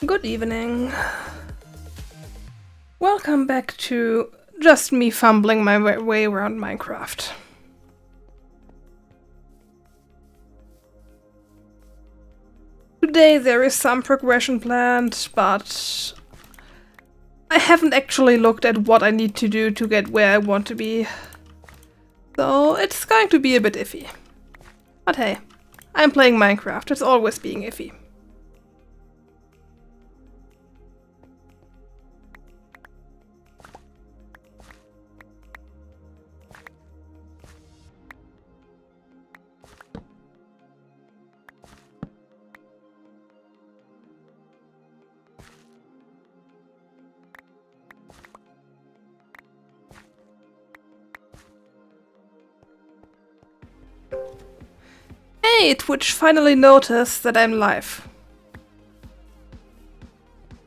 Good evening. Welcome back to just me fumbling my way around Minecraft. Today there is some progression planned, but I haven't actually looked at what I need to do to get where I want to be. So it's going to be a bit iffy. But hey, I'm playing Minecraft, it's always being iffy. Hey, Twitch finally noticed that I'm live.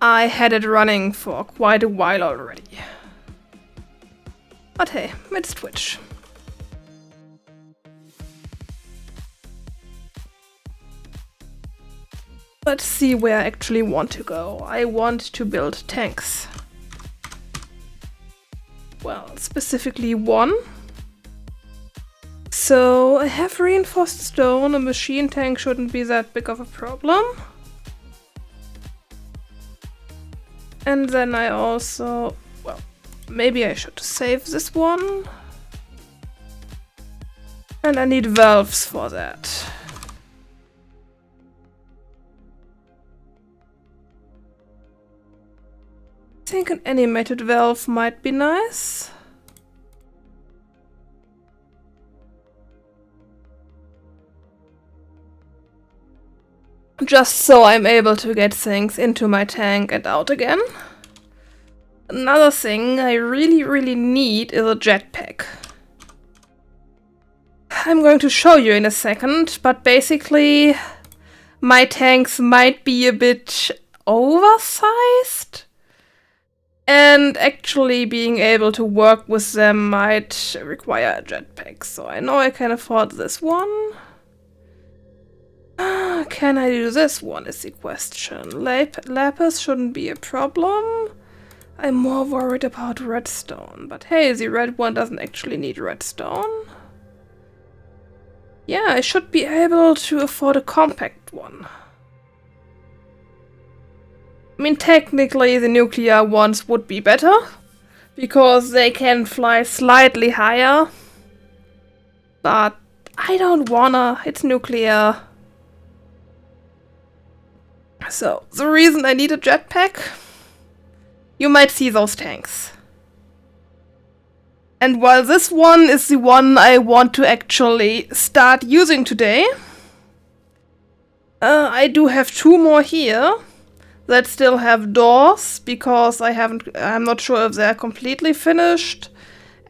I had it running for quite a while already. But hey, it's Twitch. Let's see where I actually want to go. I want to build tanks. Well, specifically one. So I have reinforced stone, a machine tank shouldn't be that big of a problem. And then I also, well, maybe I should save this one. And I need valves for that. I think an animated valve might be nice. Just so I'm able to get things into my tank and out again. Another thing I really need is a jetpack. I'm going to show you in a second, but basically my tanks might be a bit oversized. And actually being able to work with them might require a jetpack. So I know I can afford this one. Can I do this one is the question. Lapis shouldn't be a problem. I'm more worried about redstone. But hey, the red one doesn't actually need redstone. Yeah, I should be able to afford a compact one. I mean, technically the nuclear ones would be better, because they can fly slightly higher. But I don't wanna, it's nuclear. So, the reason I need a jetpack, you might see those tanks. And while this one is the one I want to actually start using today, I do have two more here that still have doors, because I'm not sure if they're completely finished.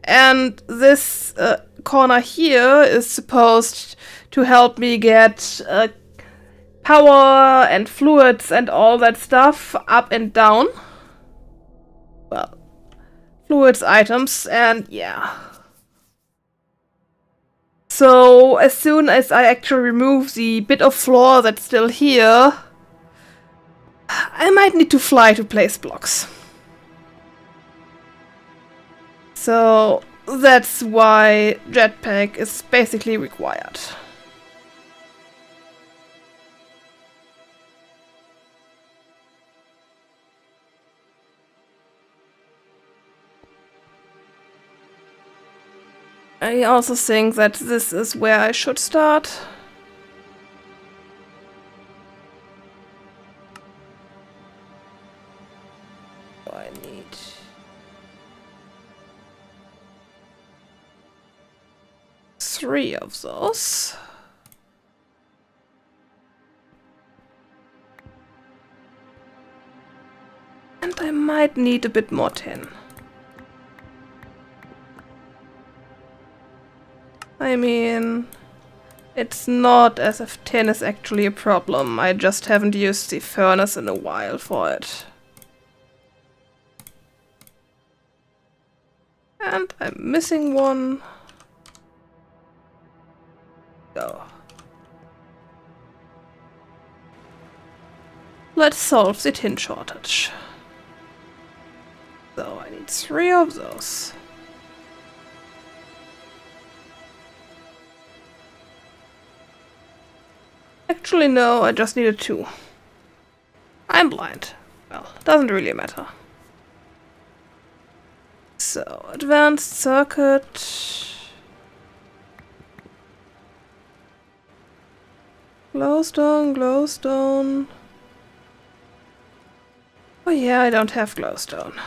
And this corner here is supposed to help me get power and fluids and all that stuff up and down. Well, fluids items, and yeah. So as soon as I actually remove the bit of floor that's still here, I might need to fly to place blocks. So that's why jetpack is basically required. I also think that this is where I should start. I need 3 of those. And I might need a bit more tin. I mean, it's not as if tin is actually a problem. I just haven't used the furnace in a while for it. And I'm missing one. Go. let's solve the tin shortage. So I need 3 of those. Actually, no, I just needed 2. I'm blind. Well, doesn't really matter. So, advanced circuit. Glowstone, glowstone. Oh yeah, I don't have glowstone.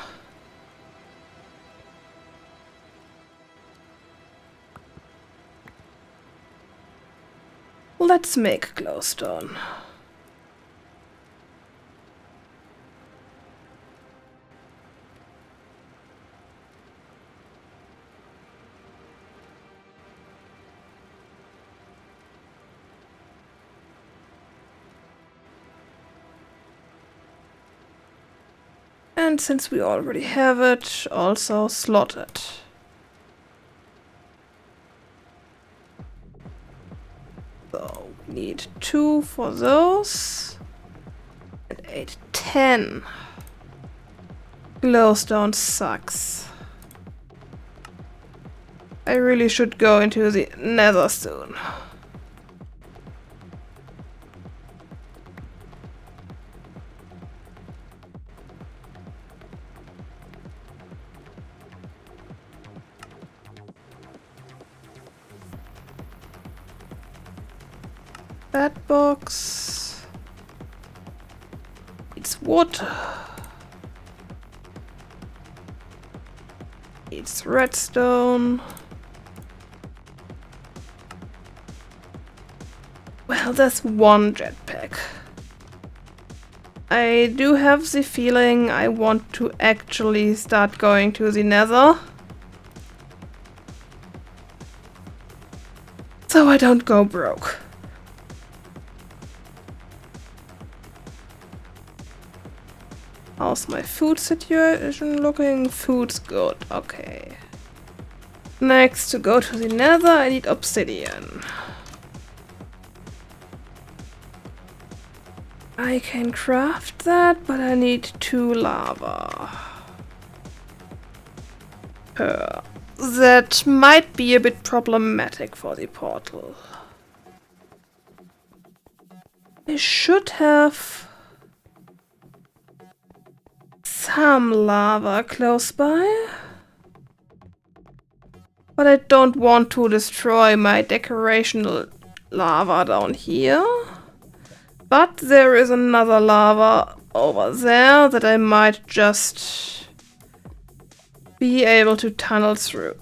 Let's make glowstone. And since we already have it, also slot it. So we need 2 for those. And 8, 10. Glowstone sucks. I really should go into the nether soon. That box. It's wood. It's redstone. Well, that's 1 jetpack. I do have the feeling I want to actually start going to the nether. So I don't go broke. How's my food situation looking? Food's good, okay. Next, to go to the nether, I need obsidian. I can craft that, but I need 2 lava. That might be a bit problematic for the portal. I should have some lava close by. But I don't want to destroy my decorational lava down here. But there is another lava over there that I might just be able to tunnel through.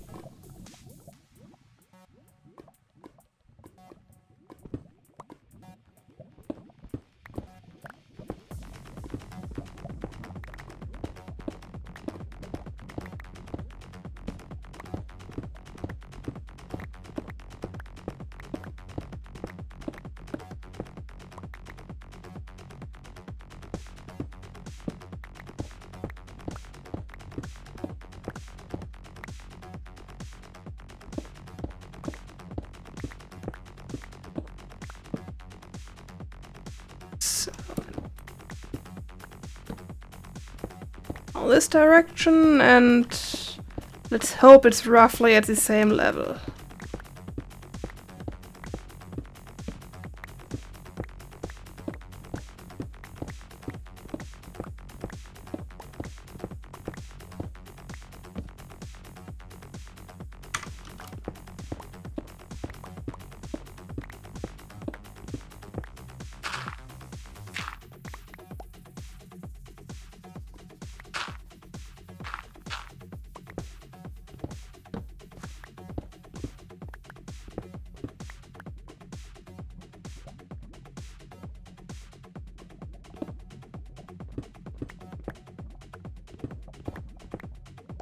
This direction, and let's hope it's roughly at the same level.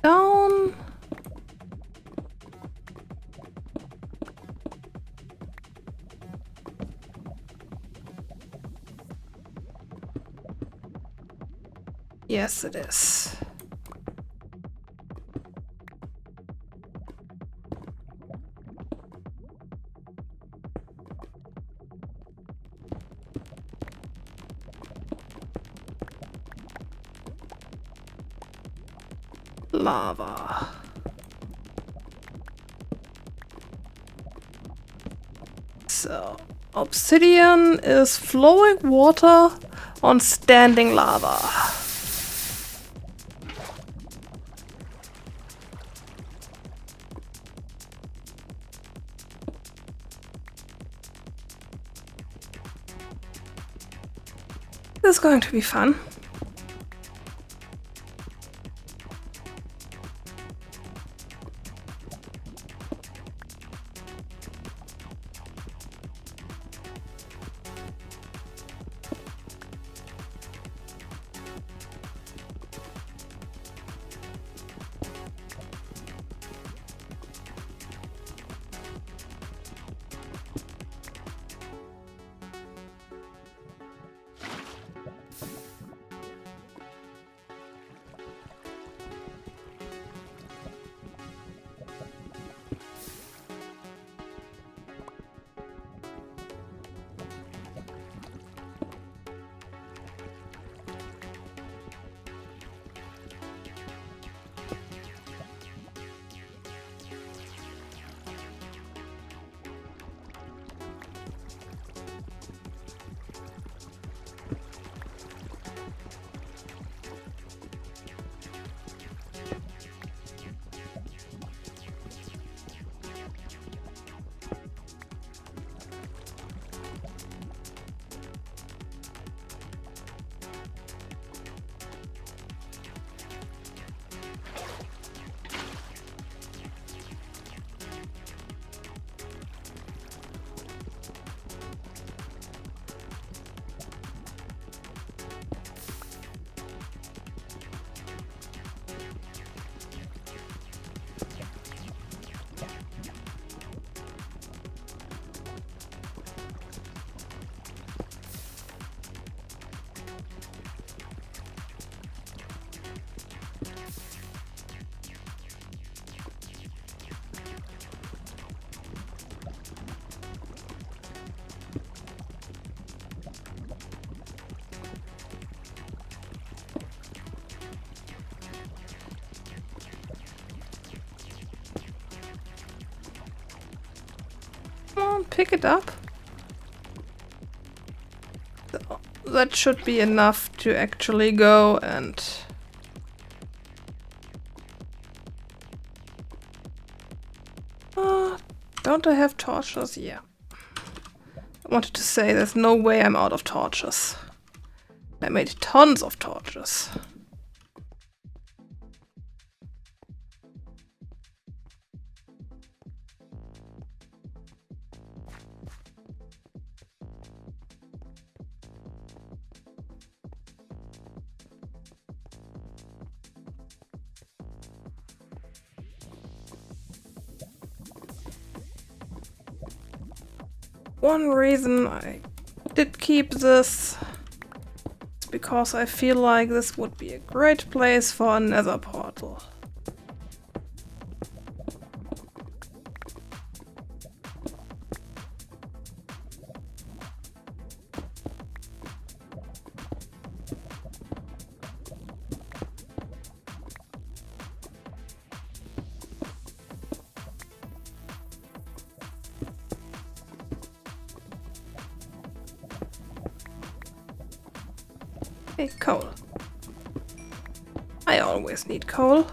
Down. Yes, it is. lava. So, obsidian is flowing water on standing lava. This is going to be fun. Pick it up. So, that should be enough to actually go and... don't I have torches? Yeah. I wanted to say there's no way I'm out of torches. I made tons of torches. One reason I did keep this is because I feel like this would be a great place for a nether portal. Hey, coal. I always need coal.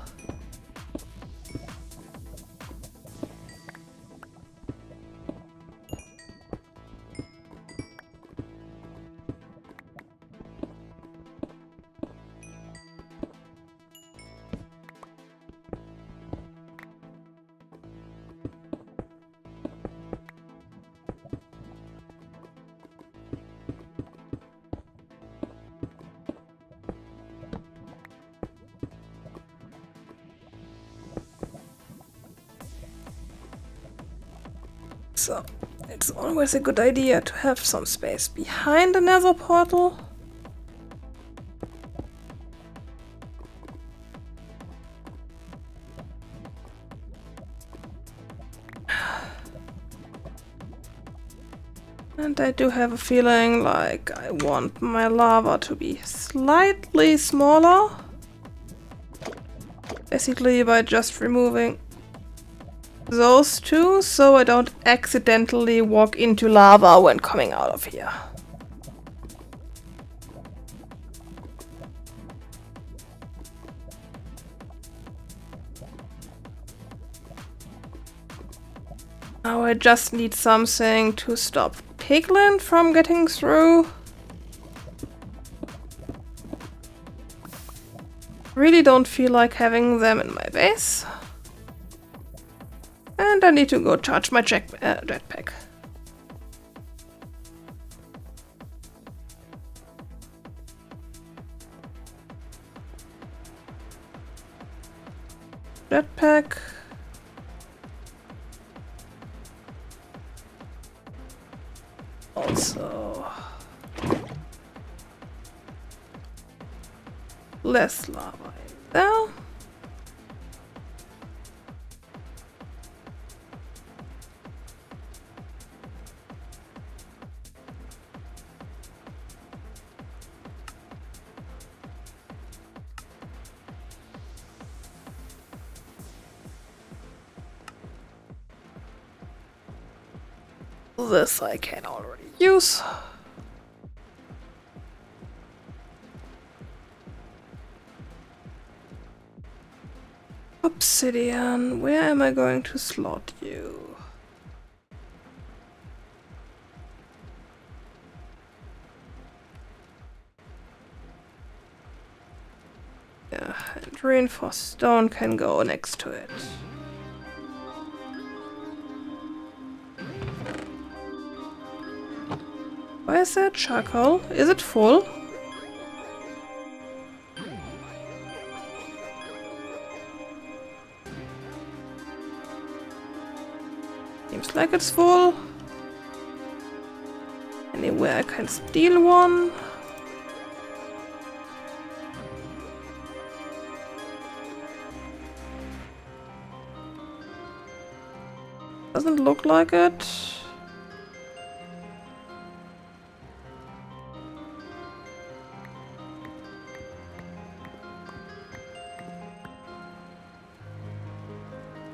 So, it's always a good idea to have some space behind the nether portal. And I do have a feeling like I want my lava to be slightly smaller. Basically by just removing those two so I don't accidentally walk into lava when coming out of here. Now I just need something to stop Piglin from getting through. Really don't feel like having them in my base. And I need to go charge my jetpack. Jetpack. Also less lava in there. This I can already use. Obsidian, where am I going to slot you? Yeah, and reinforced stone can go next to it. Why is there charcoal? Is it full? Seems like it's full. Anywhere I can steal one. Doesn't look like it.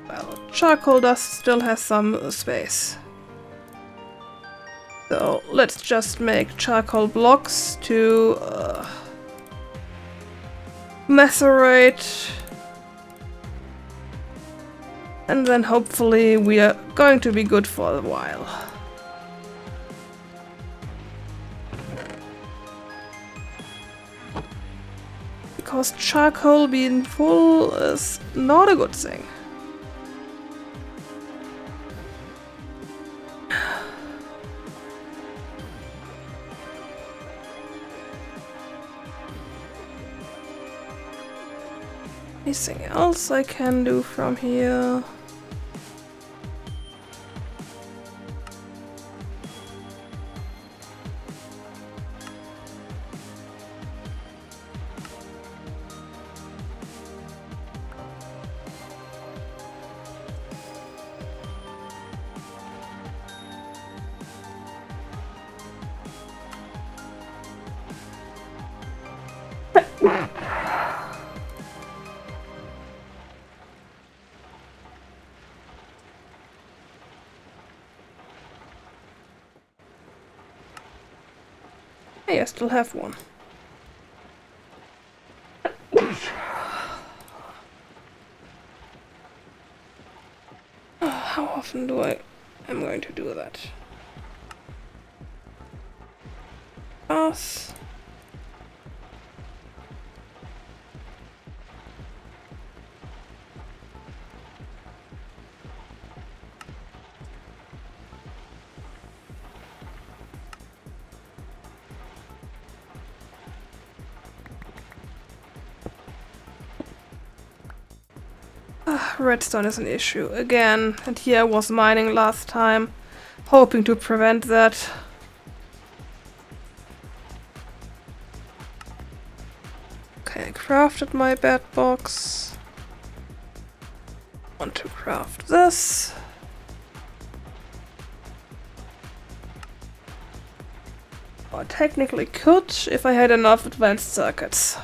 Well, charcoal dust still has some space. So let's just make charcoal blocks to macerate. And then hopefully we are going to be good for a while. Because charcoal being full is not a good thing. Anything else I can do from here? Hey, I still have one. How often do I'm going to do that? Pass. Redstone is an issue again, and here I was mining last time, hoping to prevent that. Okay, I crafted my bed box. Want to craft this. I technically could if I had enough advanced circuits.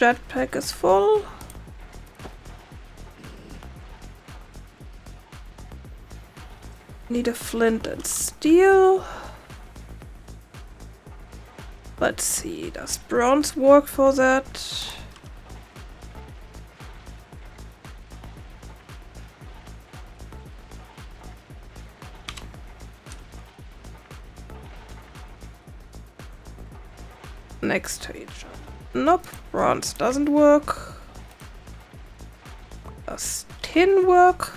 jetpack is full. Need a flint and steel. Let's see, does bronze work for that? Next to each other. Nope, bronze doesn't work. Does tin work?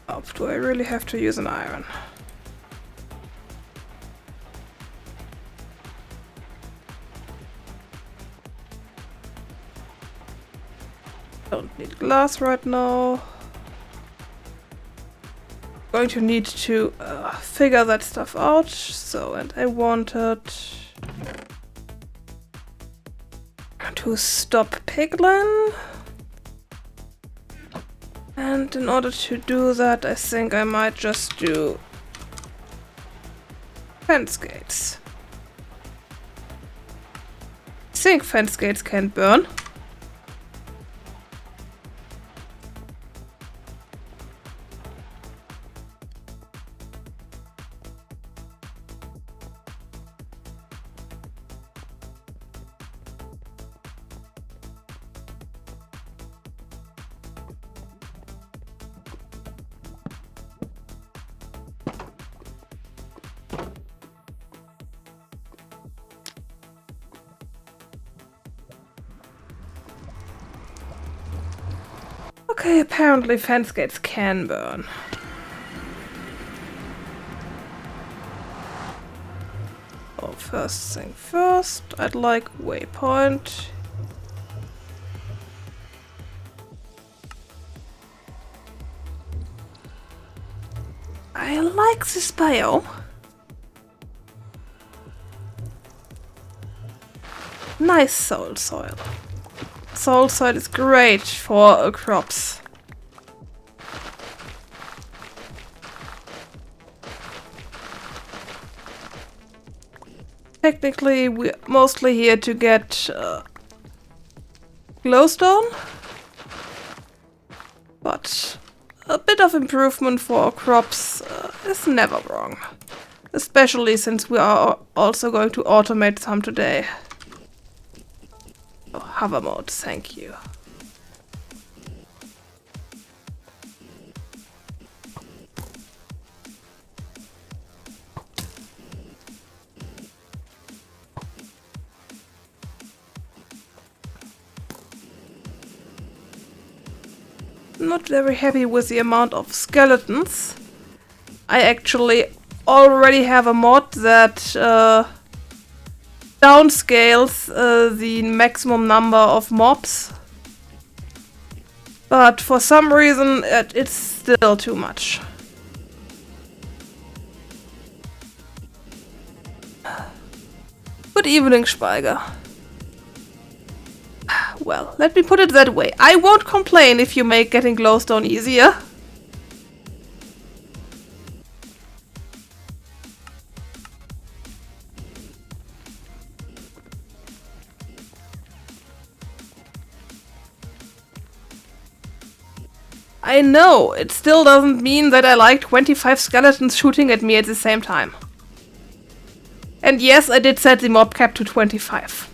Oh, do I really have to use an iron? Don't need glass right now. Going to need to figure that stuff out. So, and I wanted to stop piglin. And in order to do that, I think I might just do fence gates. I think fence gates can burn. Okay, apparently fence gates can burn. Oh, first thing first, I'd like waypoint. I like this biome. Nice soul soil. Soul soil is great for crops. Technically, we're mostly here to get glowstone, but a bit of improvement for our crops is never wrong. Especially since we are also going to automate some today. Oh, hover mode, thank you. Not very happy with the amount of skeletons. I actually already have a mod that downscales the maximum number of mobs, but for some reason it's still too much. Good evening, Speiger. Well, let me put it that way. I won't complain if you make getting glowstone easier. I know, it still doesn't mean that I like 25 skeletons shooting at me at the same time. And yes, I did set the mob cap to 25.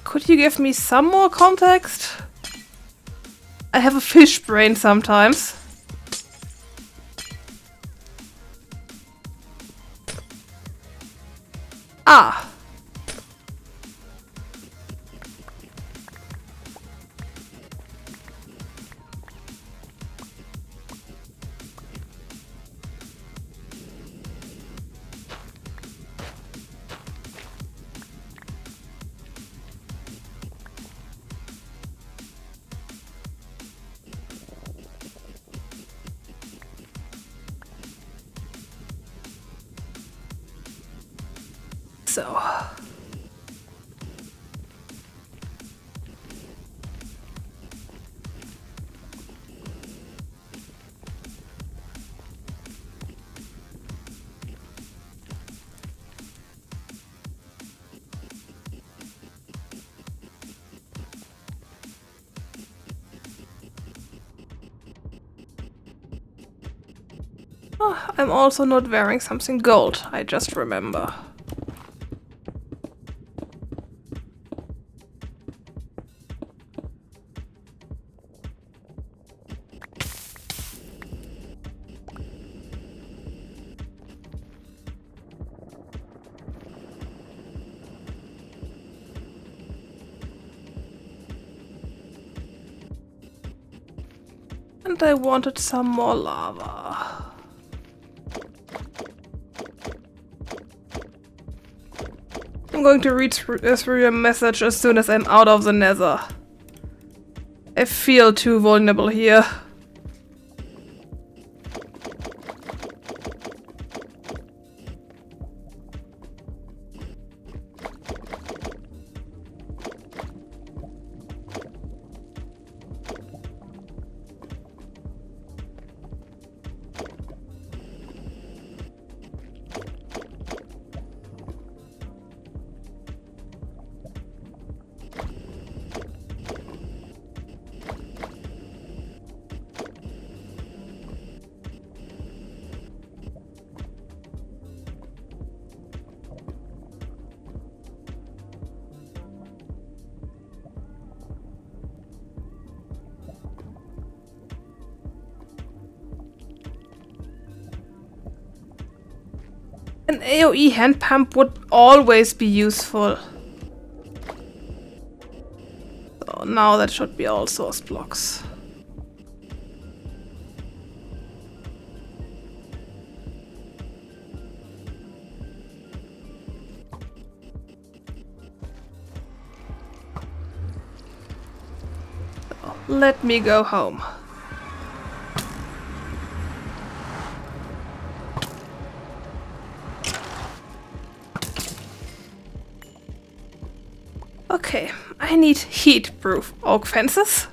Could you give me some more context? I have a fish brain sometimes. Ah! So. Oh, I'm also not wearing something gold, I just remember. And I wanted some more lava. I'm going to read through your message as soon as I'm out of the nether. I feel too vulnerable here. An AoE hand pump would always be useful. So now that should be all source blocks. So, let me go home. Okay, I need heat-proof oak fences.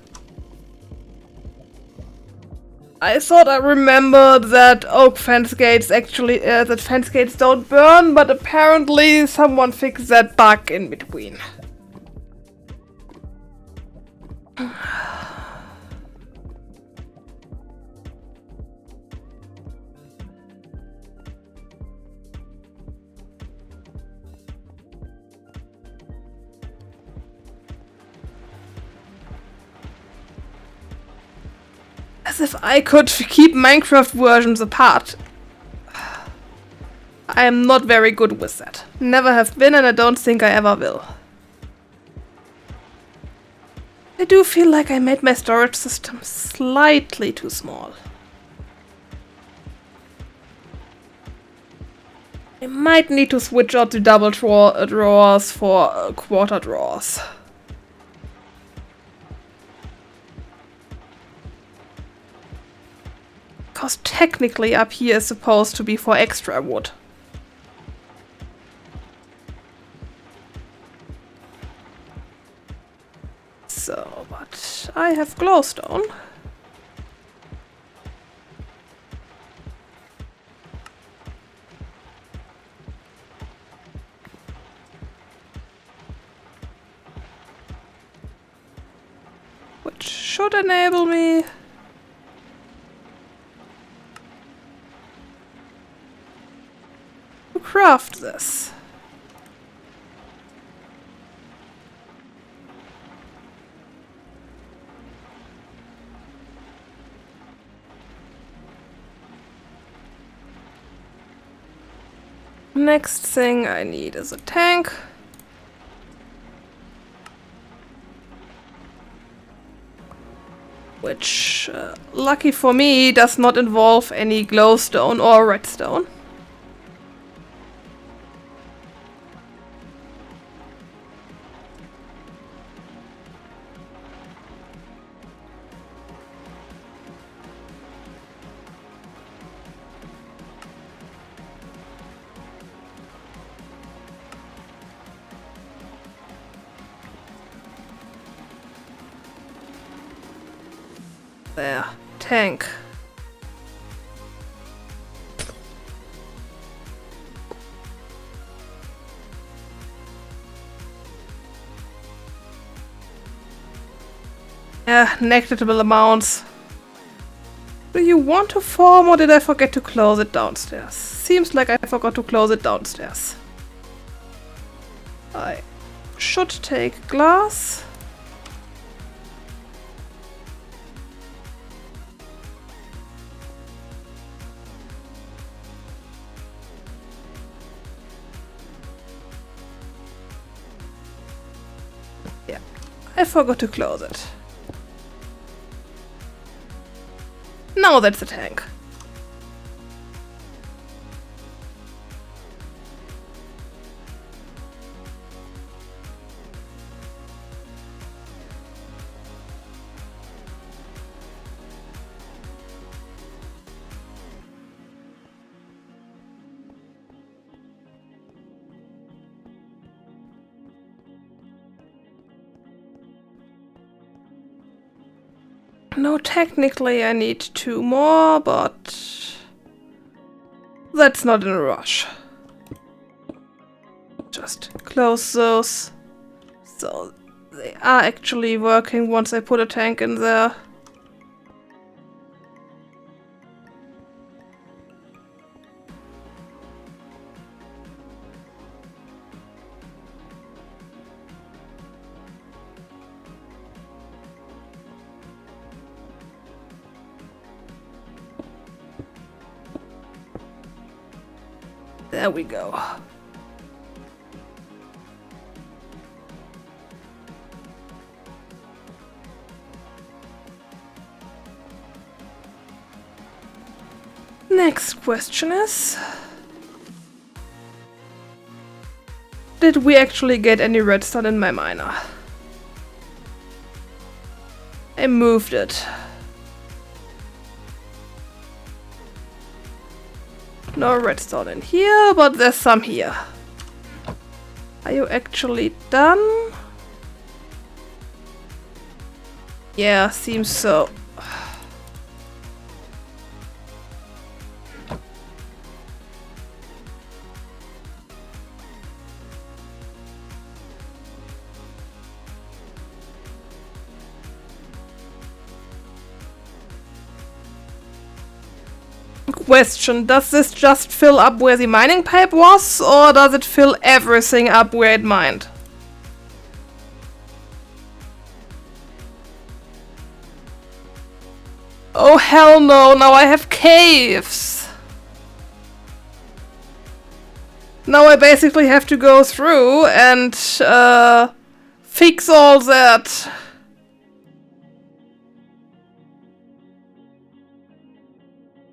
I thought I remembered that oak fence gates actually, that fence gates don't burn, but apparently someone fixed that bug in between. As if I could keep Minecraft versions apart. I am not very good with that. Never have been, and I don't think I ever will. I do feel like I made my storage system slightly too small. I might need to switch out the double drawers for quarter drawers. Because technically up here is supposed to be for extra wood. So, but I have glowstone. Which should enable me to craft this. Next thing I need is a tank. Which, lucky for me, does not involve any glowstone or redstone. There, tank. Yeah, negligible amounts. Do you want to form or did I forget to close it downstairs? Seems like I forgot to close it downstairs. I should take glass. Yeah, I forgot to close it. Now that's the tank. No, technically I need 2 more, but that's not in a rush. Just close those. So they are actually working once I put a tank in there. There we go. Next question is... did we actually get any redstone in my miner? I moved it. No redstone in here, but there's some here. Are you actually done? Yeah, seems so. Question, does this just fill up where the mining pipe was, or does it fill everything up where it mined? Oh hell no, now I have caves! Now I basically have to go through and fix all that.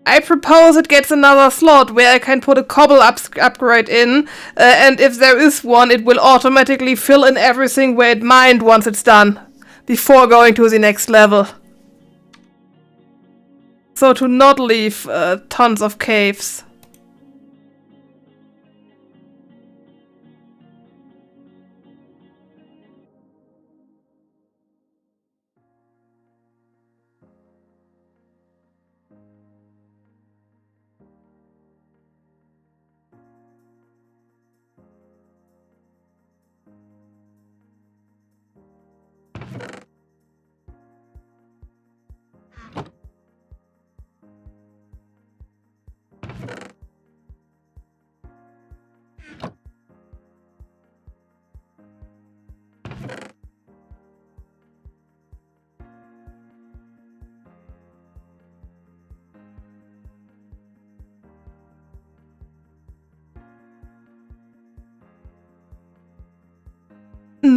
I propose it gets another slot where I can put a cobble upgrade in, and if there is one, it will automatically fill in everything where it mined once it's done, before going to the next level. So to not leave tons of caves.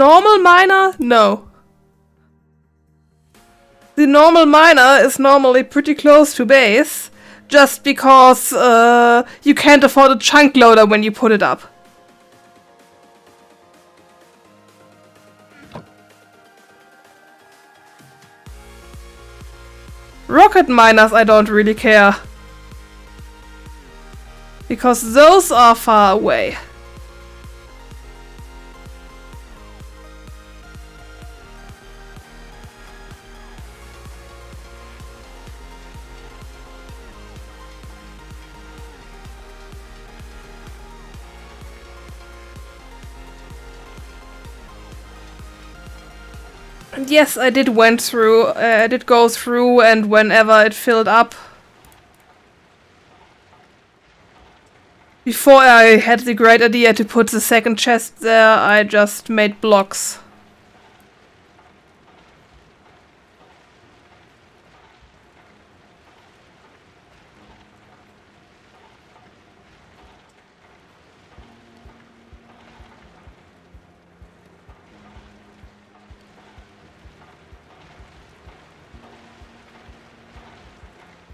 normal miner? No. The normal miner is normally pretty close to base, just because you can't afford a chunk loader when you put it up. Rocket miners I don't really care, because those are far away. And yes, I did go through, and whenever it filled up, before I had the great idea to put the second chest there, I just made blocks.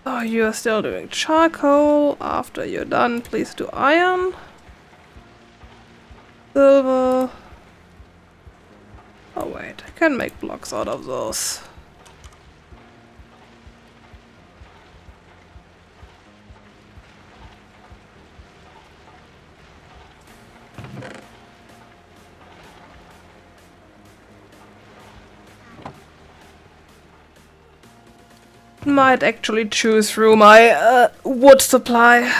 Oh, you're still doing charcoal. After you're done, please do iron. Silver. Oh wait, I can make blocks out of those. Might actually chew through my wood supply.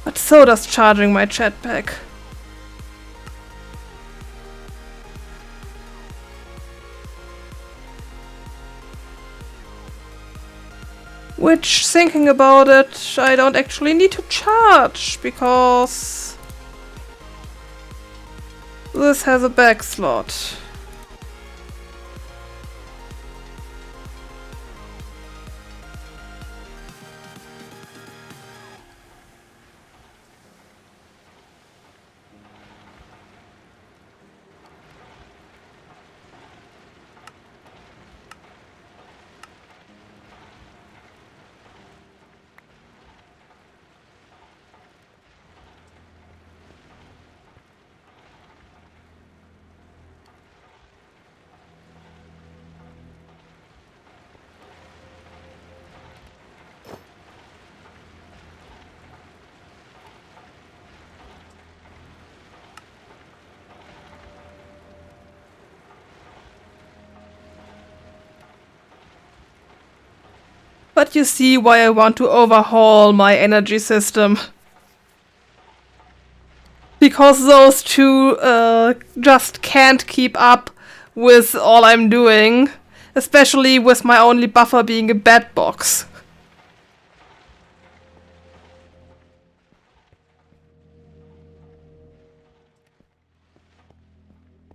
But so does charging my jetpack. Which, thinking about it, I don't actually need to charge, because this has a back slot. But you see why I want to overhaul my energy system. Because those two just can't keep up with all I'm doing. Especially with my only buffer being a bed box.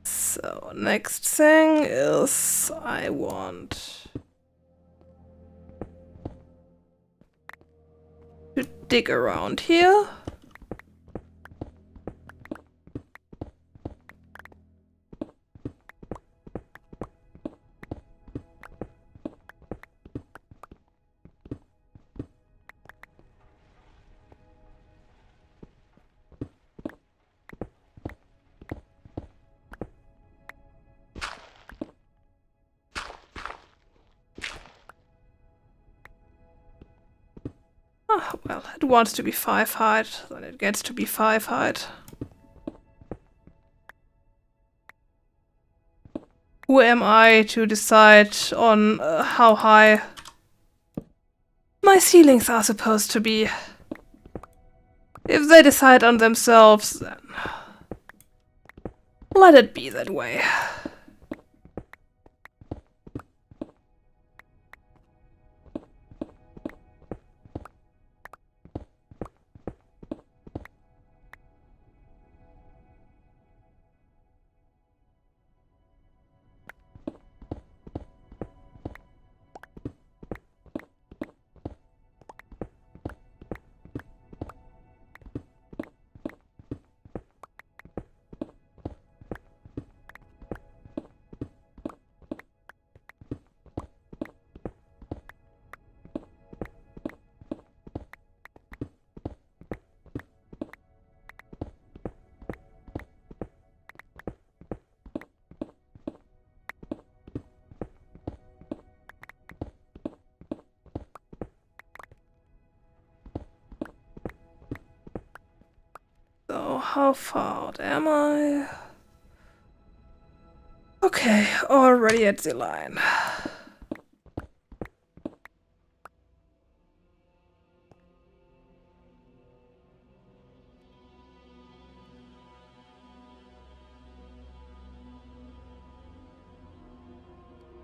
So, next thing is I want to dig around here. Well, it wants to be 5 height, then it gets to be 5 height. Who am I to decide on how high my ceilings are supposed to be? If they decide on themselves, then let it be that way. Now, how far out am I? Okay, already at the line.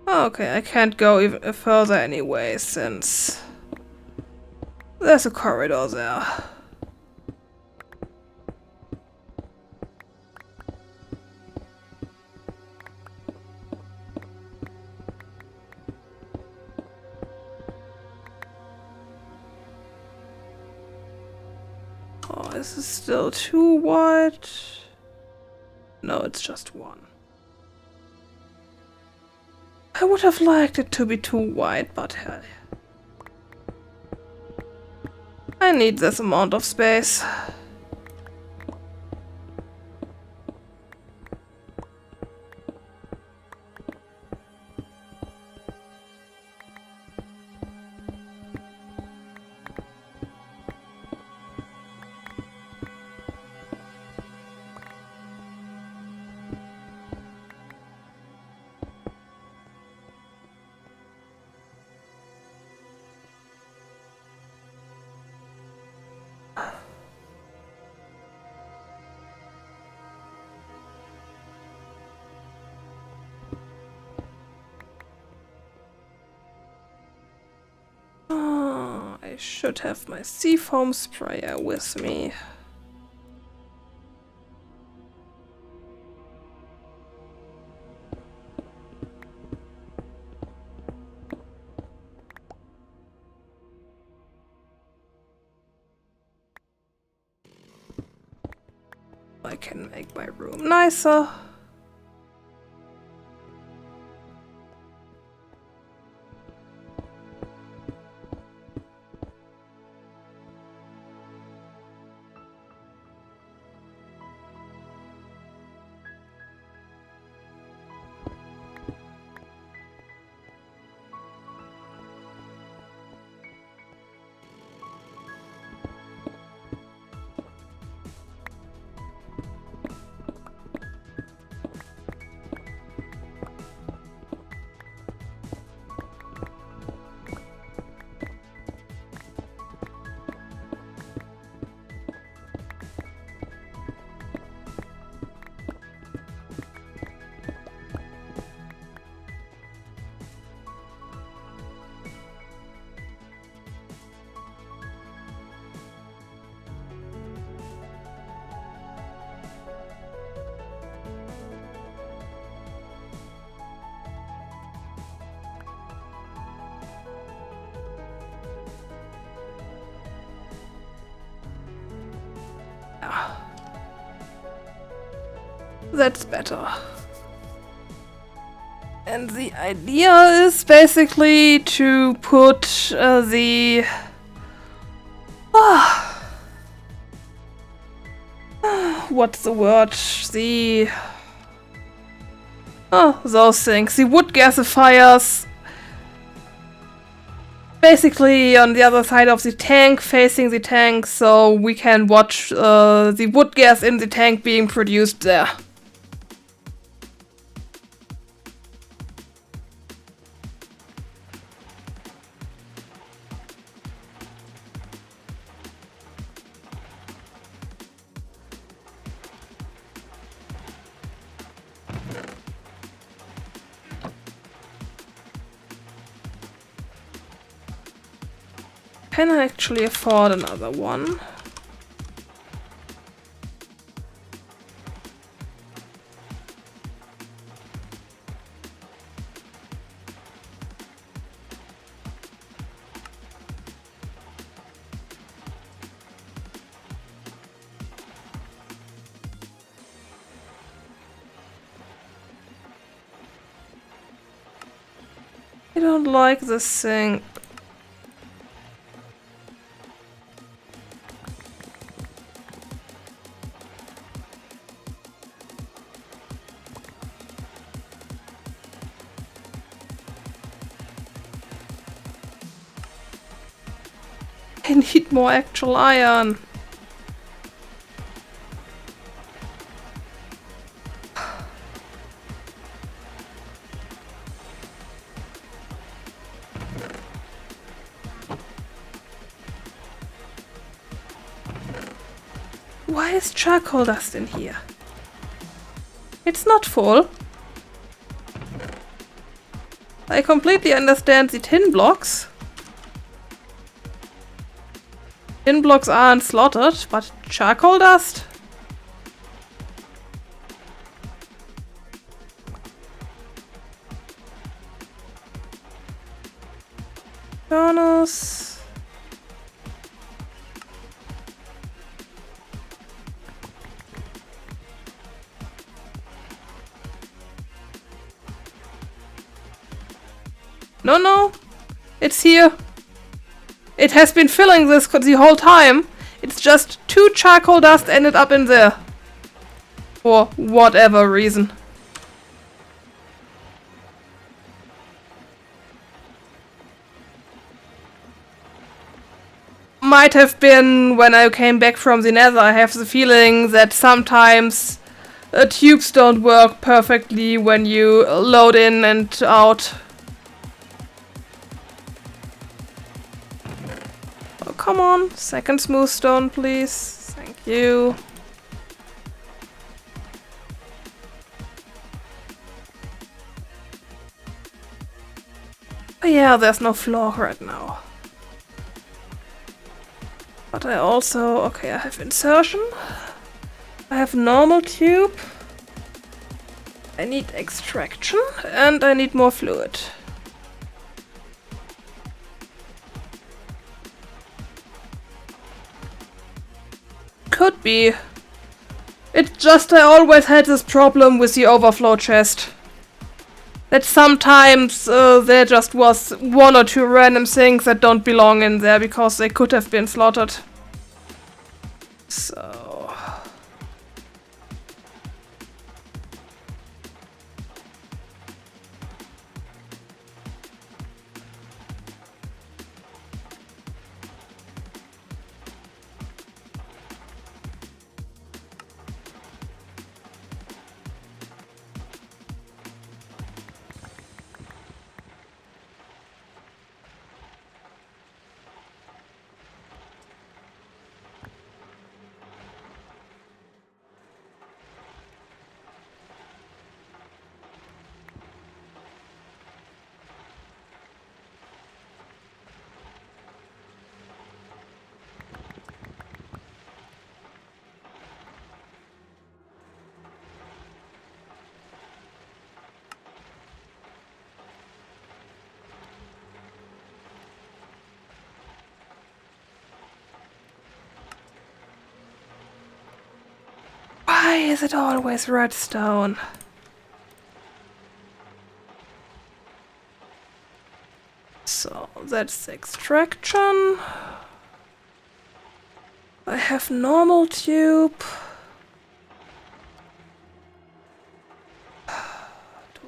Okay, I can't go even further anyway, since there's a corridor there. Oh, is this still too wide? No, it's just one. I would have liked it to be too wide, but hey. I need this amount of space. I should have my seafoam sprayer with me. I can make my room nicer. That's better. And the idea is basically to put the... what's the word? The... those things. The wood gasifiers basically on the other side of the tank, facing the tank, so we can watch the wood gas in the tank being produced there. Can I actually afford another one? I don't like this thing. I need more actual iron. Why is charcoal dust in here? It's not full. I completely understand the tin blocks. Tin blocks aren't slotted, but charcoal dust? Furnace. No, no. It's here. It has been filling this the whole time. It's just 2 charcoal dust ended up in there. For whatever reason. Might have been when I came back from the nether. I have the feeling that sometimes tubes don't work perfectly when you load in and out. Oh, come on. Second smooth stone, please. Thank you. Oh, yeah, there's no floor right now. But I also... Okay, I have insertion. I have normal tube. I need extraction. And I need more fluid. Could be. It's just I always had this problem with the overflow chest. That sometimes there just was 1 or 2 random things that don't belong in there because they could have been slotted. So... Why is it always redstone? So, that's extraction. I have normal tube. Do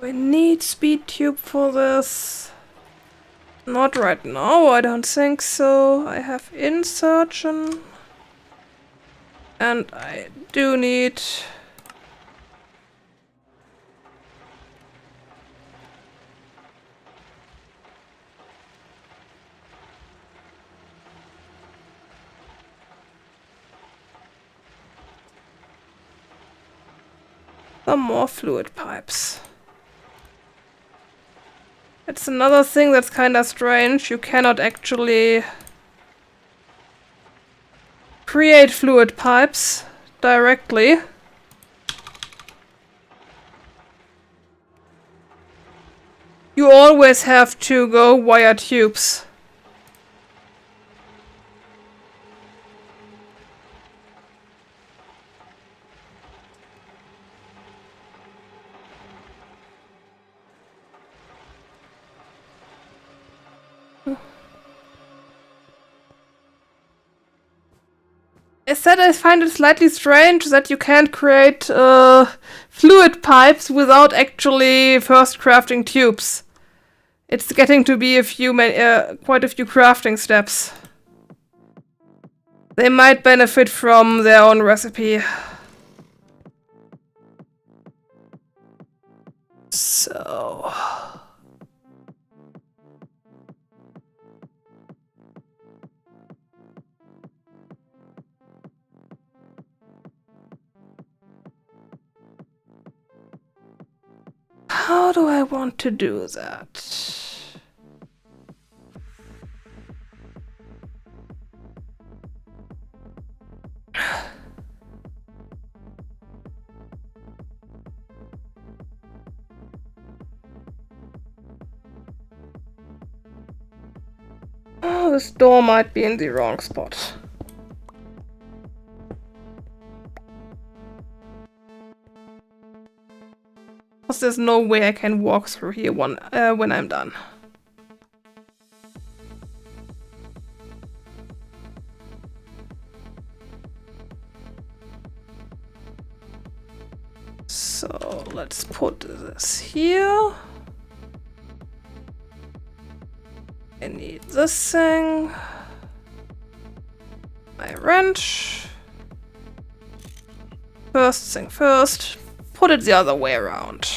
I need speed tube for this? Not right now, I don't think so. I have insertion. And I do need... some more fluid pipes. It's another thing that's kinda strange. You cannot actually create fluid pipes directly. You always have to go via tubes. I said I find it slightly strange that you can't create fluid pipes without actually first crafting tubes. It's getting to be quite a few crafting steps. They might benefit from their own recipe. So... How do I want to do that? Oh, this door might be in the wrong spot. Because there's no way I can walk through here when I'm done. So let's put this here. I need this thing. My wrench. First thing first, put it the other way around.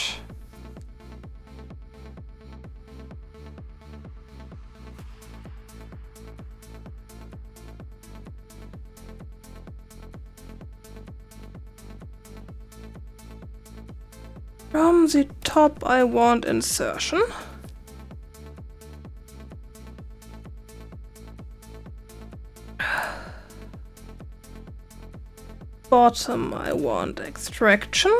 From the top I want insertion. Bottom I want extraction.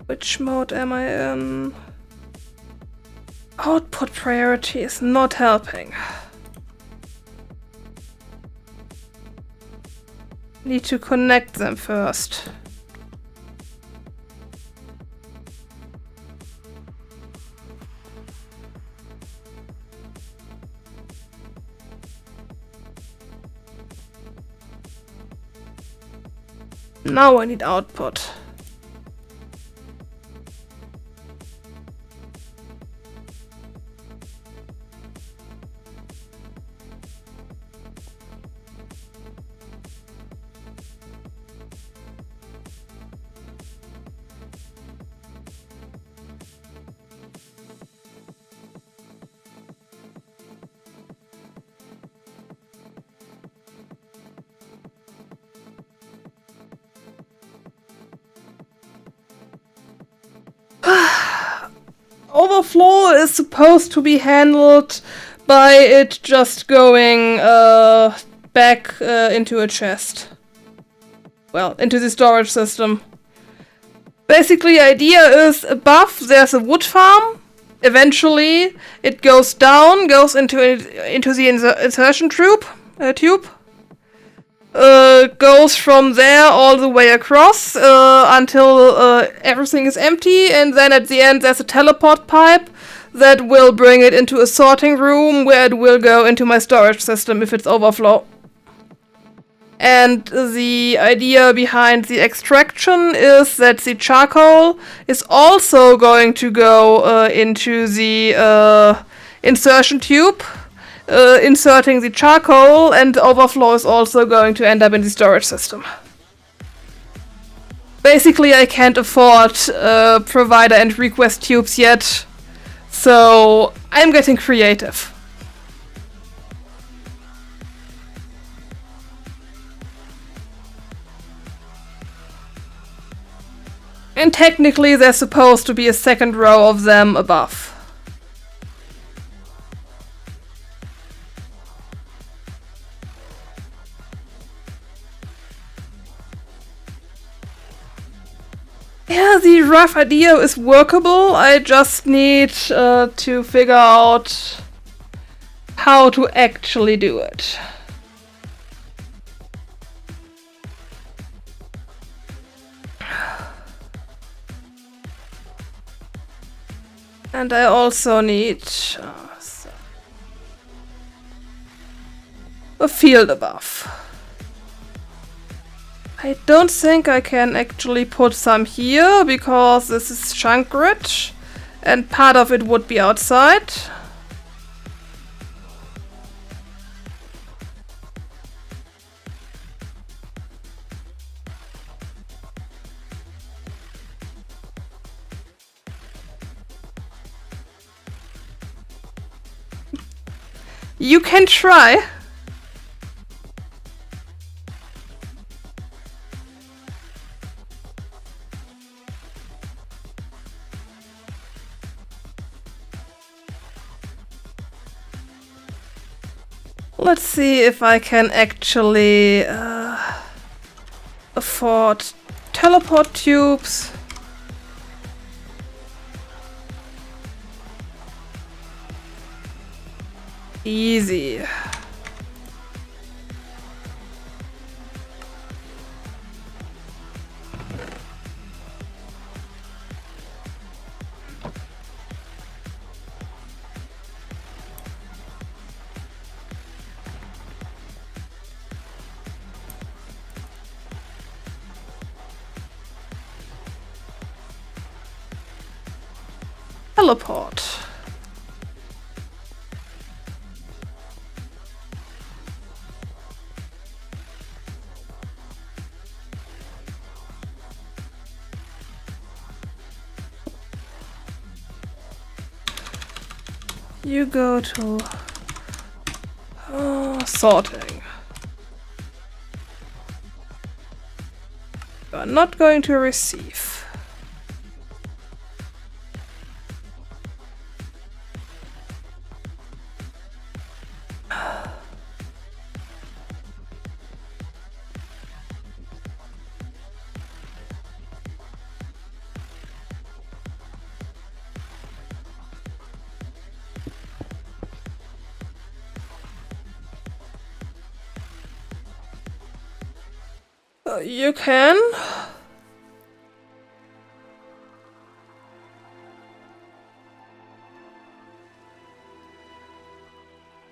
Which mode am I in? Output priority is not helping. Need to connect them first. Now I need output. Overflow is supposed to be handled by it just going back into a chest. Well, into the storage system. Basically, idea is above there's a wood farm. Eventually, it goes down, goes into the insertion tube. Goes from there all the way across until everything is empty, and then at the end there's a teleport pipe that will bring it into a sorting room where it will go into my storage system if it's overflow. And the idea behind the extraction is that the charcoal is also going to go into the insertion tube. Inserting the charcoal, and the overflow is also going to end up in the storage system. Basically, I can't afford provider and request tubes yet, so I'm getting creative. And technically, there's supposed to be a second row of them above. Yeah, the rough idea is workable. I just need to figure out how to actually do it. And I also need a field above. I don't think I can actually put some here, because this is chunk grid, and part of it would be outside. You can try. Let's see if I can actually afford teleport tubes. Easy. Teleport. You go to sorting. You are not going to receive. You can.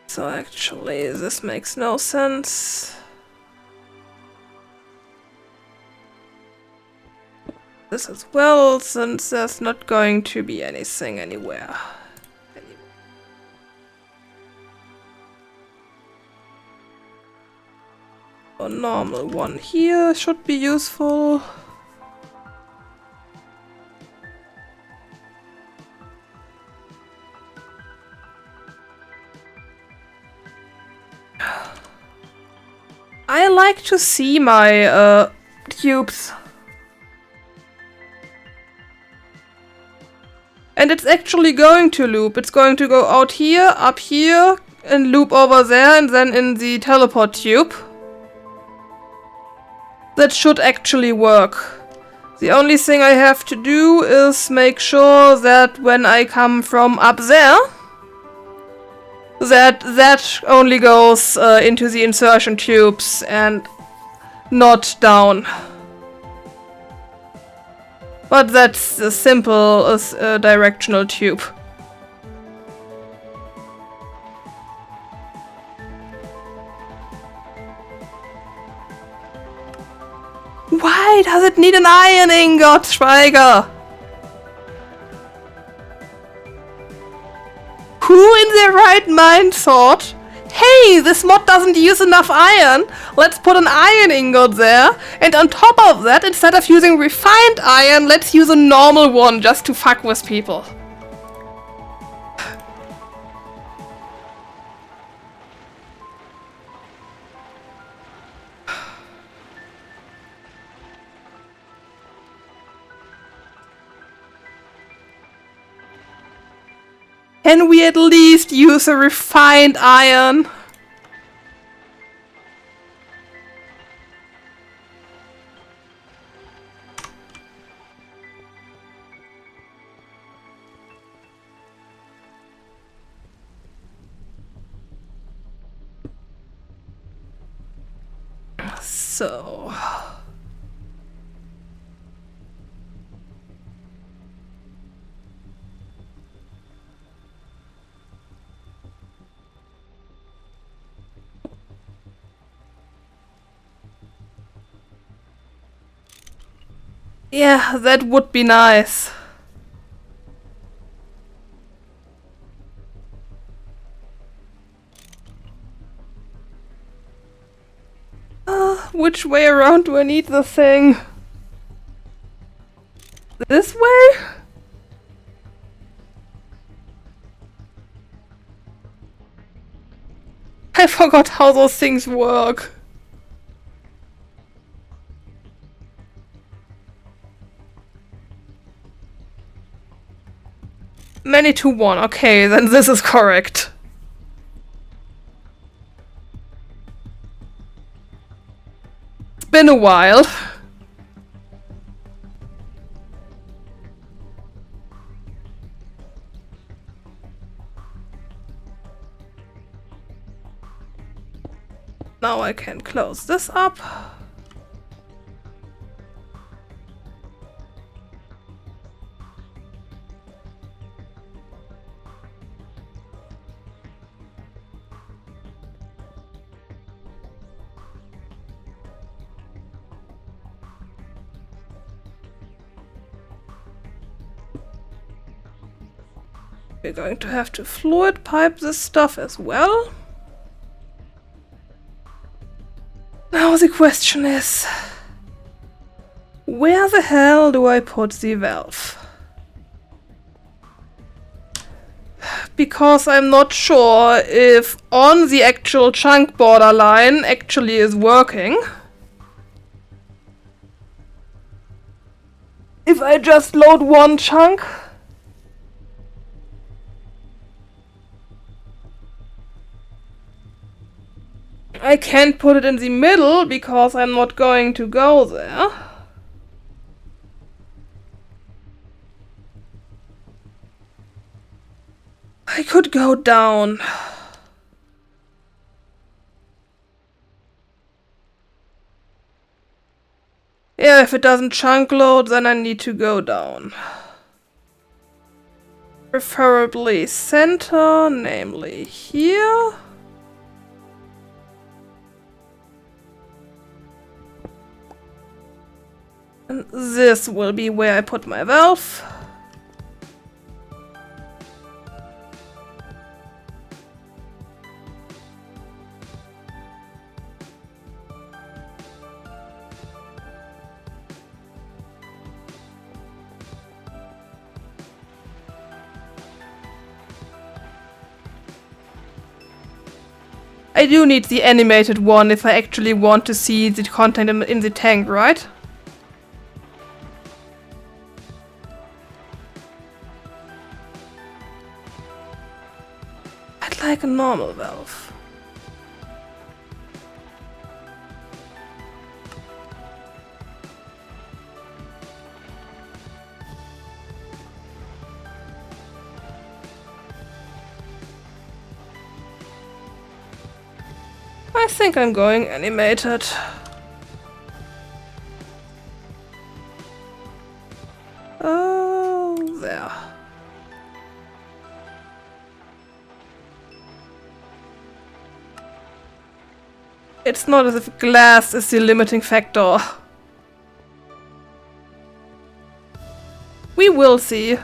So actually, this makes no sense. This as well, since there's not going to be anything anywhere. A normal one here should be useful. I like to see my tubes. And it's actually going to loop. It's going to go out here, up here, and loop over there, and then in the teleport tube. That should actually work. The only thing I have to do is make sure that when I come from up there, that only goes into the insertion tubes and not down. But that's as simple as a directional tube. Why does it need an iron ingot, Schweiger? Who in their right mind thought, hey, this mod doesn't use enough iron, let's put an iron ingot there, and on top of that, instead of using refined iron, let's use a normal one just to fuck with people. Can we at least use a refined iron? So... yeah, that would be nice. Which way around do I need the thing? This way? I forgot how those things work. Many to one. Okay, then this is correct. It's been a while. Now I can close this up. We're going to have to fluid pipe this stuff as well. Now the question is, where the hell do I put the valve? Because I'm not sure if on the actual chunk borderline actually is working. If I just load one chunk. I can't put it in the middle because I'm not going to go there. I could go down. Yeah, if it doesn't chunk load, then I need to go down. Preferably center, namely here. And this will be where I put my valve. I do need the animated one if I actually want to see the content in the tank, right? I'd like a normal valve. I think I'm going animated. Oh, there. It's not as if glass is the limiting factor. We will see.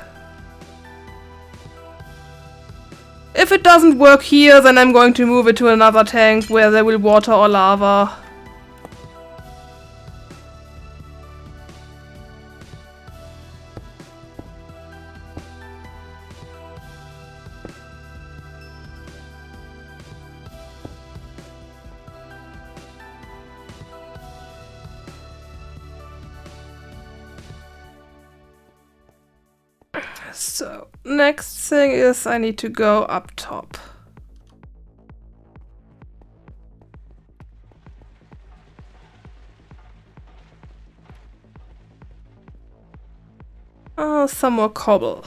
If it doesn't work here, then I'm going to move it to another tank where there will water or lava. So, next thing is I need to go up top. Oh, some more cobble.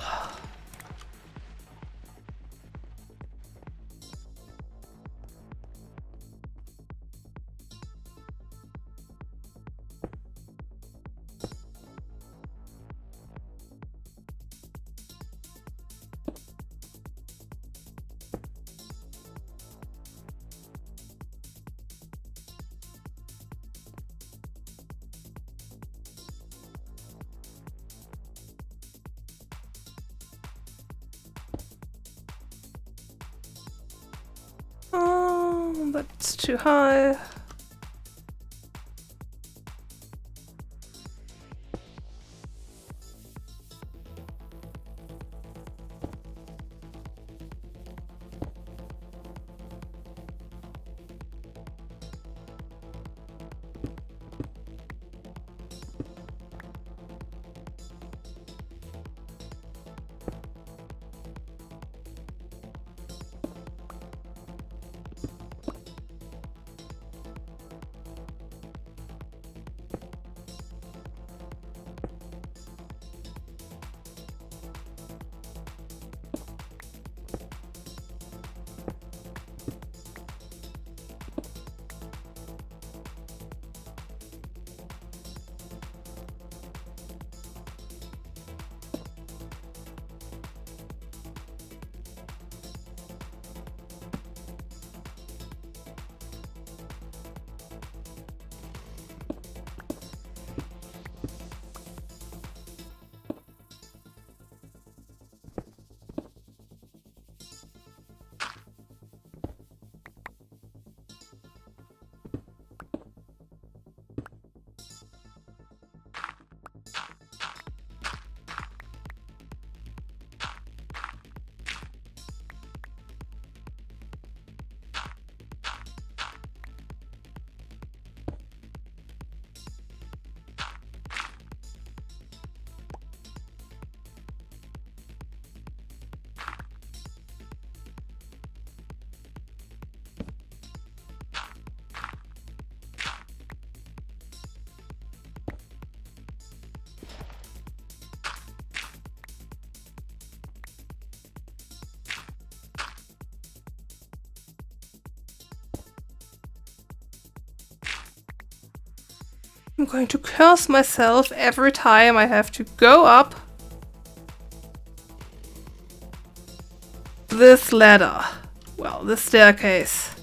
Oh, that's too high. I'm going to curse myself every time I have to go up this ladder. Well, this staircase.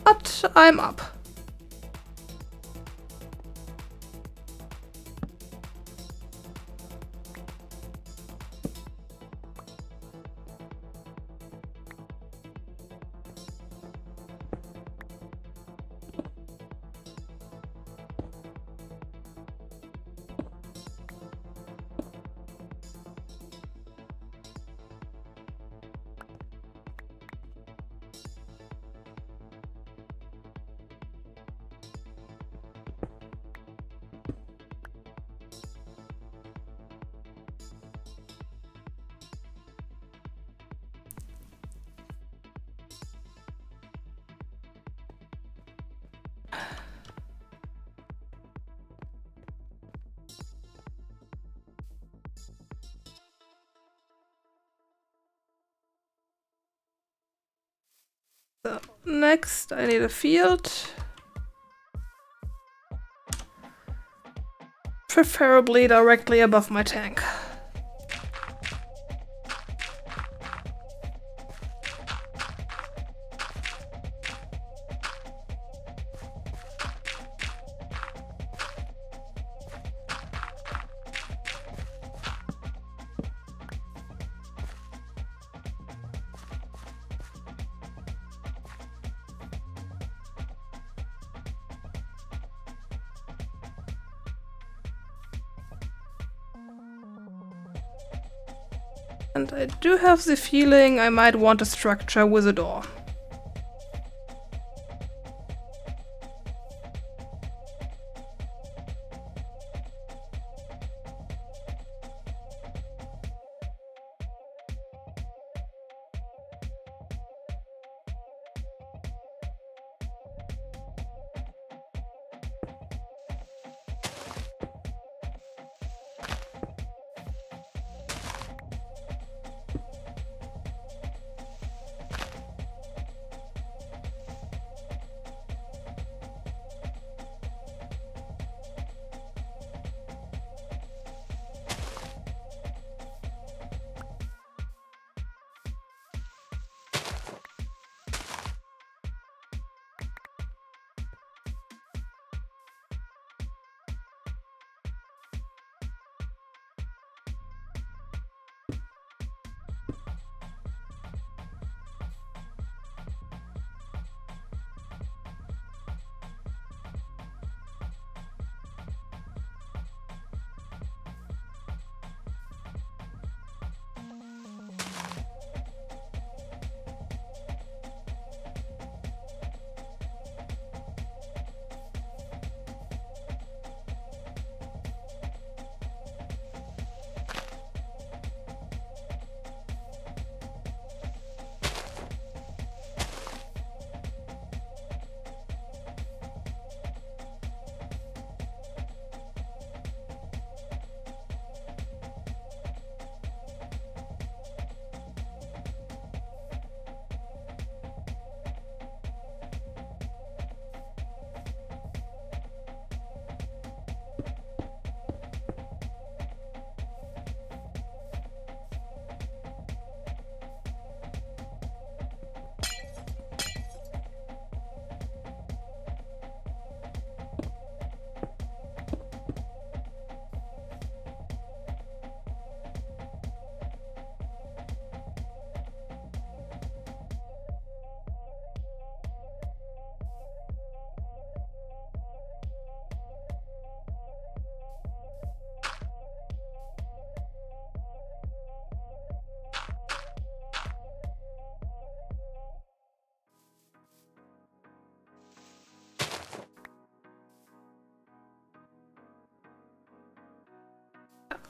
But I'm up. So next I need a field. Preferably directly above my tank. And I do have the feeling I might want a structure with a door.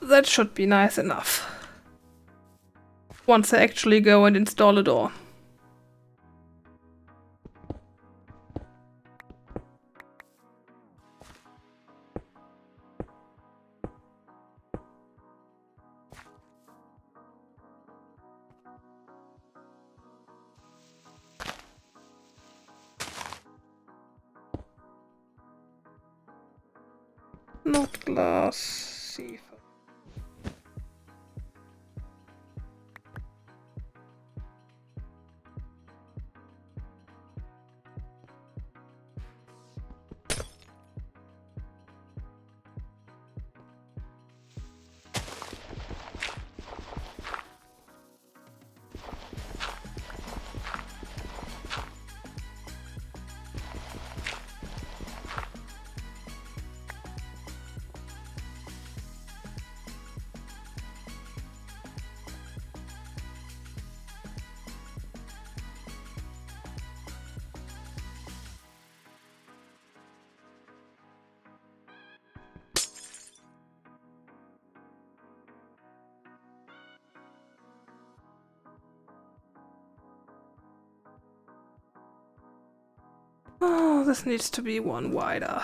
That should be nice enough. Once I actually go and install a door. Not glass. See. Oh, this needs to be one wider.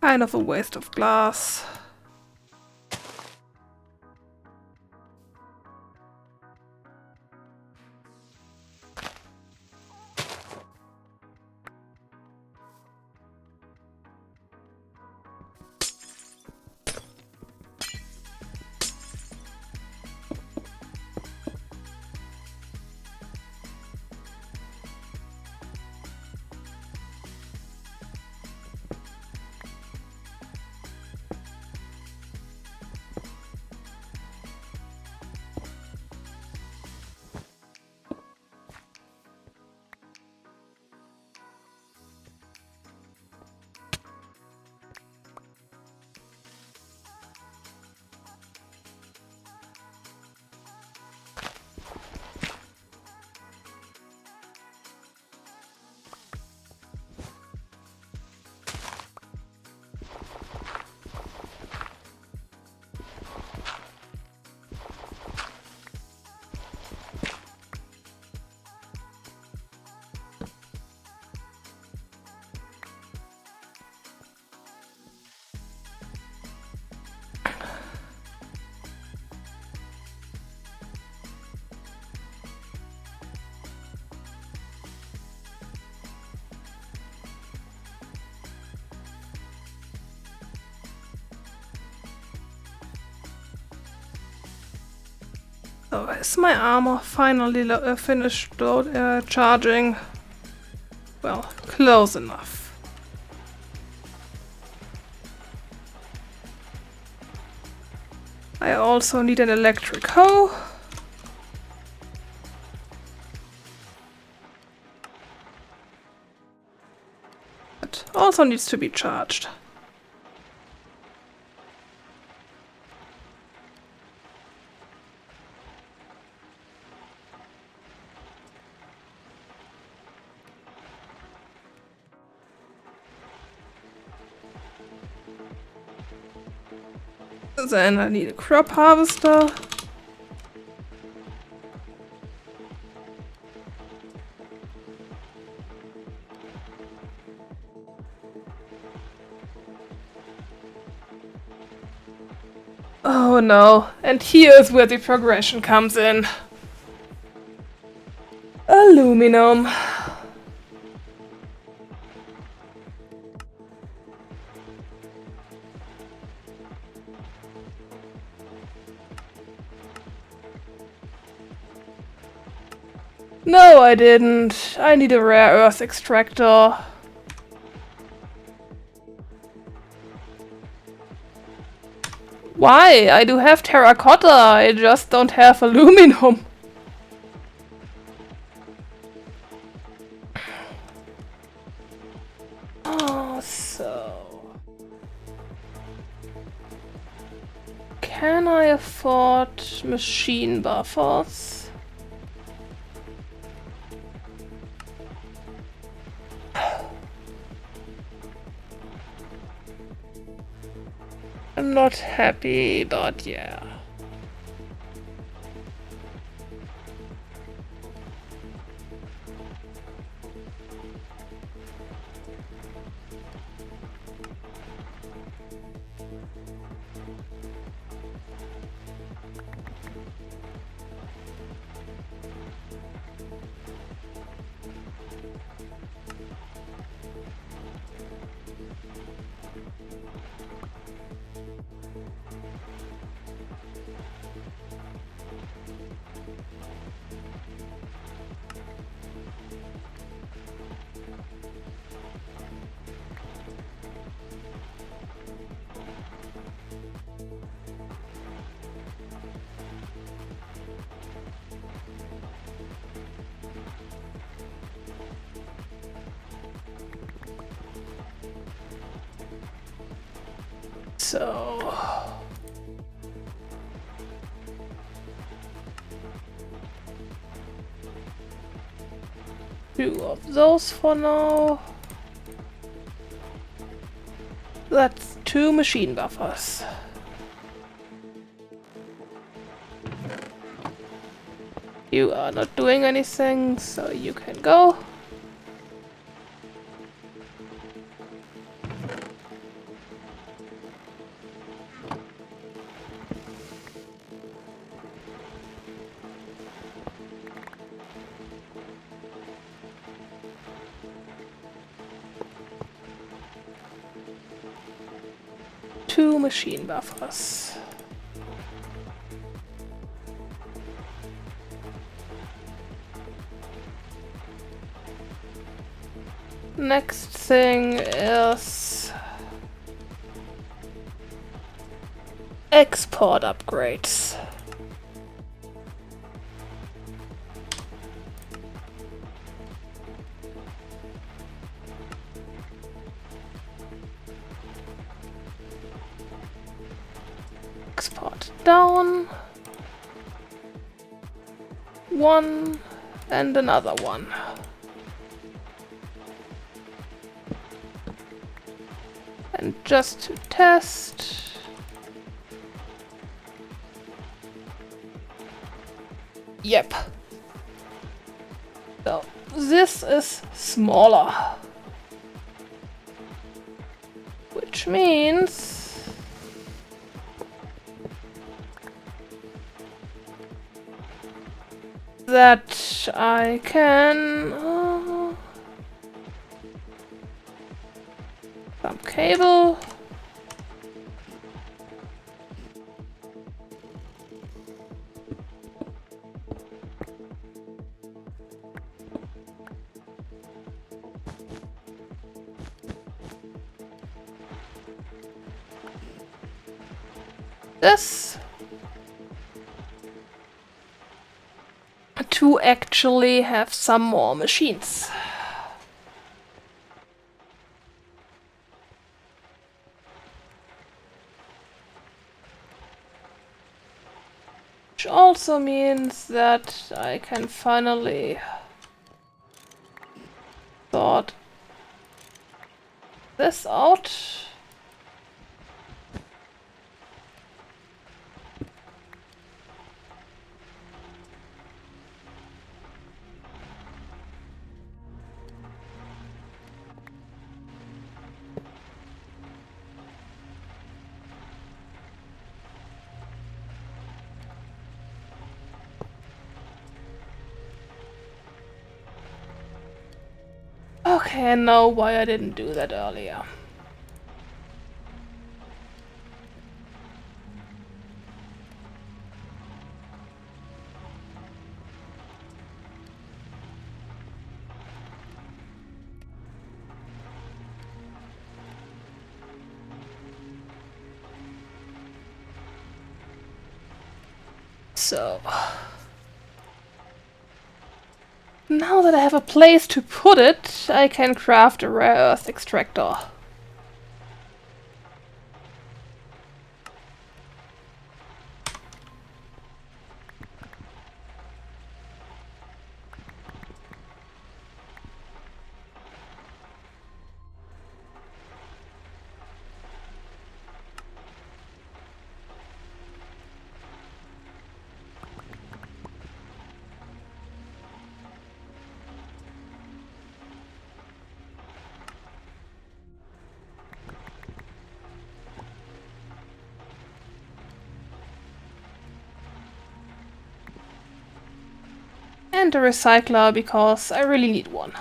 Kind of a waste of glass. So, is my armor finally finished charging? Well, close enough. I also need an electric hoe. It also needs to be charged. Then I need a crop harvester. Oh no, and here's where the progression comes in. Aluminum. No, I didn't. I need a rare earth extractor. Why? I do have terracotta, I just don't have aluminum. Oh, so... Can I afford machine buffers? I'm not happy, but yeah. So... 2 of those for now. That's 2 machine buffers. You are not doing anything, so you can go. Two machine buffers. Next thing is export upgrades. Export down. 1 and another 1. And just to test, yep. So this is smaller, which means that I can some cable. This to actually have some more machines. Which also means that I can finally sort this out. Okay, I know why I didn't do that earlier. So... now that I have a place to put it, I can craft a rare earth extractor. And a recycler, because I really need one.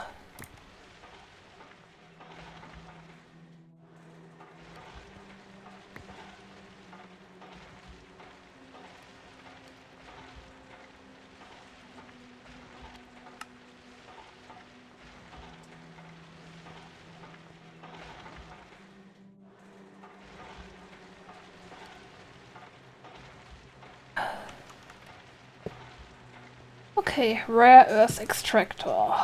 Okay, rare earth extractor.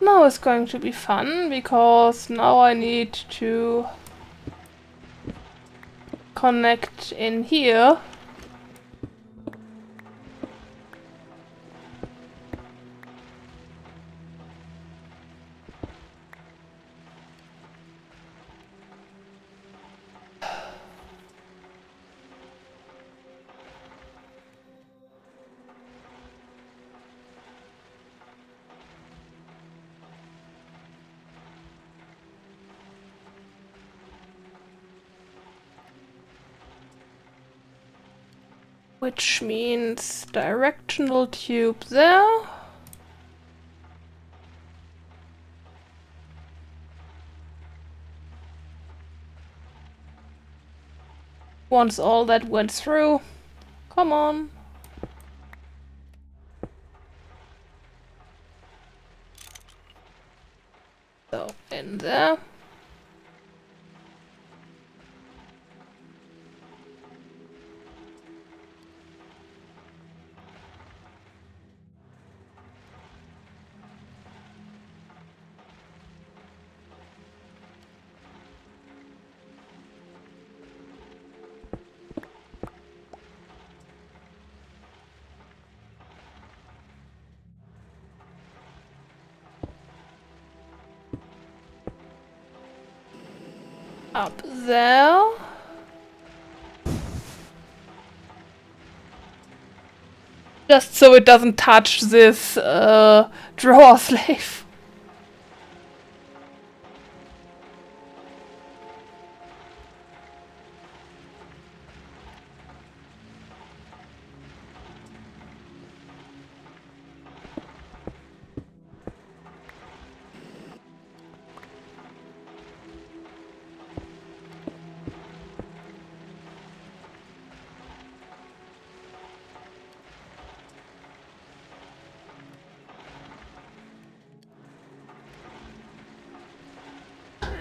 now is going to be fun, because now I need to connect in here. Which means directional tube there. Once all that went through, come on. So, in there. Up there. Just so it doesn't touch this drawer slave.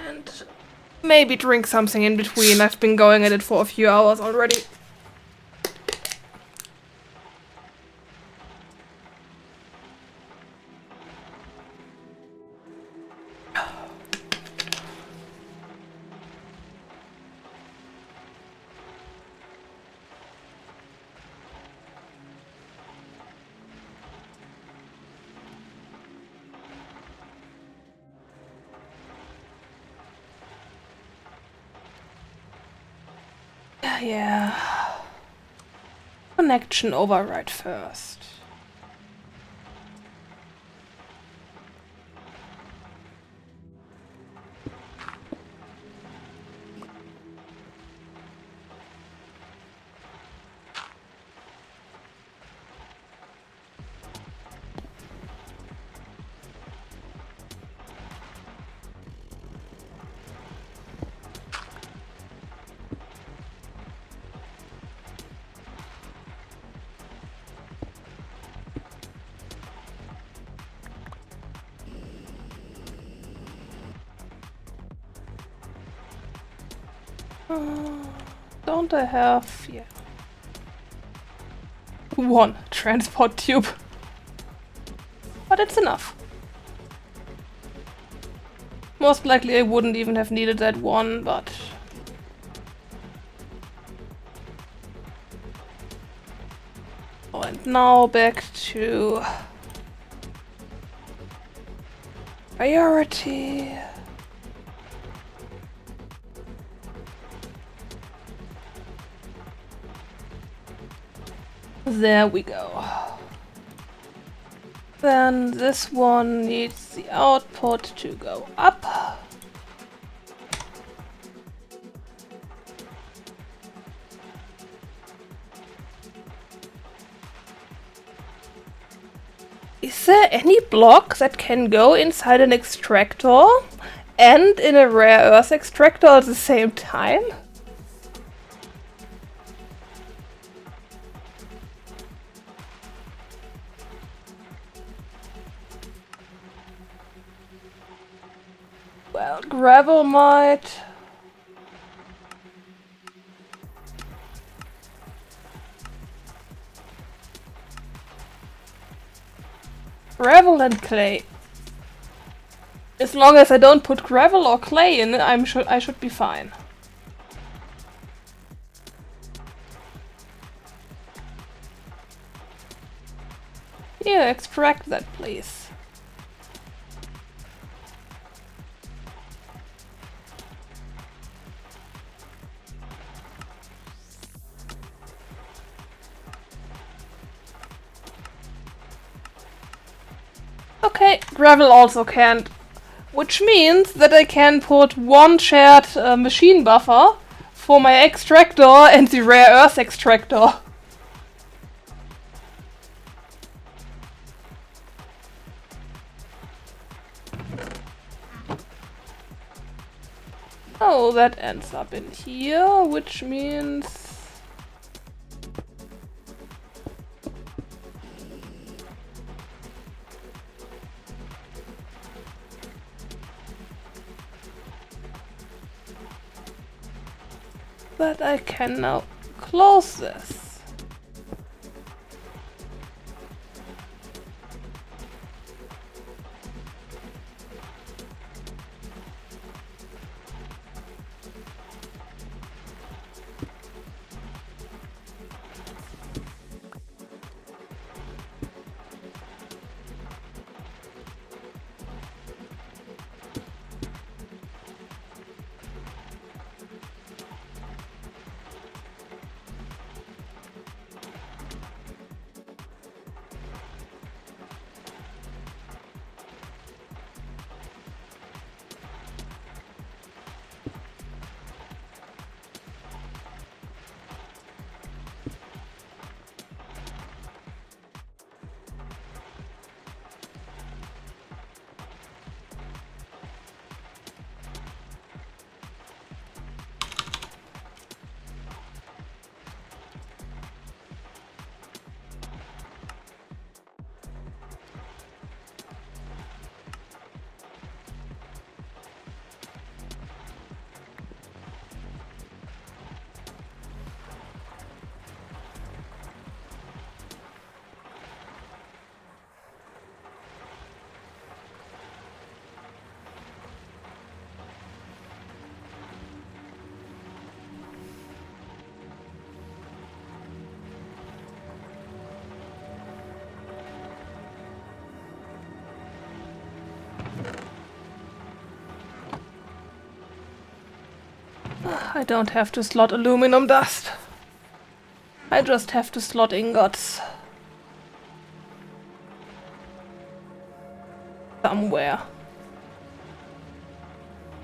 And maybe drink something in between. I've been going at it for a few hours already. Yeah. Connection override first. Don't I have... yeah. One transport tube. But it's enough. Most likely I wouldn't even have needed that one, but... oh, and now back to... priority. There we go. Then this one needs the output to go up. Is there any block that can go inside an extractor and in a rare earth extractor at the same time? Well, gravel might. Gravel and clay. As long as I don't put gravel or clay in, I should be fine. Here, extract that, please. Okay, gravel also can't. Which means that I can put one shared machine buffer for my extractor and the rare earth extractor. Oh, that ends up in here, which means... that I can now close this. I don't have to slot aluminum dust. I just have to slot ingots. Somewhere.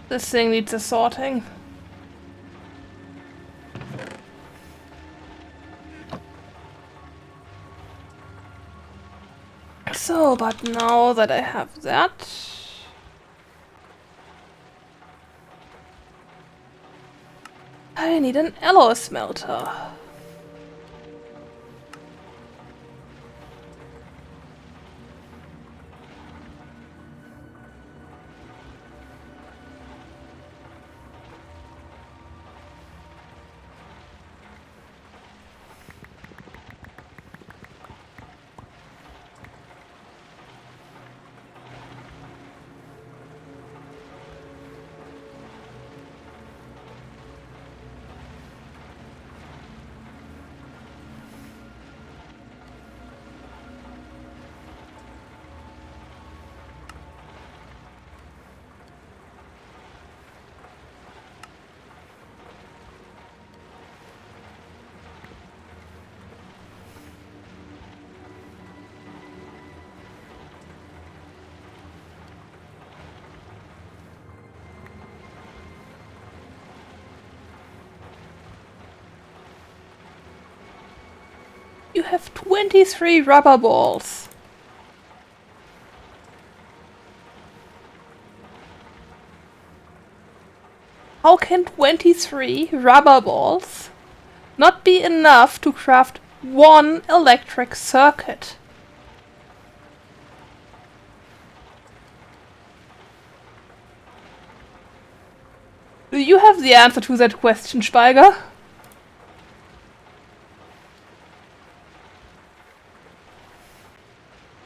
This thing needs a sorting. So, but now that I have that... I need an alloy smelter. You have 23 rubber balls. How can 23 rubber balls not be enough to craft one electric circuit? Do you have the answer to that question, Speiger?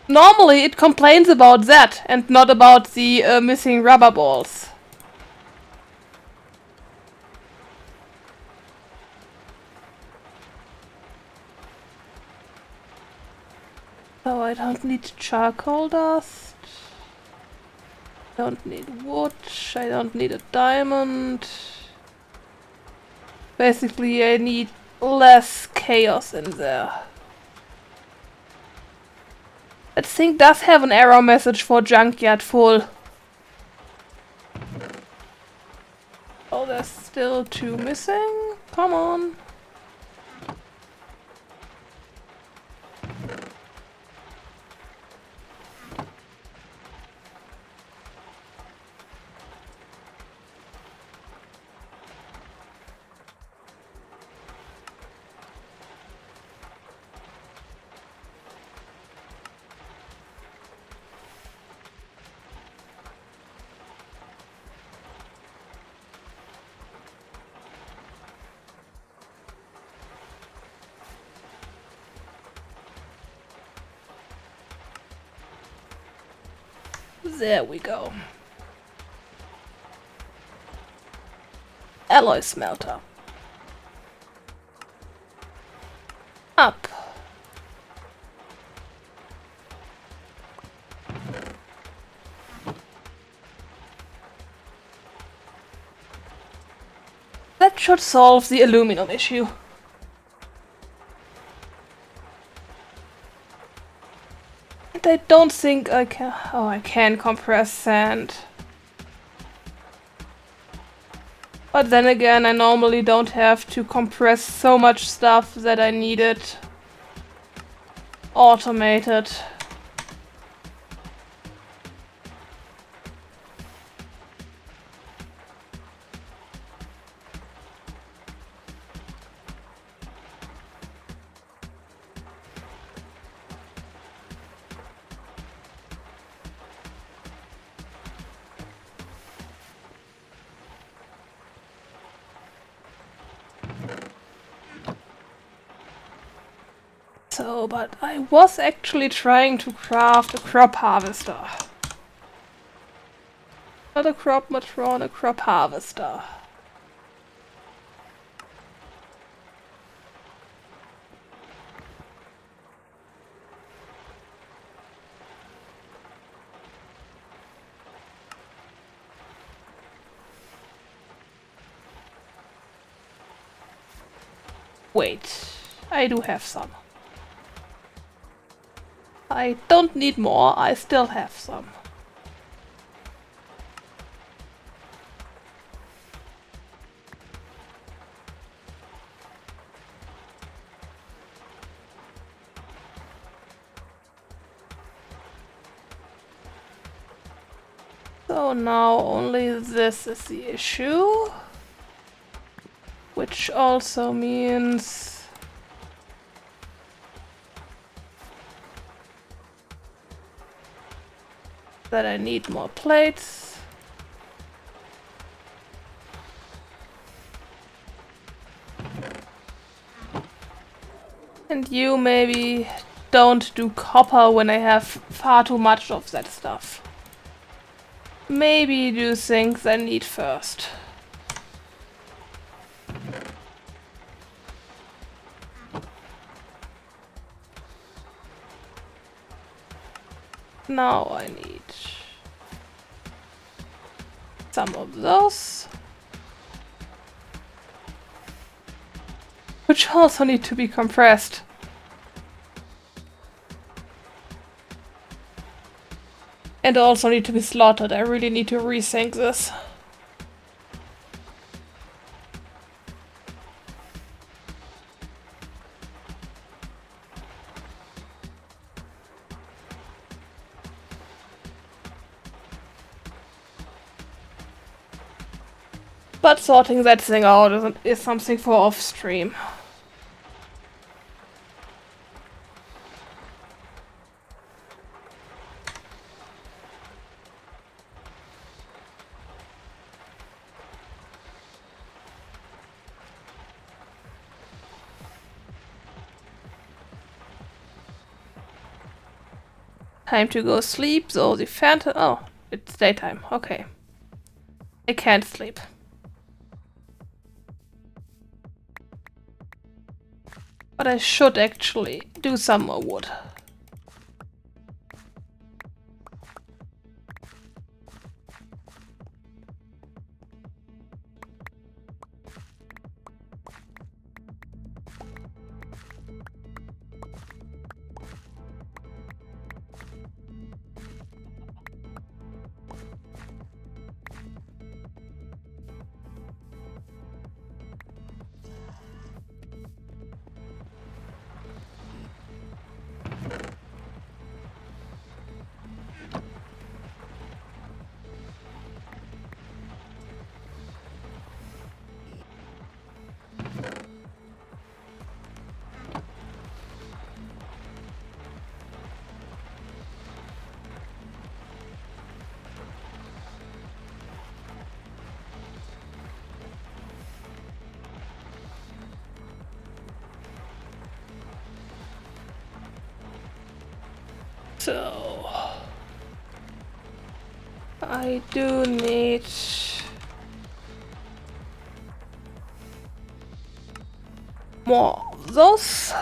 Normally it complains about that and not about the missing rubber balls. So I don't need charcoal dust. Don't need wood. I don't need a diamond. Basically, I need less chaos in there. That thing does have an error message for junkyard full. Oh, there's still 2 missing? Come on. There we go. Alloy smelter. Up. That should solve the aluminum issue. And I don't think I can... Oh, I can compress sand. But then again, I normally don't have to compress so much stuff that I need it automated. So, but I was actually trying to craft a crop harvester. Not a crop matron, a crop harvester. Wait, I do have some. I don't need more, I still have some. So now only this is the issue. Which also means... that I need more plates. And you maybe don't do copper when I have far too much of that stuff. Maybe do things I need first. Now I need some of those, which also need to be compressed. And also need to be slaughtered. I really need to rethink this. But sorting that thing out is something for off stream. Time to go sleep, so the phantom... Oh, it's daytime, okay. I can't sleep. But I should actually do some more wood. So I do need more of those.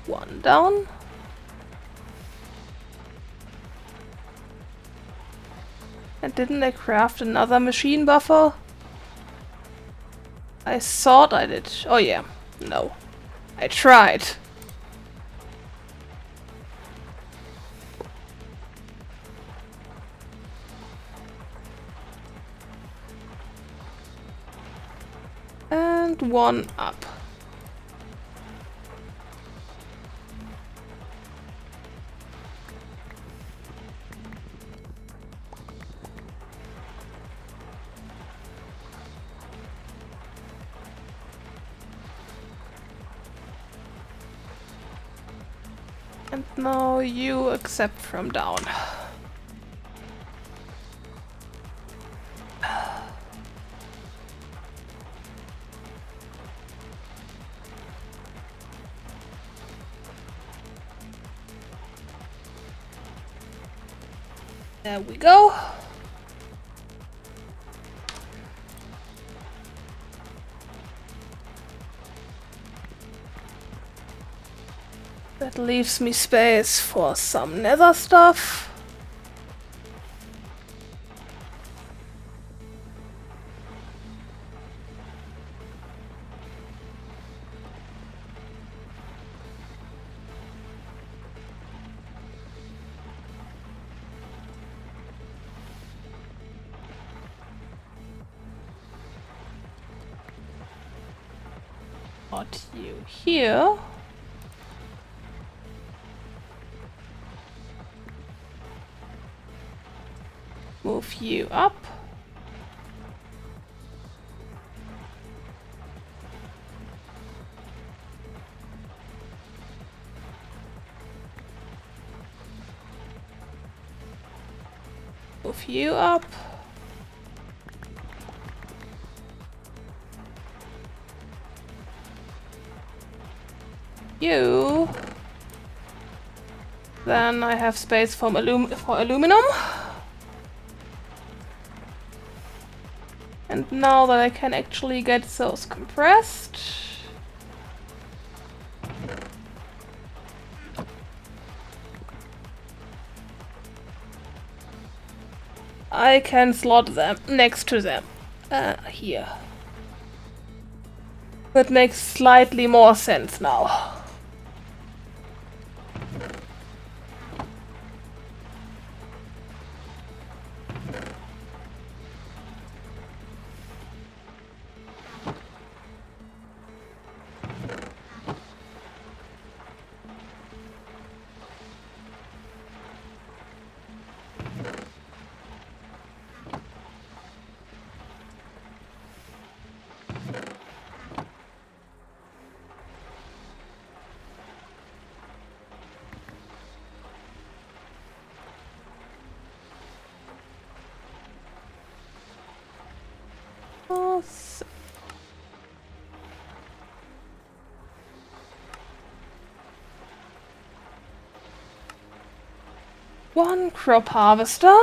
One down. And didn't I craft another machine buffer? I thought I did. Oh yeah, no. I tried. And one up. And now you accept from down. There we go. That leaves me space for some nether stuff. Put you here. Move you up. Move you up. You. Then I have space for aluminum. And now that I can actually get those compressed, I can slot them next to them. Here. That makes slightly more sense now. One crop harvester.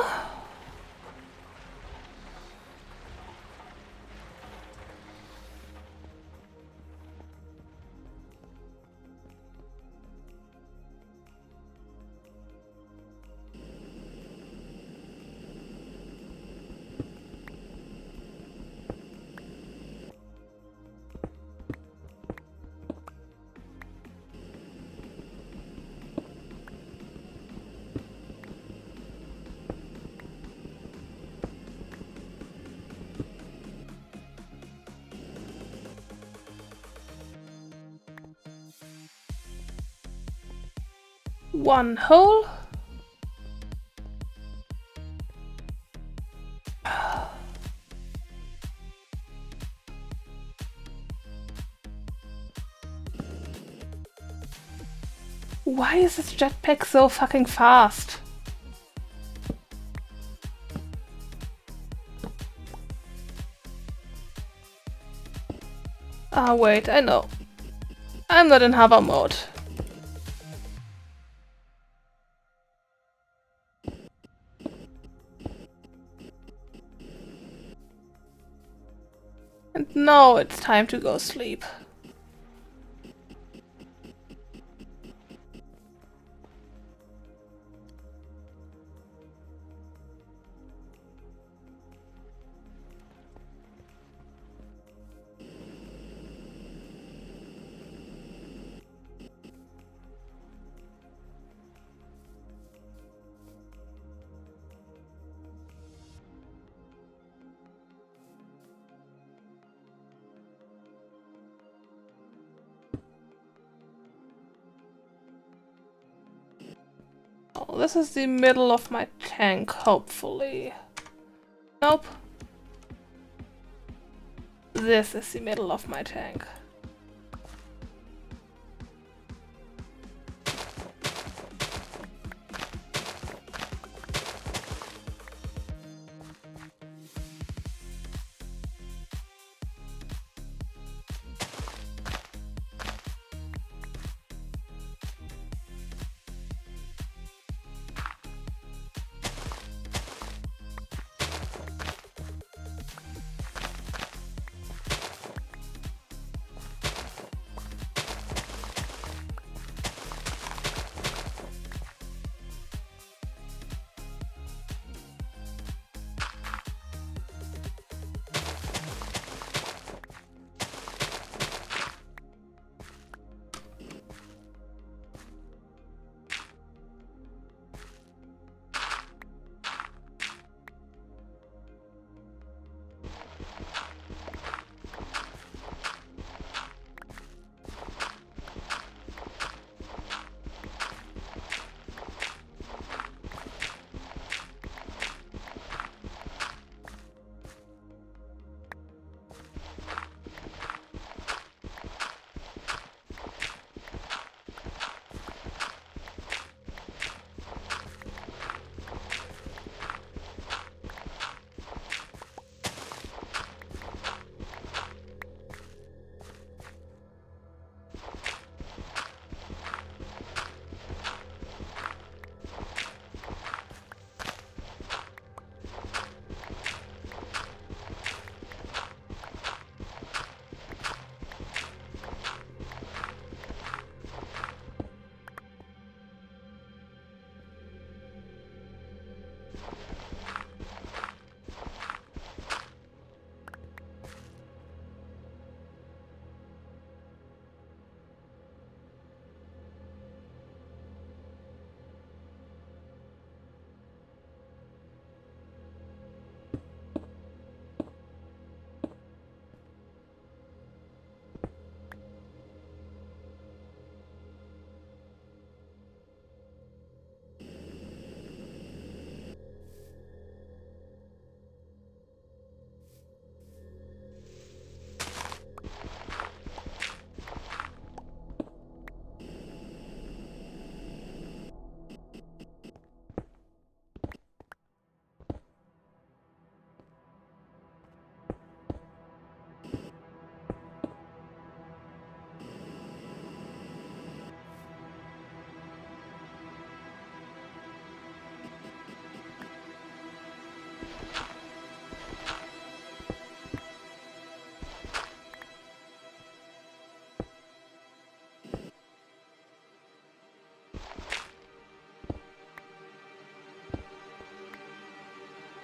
One hole. Why is this jetpack so fucking fast? Ah, wait, I know. I'm not in hover mode. And now it's time to go sleep. Oh, this is the middle of my tank, hopefully. Nope. This is the middle of my tank.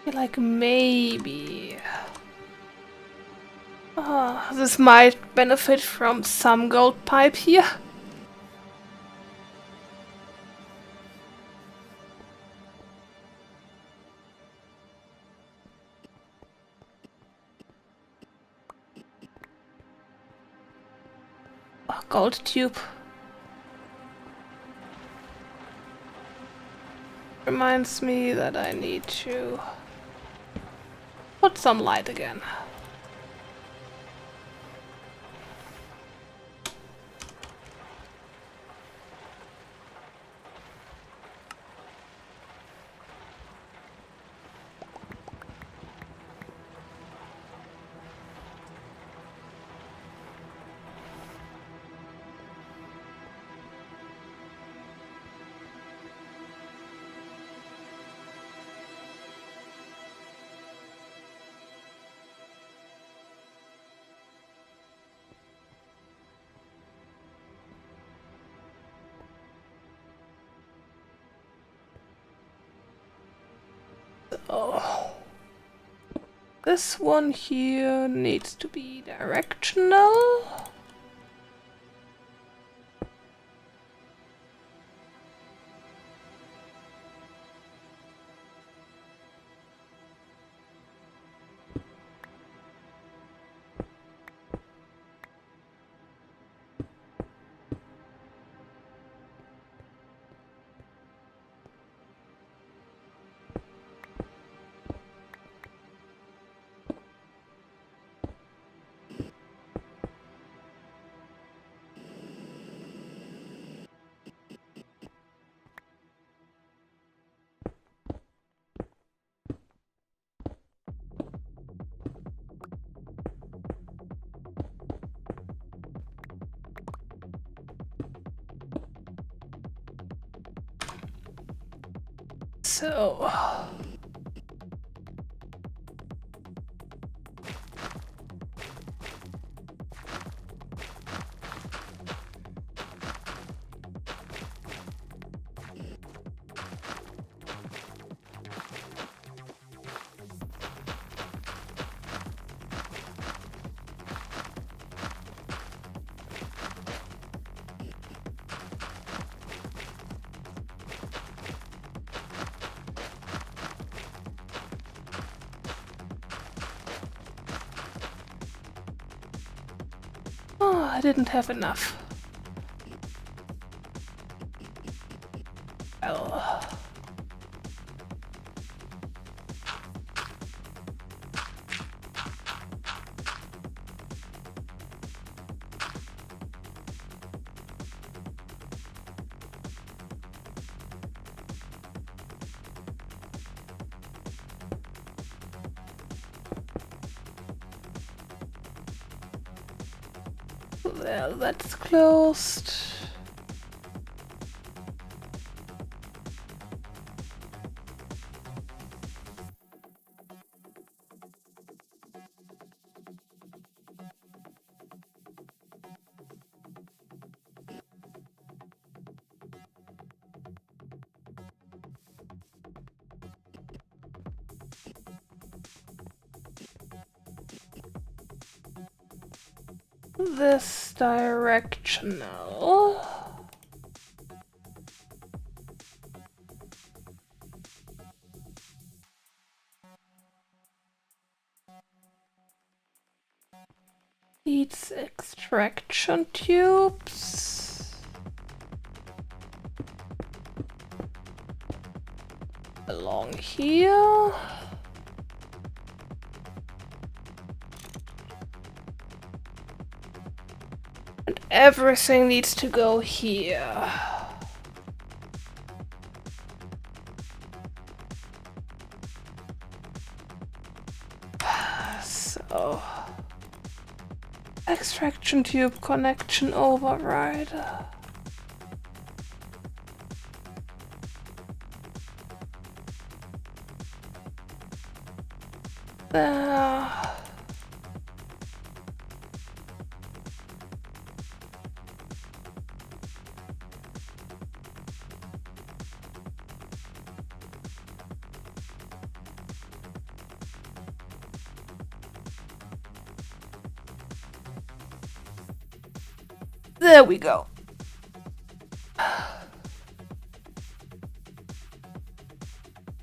feel like maybe this might benefit from some gold pipe here. Oh, gold tube. Reminds me that I need to put some light again. Oh. This one here needs to be directional. So I didn't have enough. Well, well, that's closed. This directional. Needs extraction tubes. Along here. And everything needs to go here. So, extraction tube connection override. There. There we go.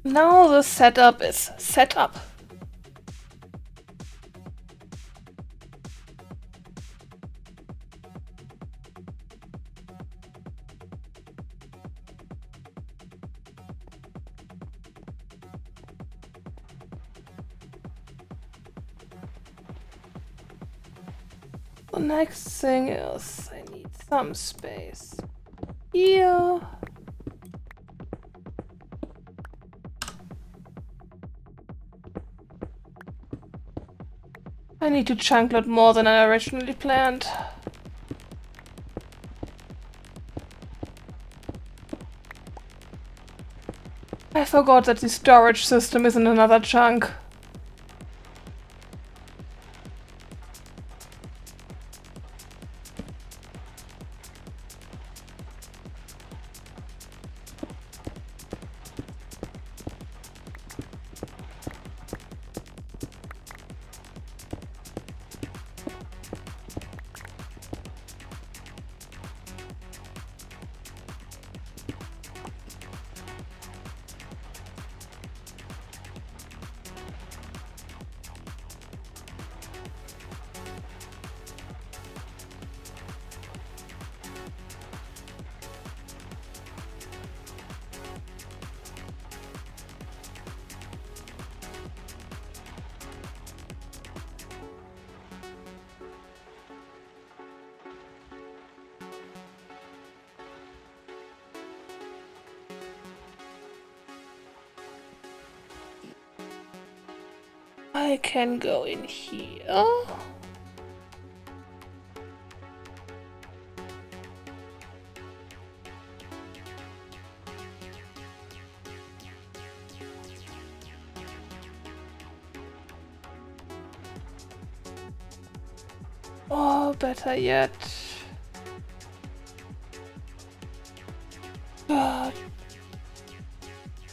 Now the setup is set up. The next thing is I need some space here. I need to chunk load more than I originally planned. I forgot that the storage system is in another chunk. I can go in here. Or better yet, not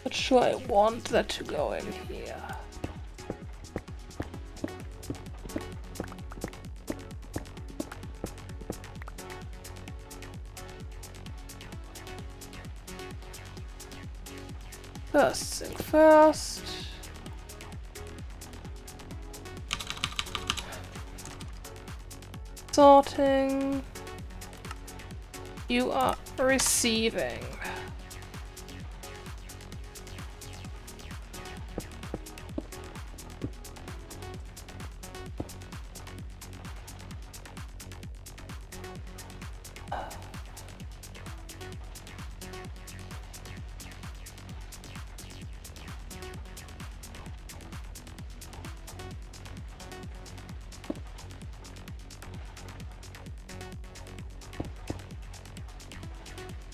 sure I want that to go in here. First thing first. Sorting. You are receiving.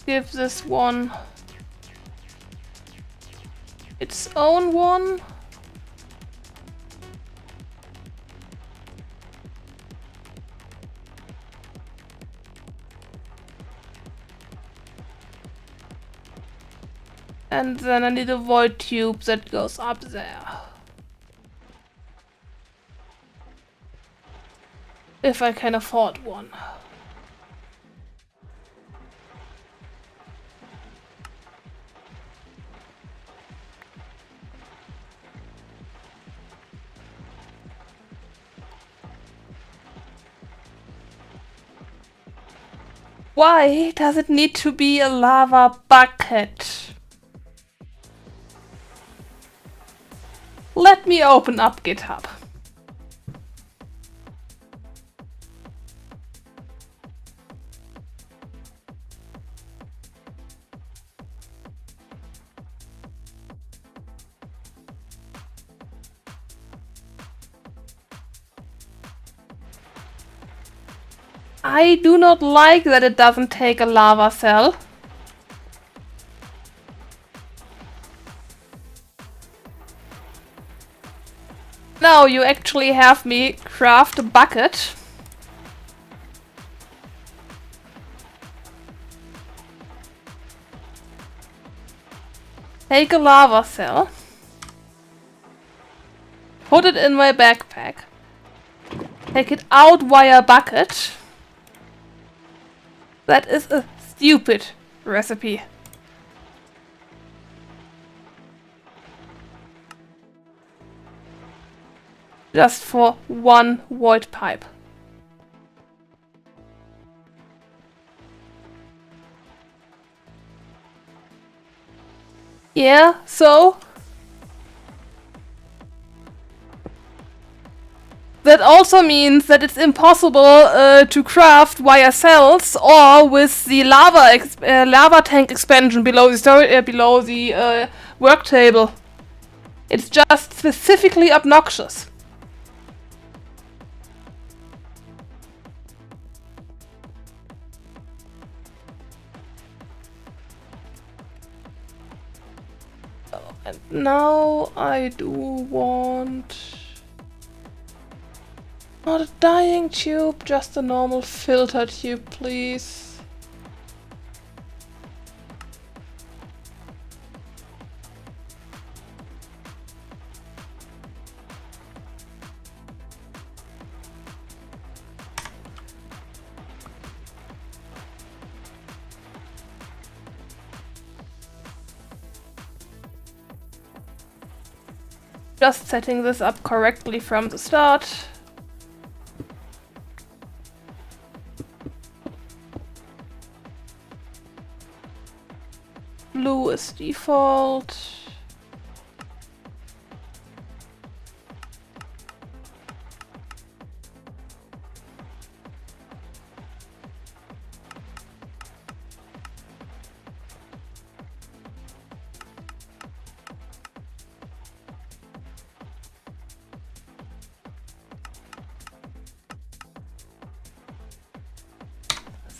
Give this one its own one. And then I need a void tube that goes up there. If I can afford one. Why does it need to be a lava bucket? Let me open up GitHub. I do not like that it doesn't take a lava cell. Now you actually have me craft a bucket. Take a lava cell. Put it in my backpack. Take it out via bucket. That is a stupid recipe. Just for one void pipe. Yeah, so that also means that it's impossible to craft via cells or with the lava tank expansion below the work table. It's just specifically obnoxious. And now I do want not a dyeing tube, just a normal filter tube, please. Just setting this up correctly from the start. Blue is default.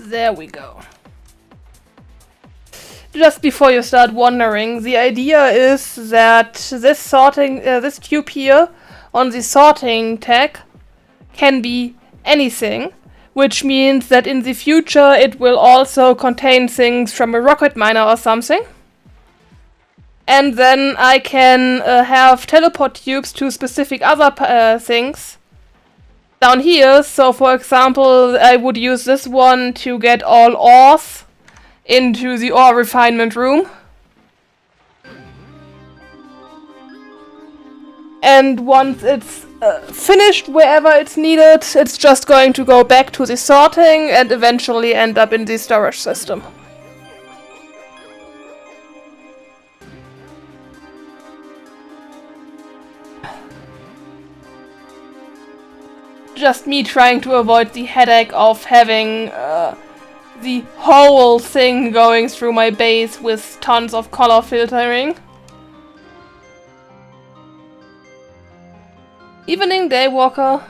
There we go. Just before you start wondering, the idea is that this tube here on the sorting tag can be anything, which means that in the future it will also contain things from a rocket miner or something. And then I can have teleport tubes to specific other things down here. So for example, I would use this one to get all ores into the ore refinement room. And once it's finished wherever it's needed, it's just going to go back to the sorting and eventually end up in the storage system. Just me trying to avoid the headache of having the whole thing going through my base with tons of color filtering. Evening, Daywalker.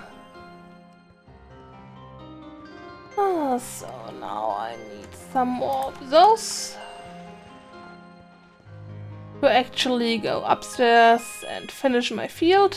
So now I need some more of those to actually go upstairs and finish my field.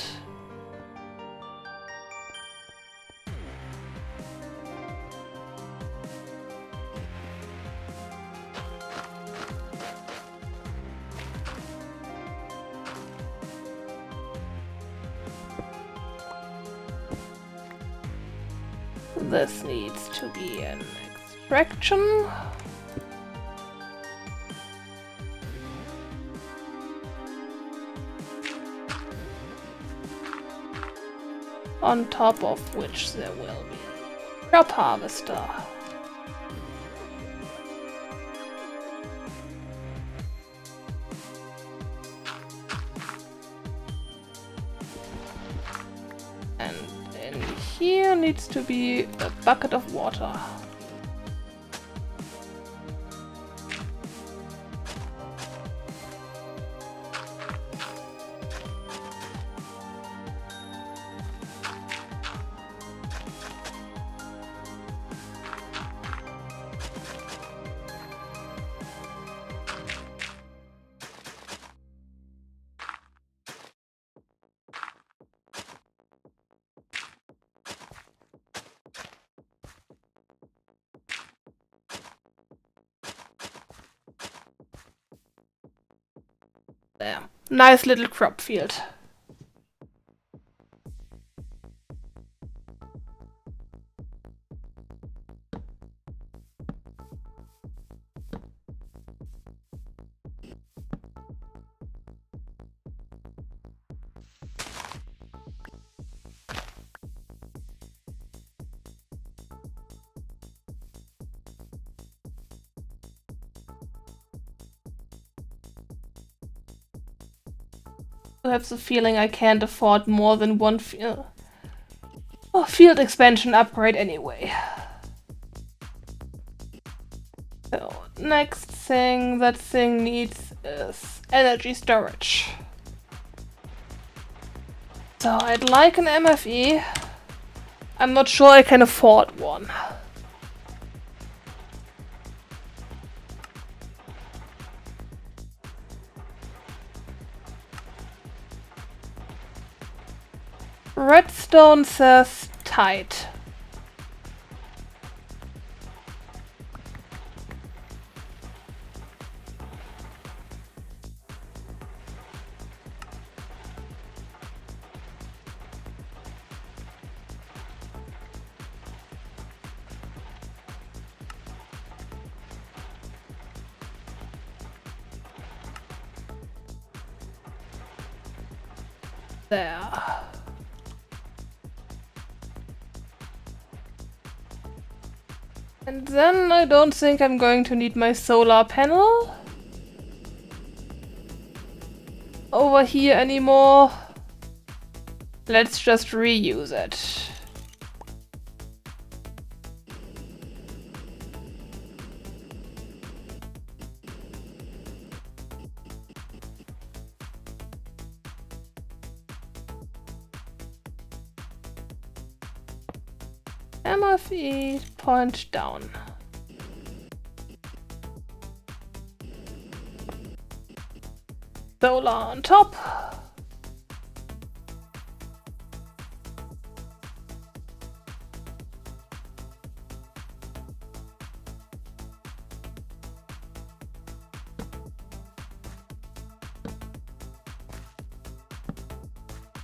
This needs to be an extraction. On top of which there will be a crop harvester. And in here needs to be a bucket of water. There. Nice little crop field. I have the feeling I can't afford more than one field expansion upgrade anyway. So, next thing that thing needs is energy storage. So, I'd like an MFE. I'm not sure I can afford one. Redstone says tight. There. And then I don't think I'm going to need my solar panel over here anymore. Let's just reuse it. MFE point down. Solar on top.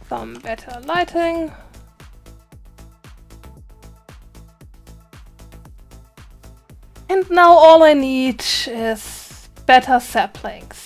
Some better lighting. And now all I need is better saplings.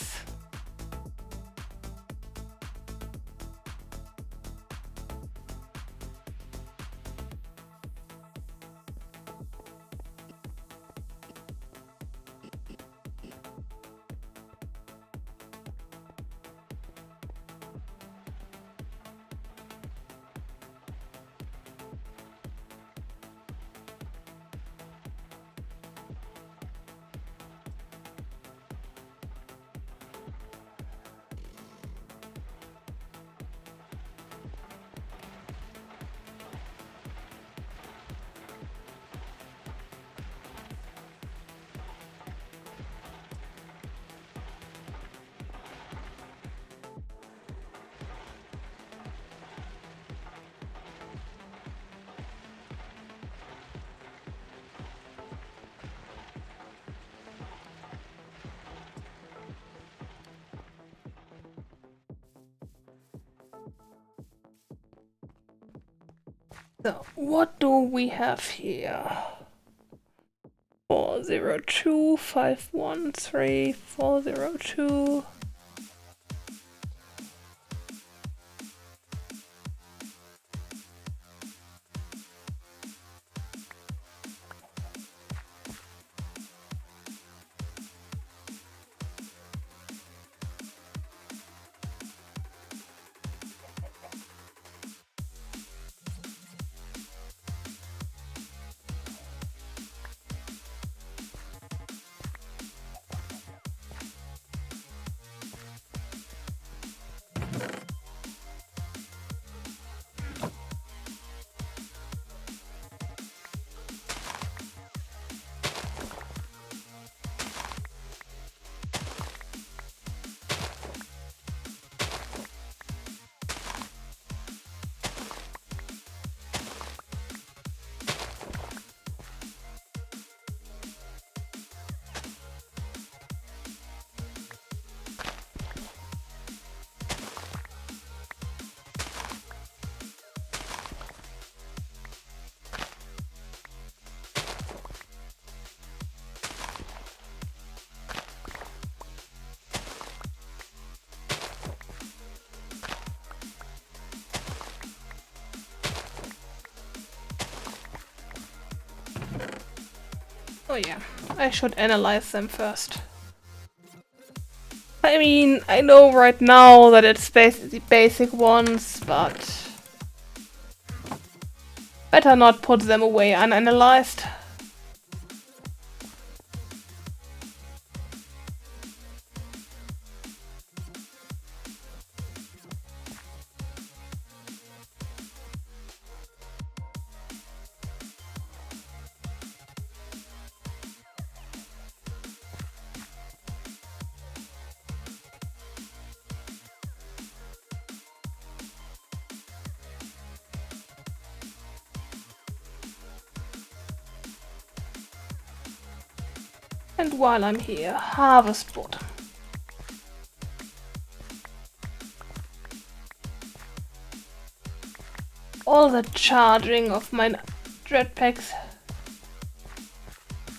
So, what do we have here? 402 513 402. Oh yeah, I should analyze them first. I I mean, I know right now that it's the basic ones, but better not put them away unanalyzed. And while I'm here, harvest wood. All the charging of my dread packs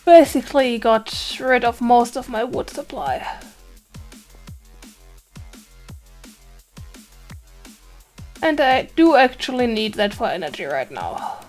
basically got rid of most of my wood supply. And I do actually need that for energy right now.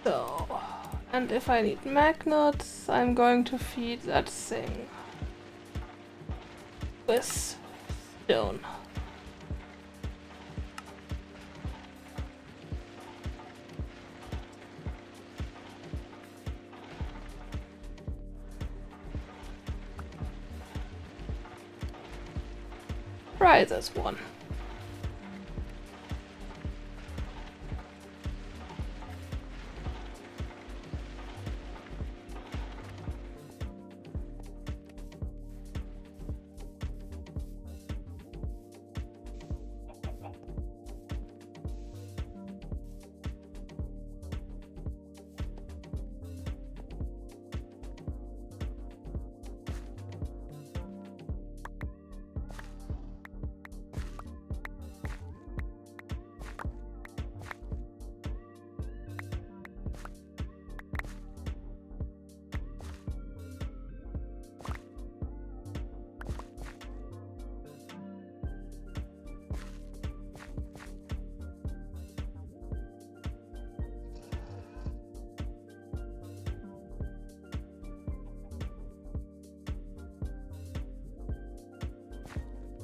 So, and if I need magnets, I'm going to feed that thing with stone. Try this one.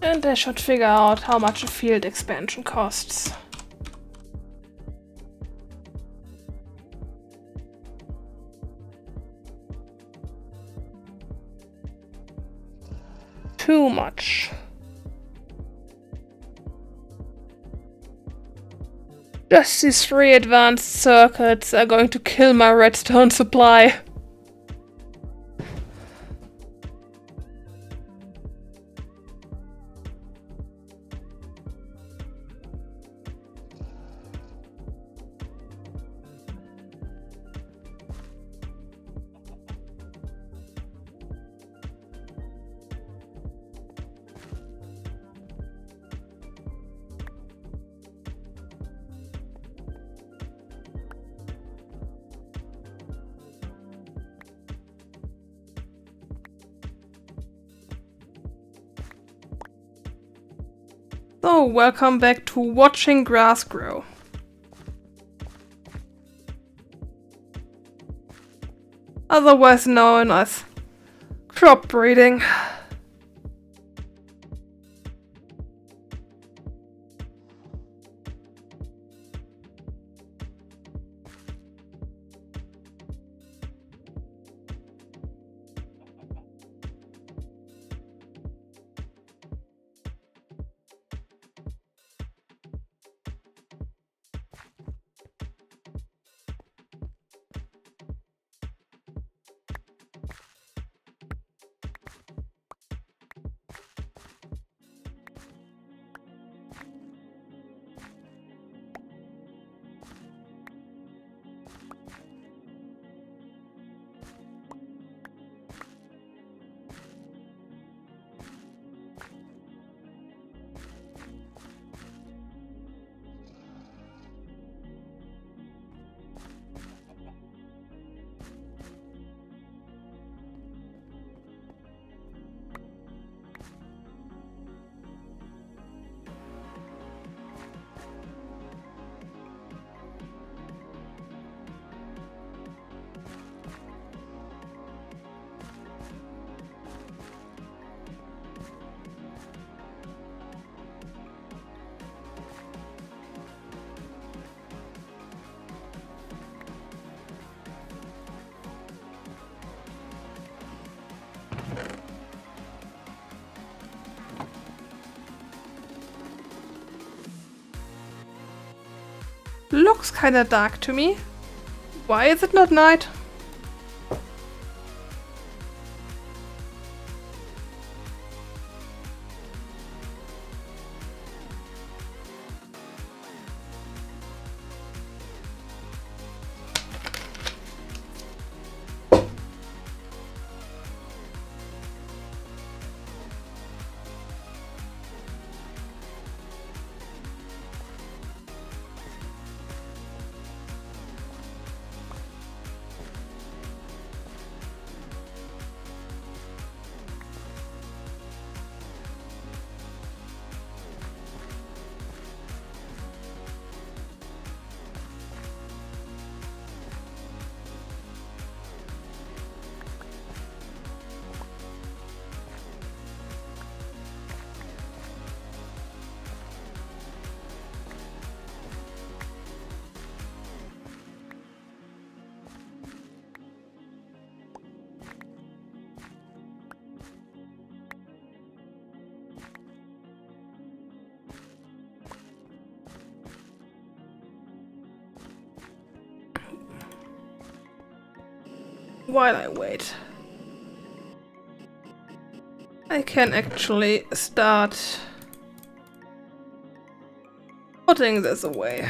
And I should figure out how much a field expansion costs. Too much. Just these 3 advanced circuits are going to kill my redstone supply. So, welcome back to watching grass grow. Otherwise known as crop breeding. Looks kinda dark to me. Why is it not night? While I wait, I can actually start putting this away.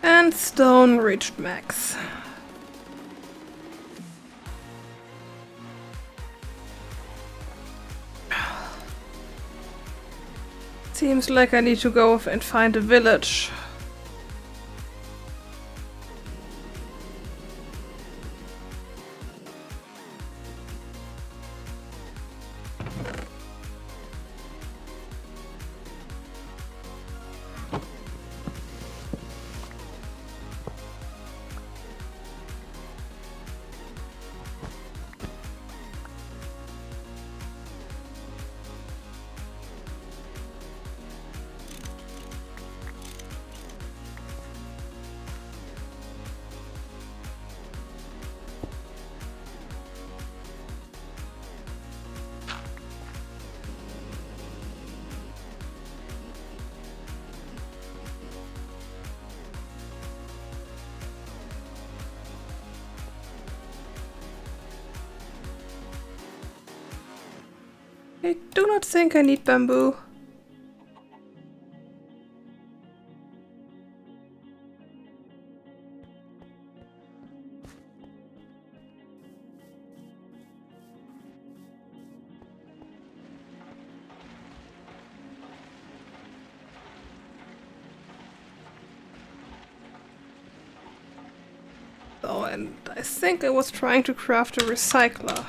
And stone reached max. Seems like I need to go and find a village. I do not think I need bamboo. Oh, and I think I was trying to craft a recycler.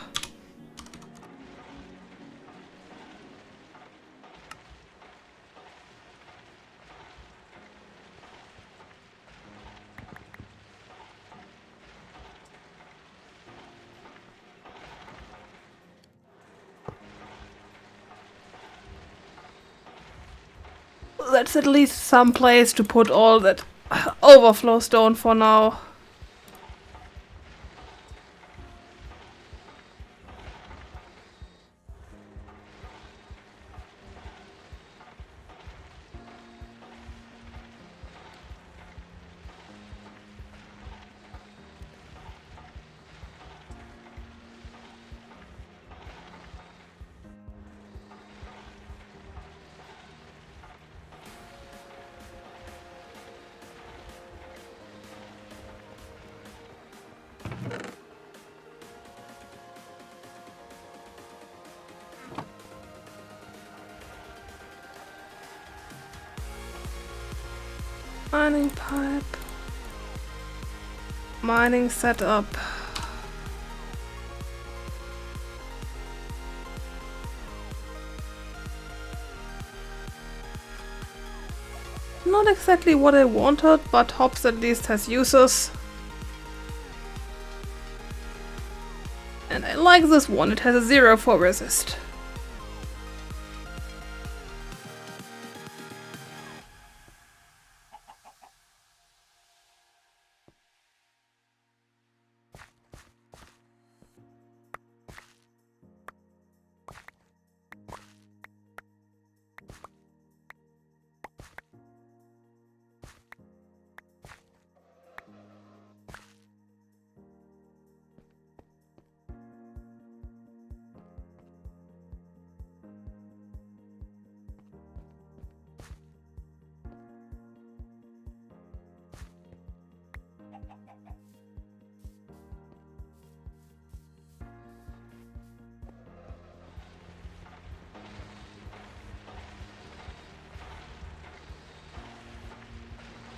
That's at least some place to put all that overflow stone for now. Mining pipe. Mining setup. not exactly what I wanted, but hops at least has uses. And I like this one, it has a 0 for resist.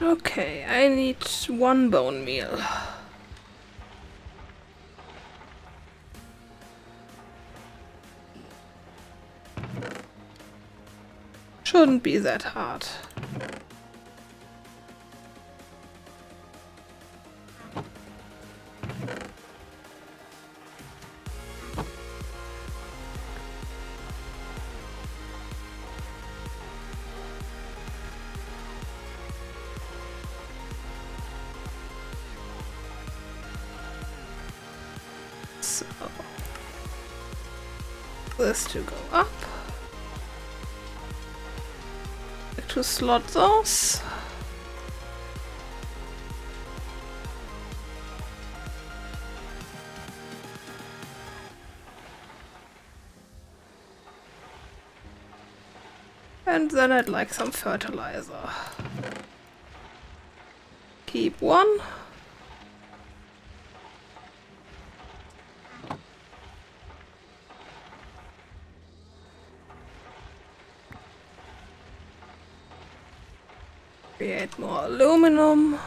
Okay, I need 1 bone meal. Shouldn't be that hard. So, this to go up. To slot those. And then I'd like some fertilizer. Keep 1. Create more aluminum.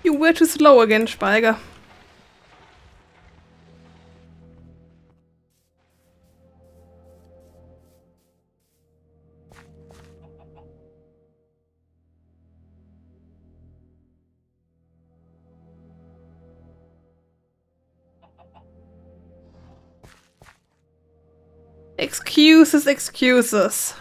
You were too slow again, Speiger. Excuses, excuses.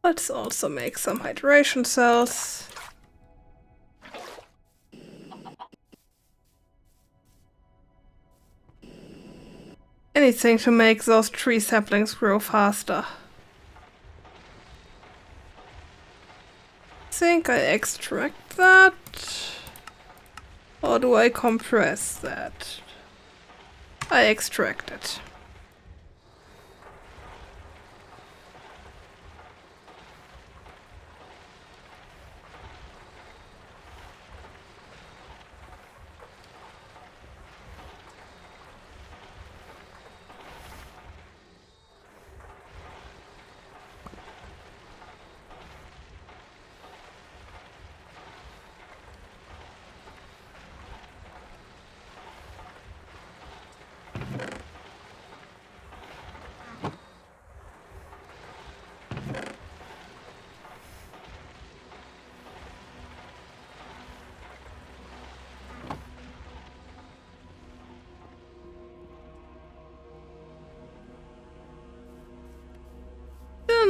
Let's also make some hydration cells. Anything to make those tree saplings grow faster. I think I extract that. Or do I compress that? I extract it.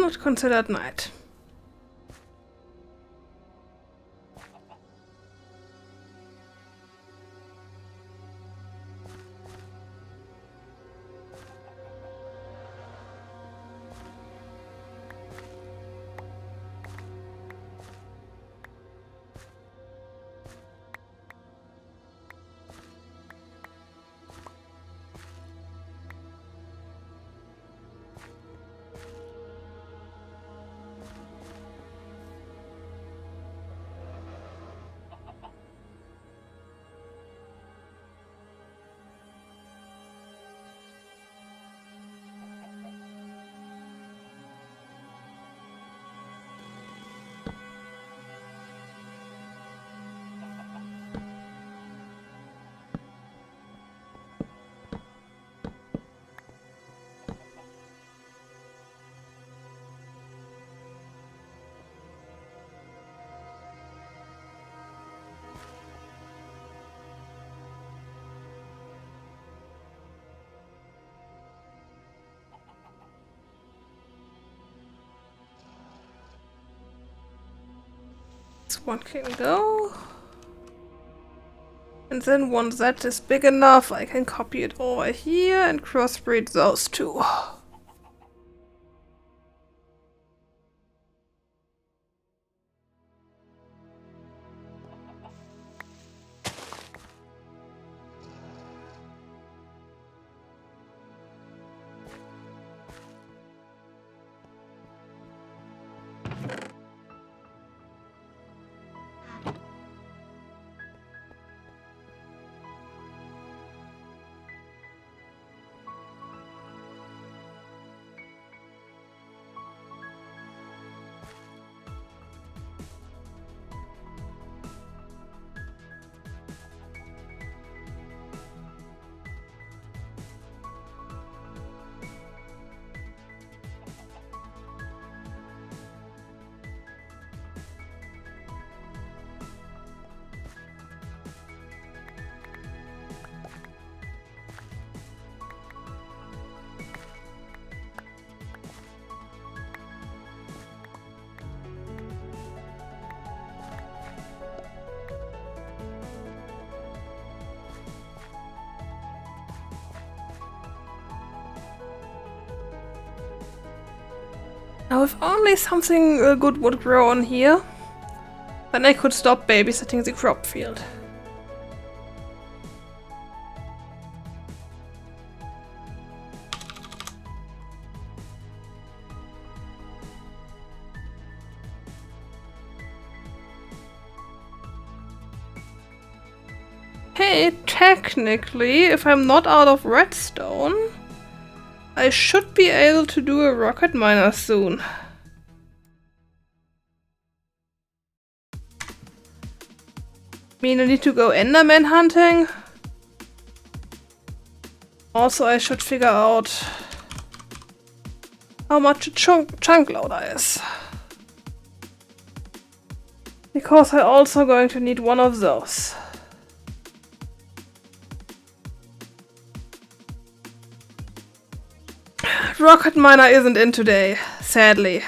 not considered night. One can go. And then once that is big enough, I can copy it over here and crossbreed those two. Now if only something good would grow on here, then I could stop babysitting the crop field. Hey, technically, if I'm not out of redstone, I should be able to do a rocket miner soon. I mean, I need to go Enderman hunting. Also, I should figure out how much a chunk loader is. Because I'm also going to need one of those. Rocket miner isn't in today, sadly.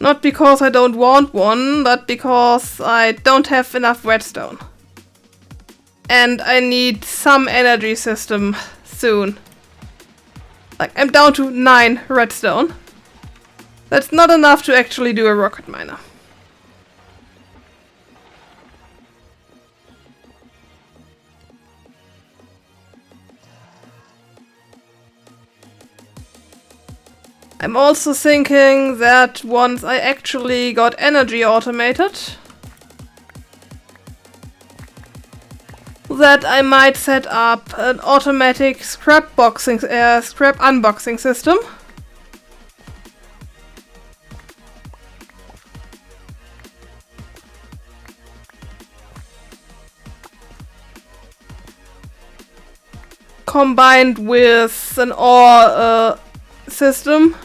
Not because I don't want one, but because I don't have enough redstone. And I need some energy system soon. Like, I'm down to 9 redstone. That's not enough to actually do a rocket miner. I'm also thinking that once I actually got energy automated, that I might set up an automatic scrap unboxing system. Combined with an ore system.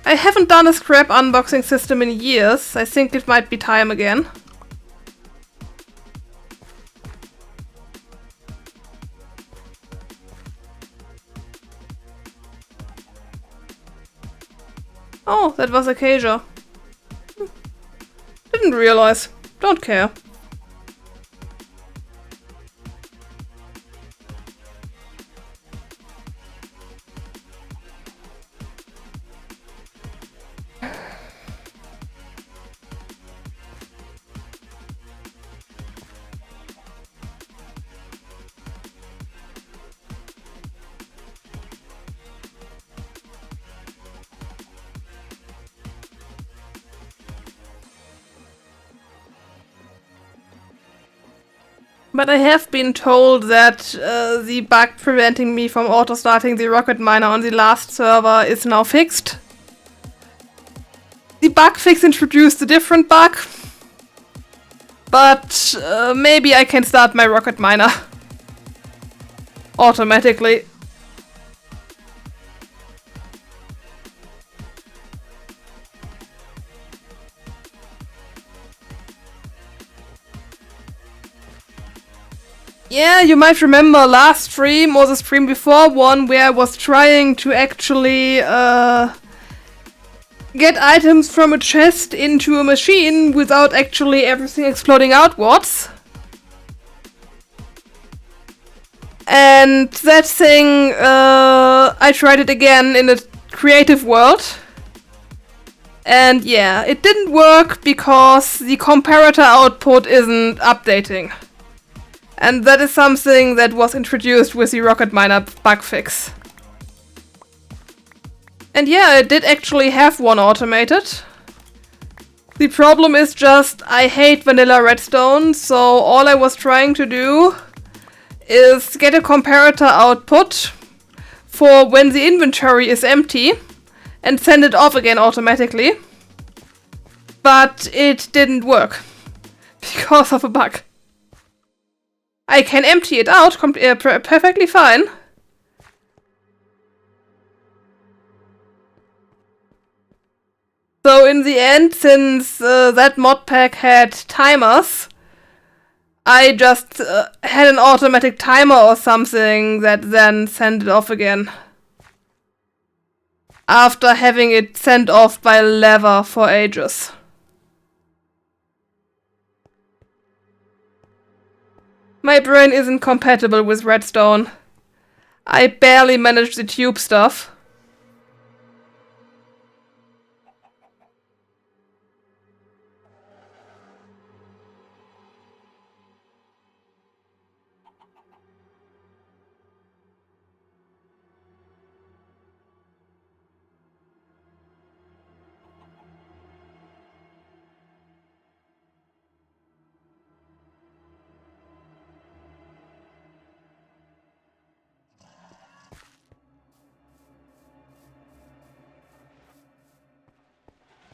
I haven't done a scrap unboxing system in years. I think it might be time again. Oh, that was acacia. Didn't realize. Don't care. But I have been told that the bug preventing me from auto-starting the rocket miner on the last server is now fixed. The bug fix introduced a different bug, but maybe I can start my rocket miner automatically. Yeah, you might remember last stream or the stream before one where I was trying to actually get items from a chest into a machine without actually everything exploding outwards. And that thing, I tried it again in a creative world. And yeah, it didn't work because the comparator output isn't updating. And that is something that was introduced with the rocket miner bug fix. And yeah, I did actually have one automated. The problem is just I hate vanilla redstone, so all I was trying to do is get a comparator output for when the inventory is empty and send it off again automatically. But it didn't work because of a bug. I can empty it out perfectly fine. So in the end, since that mod pack had timers, I just had an automatic timer or something that then sent it off again. After having it sent off by lever for ages. My brain isn't compatible with redstone. I barely manage the tube stuff.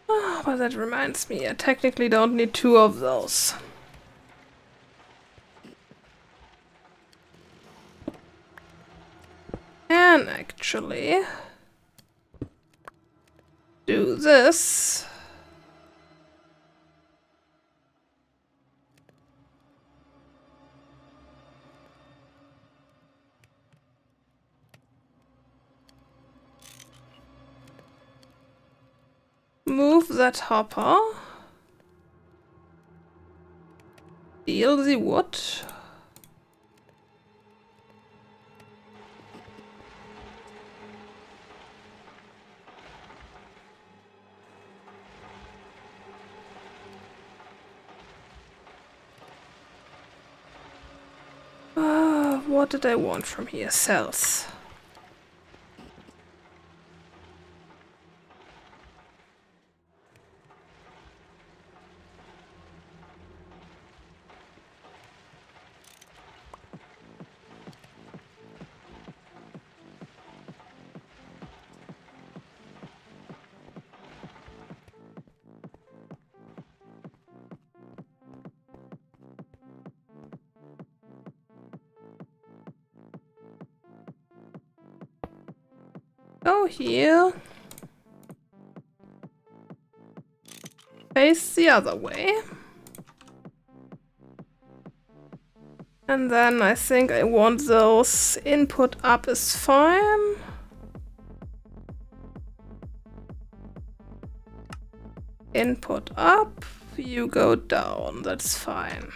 Oh, but that reminds me, I technically don't need two of those. And actually do this. Move that hopper. Steal the wood. What did I want from here? Cells. Go here. Face the other way. And then I think I want those input up is fine. Input up, you go down, that's fine.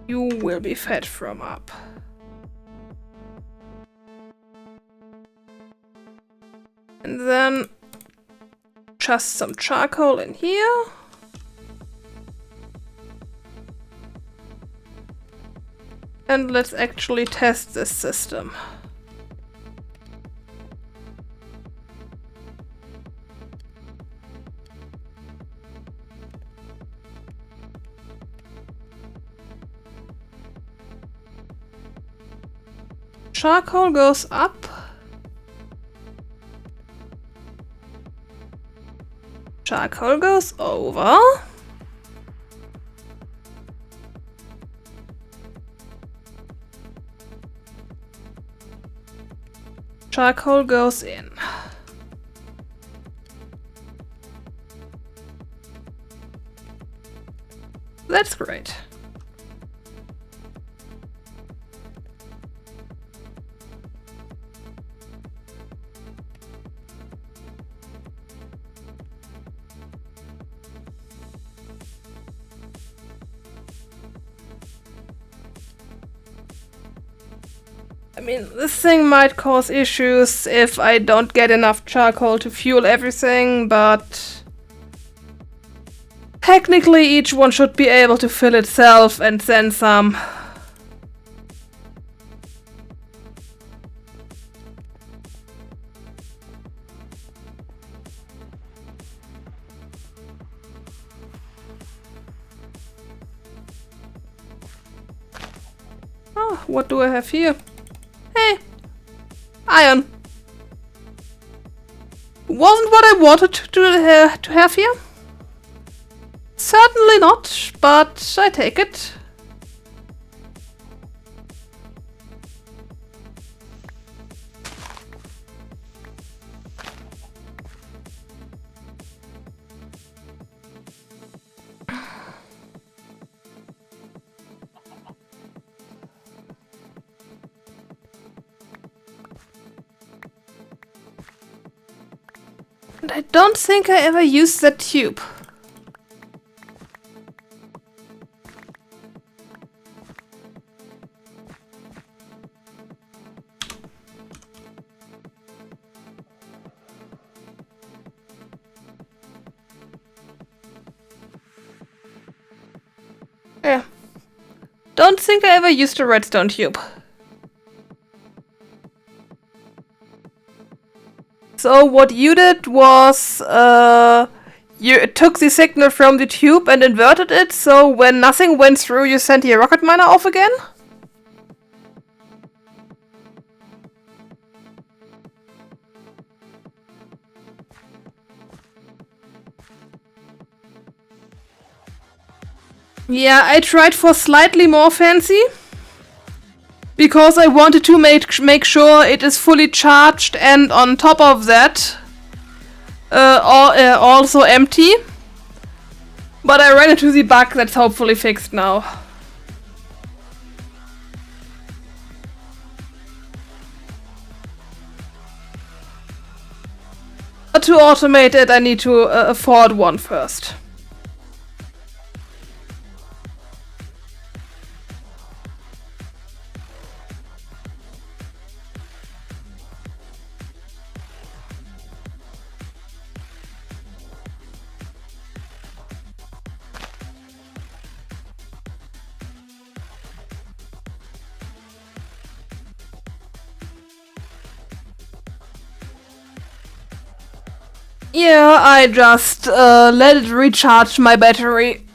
You will be fed from up. And then just some charcoal in here. And let's actually test this system. Charcoal goes up. Charcoal goes over. Charcoal goes in. That's great. I mean, this thing might cause issues if I don't get enough charcoal to fuel everything, but technically each one should be able to fill itself and then some. Oh, what do I have here? Hey, iron. Wasn't what I wanted to have here. Certainly not, but I take it. And I don't think I ever used that tube. Yeah. Don't think I ever used a redstone tube. So what you did was you took the signal from the tube and inverted it, so when nothing went through, you sent your rocket miner off again? Yeah, I tried for slightly more fancy. Because I wanted to make sure it is fully charged and on top of that also empty. But I ran into the bug that's hopefully fixed now. But to automate it, I need to afford one first. Yeah, I just let it recharge my battery.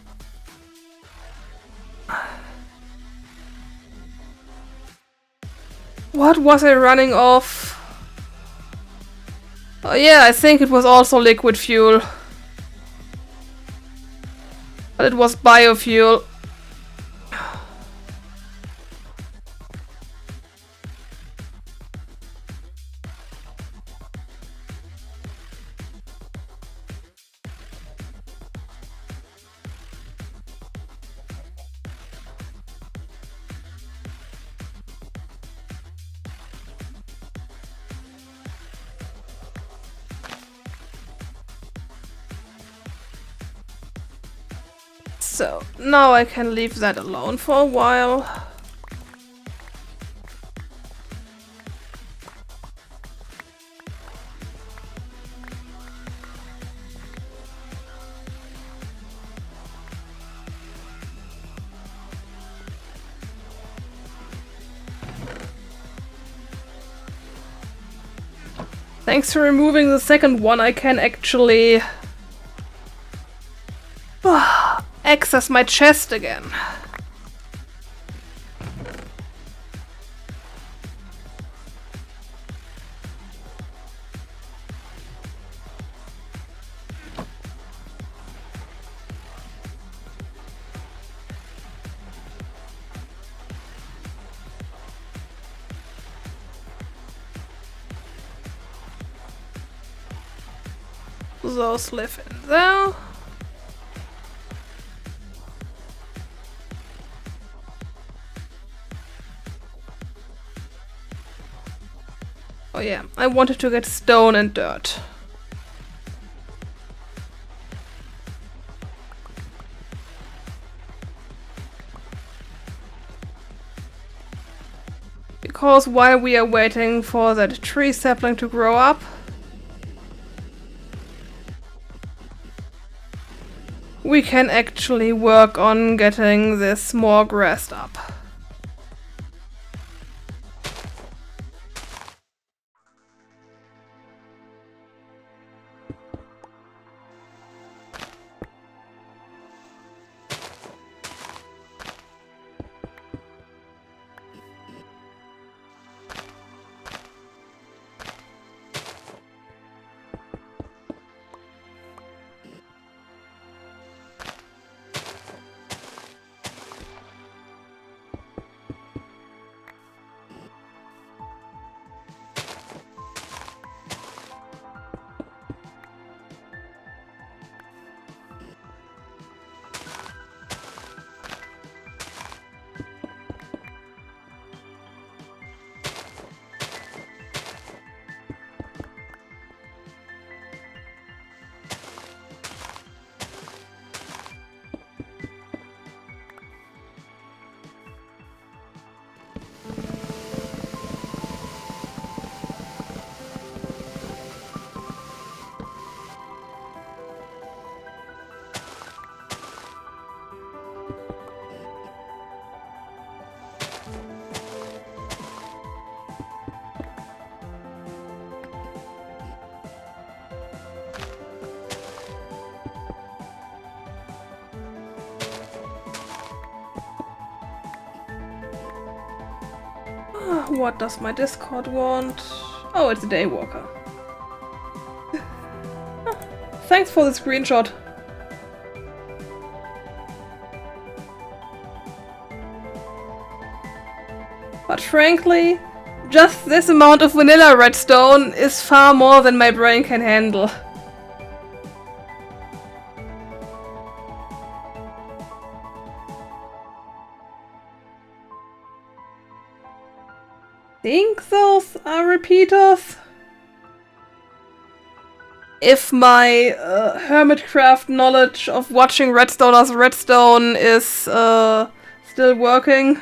What was I running off? Oh yeah, I think it was also liquid fuel. But it was biofuel. So, now I can leave that alone for a while. Thanks for removing the second one, I can actually access my chest again. Those live in there. Oh yeah, I wanted to get stone and dirt. Because while we are waiting for that tree sapling to grow up, we can actually work on getting this more grassed up. What does my Discord want? Oh, it's a Daywalker. Thanks for the screenshot. But frankly, just this amount of vanilla redstone is far more than my brain can handle. Think those are repeaters? If my Hermitcraft knowledge of watching redstone as redstone is still working.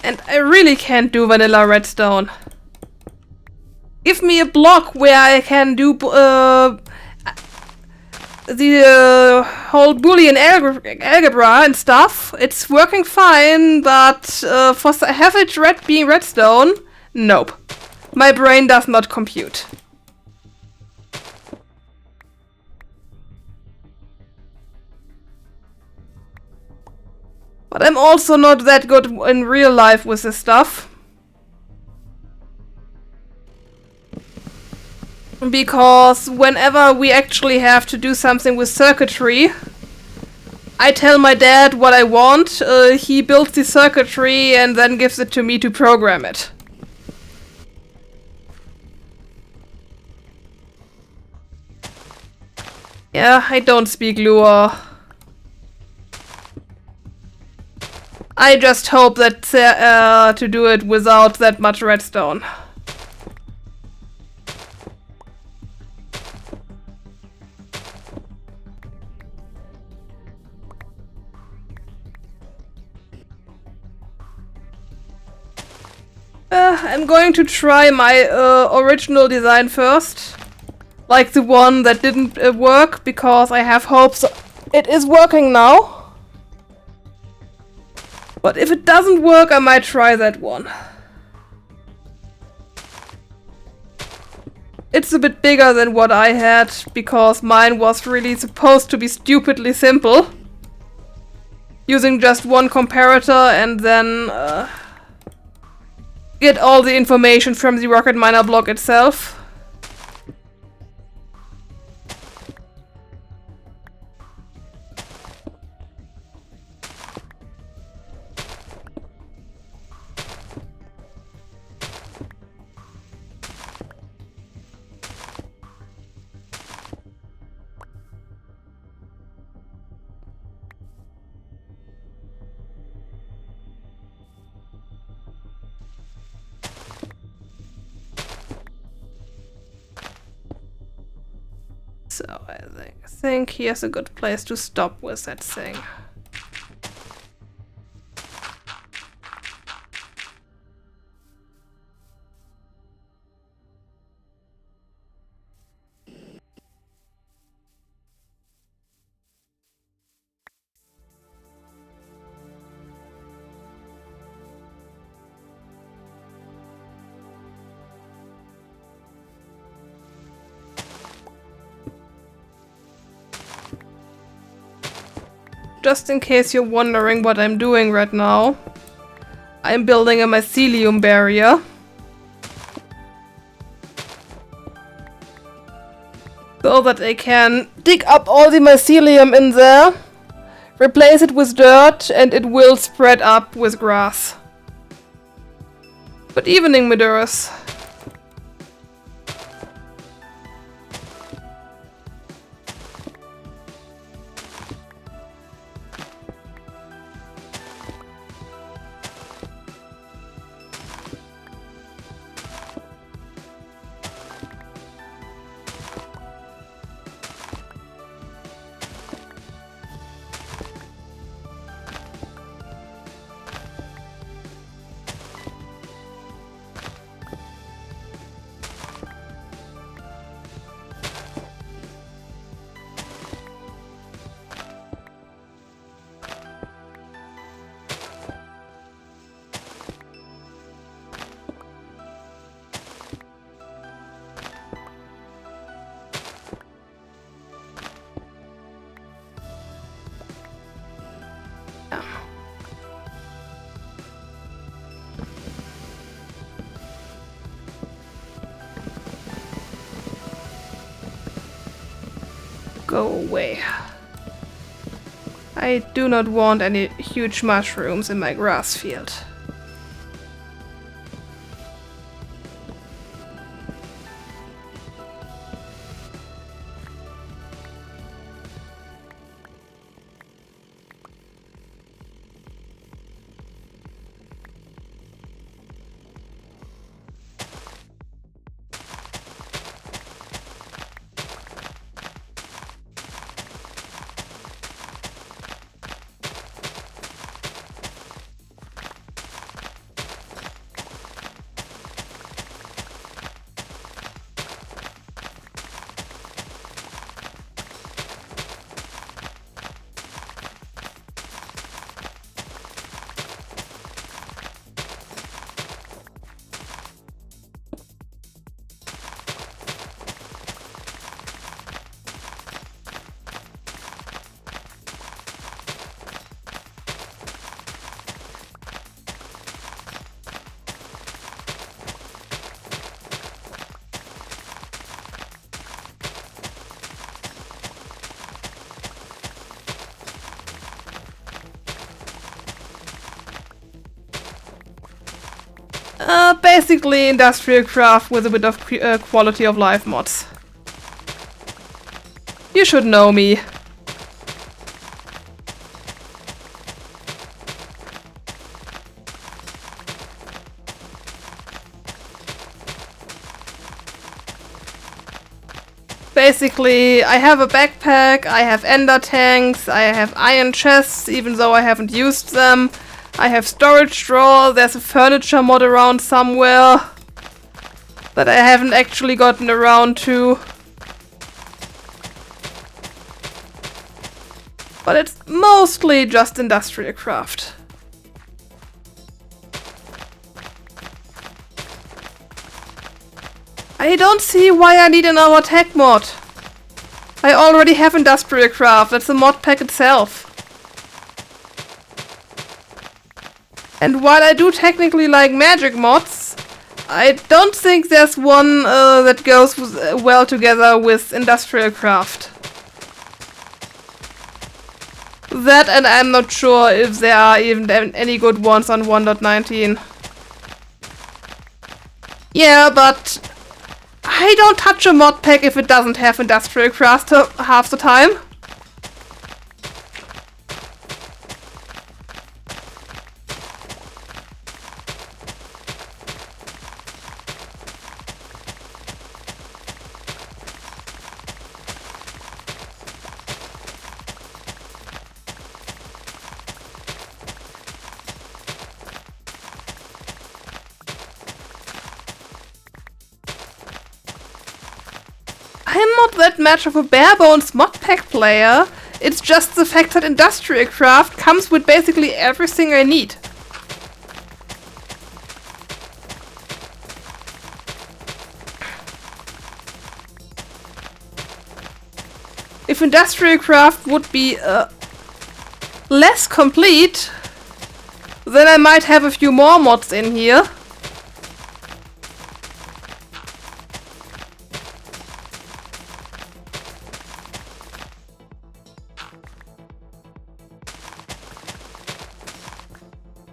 And I really can't do vanilla redstone. Give me a block where I can do the whole Boolean algebra and stuff. It's working fine, but for have it being redstone, nope. My brain does not compute. But I'm also not that good in real life with this stuff. Because whenever we actually have to do something with circuitry, I tell my dad what I want, he builds the circuitry and then gives it to me to program it. Yeah, I don't speak Lua. I just hope that to do it without that much redstone. I'm going to try my original design first. Like the one that didn't work, because I have hopes it is working now. But if it doesn't work, I might try that one. It's a bit bigger than what I had, because mine was really supposed to be stupidly simple. Using just one comparator and then get all the information from the rocket miner block itself. So I think here's a good place to stop with that thing. Just in case you're wondering what I'm doing right now, I'm building a mycelium barrier. So that I can dig up all the mycelium in there, replace it with dirt, and it will spread up with grass. Good evening, Medurus. Go away. I do not want any huge mushrooms in my grass field. Basically IndustrialCraft with a bit of quality of life mods. You should know me. Basically, I have a backpack, I have ender tanks, I have iron chests, even though I haven't used them. I have storage drawer, there's a furniture mod around somewhere that I haven't actually gotten around to. But it's mostly just IndustrialCraft. I don't see why I need another tech mod. I already have IndustrialCraft, that's the mod pack itself. And while I do technically like magic mods, I don't think there's one that goes well together with IndustrialCraft. That, and I'm not sure if there are even any good ones on 1.19. Yeah, but I don't touch a mod pack if it doesn't have IndustrialCraft half the time. I'm not that much of a bare-bones mod pack player, it's just the fact that IndustrialCraft comes with basically everything I need. If IndustrialCraft would be less complete, then I might have a few more mods in here.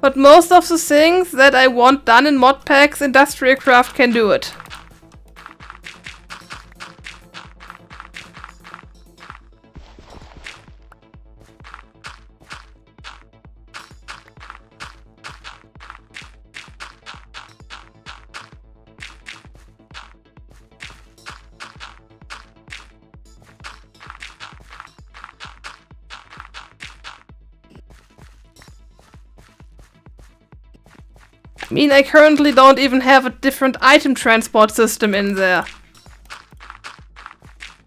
But most of the things that I want done in mod packs, IndustrialCraft can do it. I mean, I currently don't even have a different item transport system in there.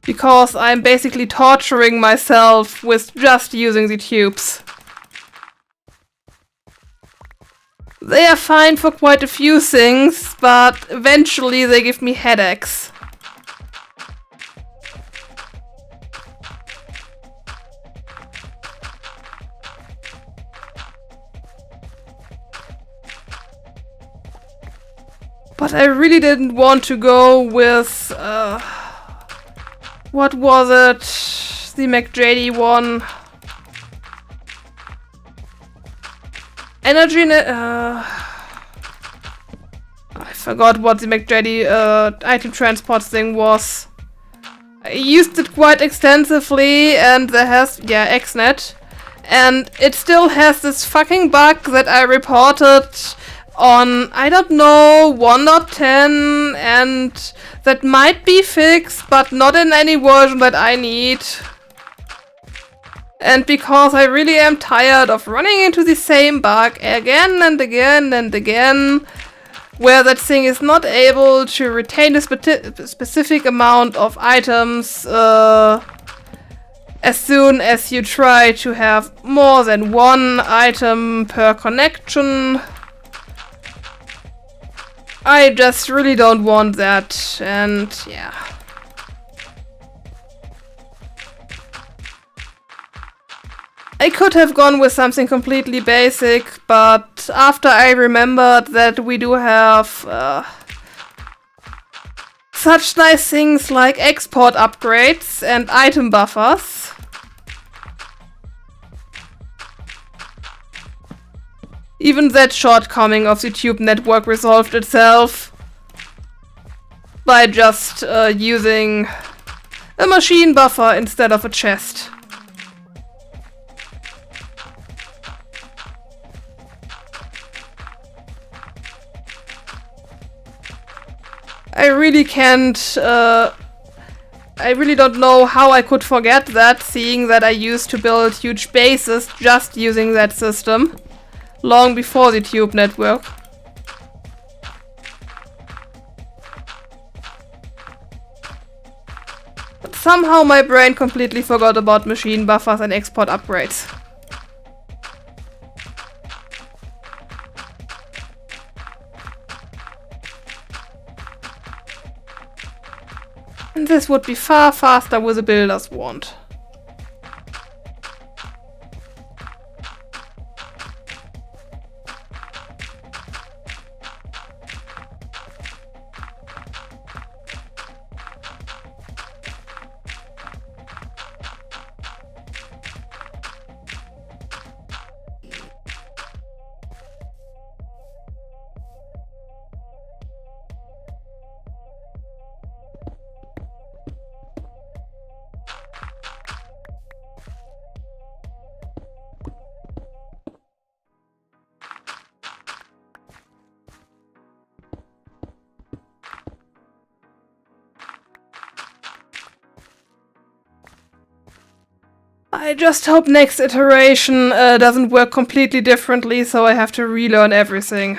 Because I'm basically torturing myself with just using the tubes. They are fine for quite a few things, but eventually they give me headaches. But I really didn't want to go with, what was it? The McJady one. Energy, I forgot what the McJady item transport thing was. I used it quite extensively, and there has, yeah, XNet. And it still has this fucking bug that I reported on, I don't know, 1.10, and that might be fixed, but not in any version that I need. And because I really am tired of running into the same bug again and again and again, where that thing is not able to retain a specific amount of items as soon as you try to have more than one item per connection. I just really don't want that, and yeah. I could have gone with something completely basic, but after I remembered that we do have such nice things like export upgrades and item buffers, even that shortcoming of the tube network resolved itself by just using a machine buffer instead of a chest. I really can't I really don't know how I could forget that, seeing that I used to build huge bases just using that system, long before the tube network. But somehow my brain completely forgot about machine buffers and export upgrades. And this would be far faster with a builder's wand. I just hope next iteration doesn't work completely differently, so I have to relearn everything.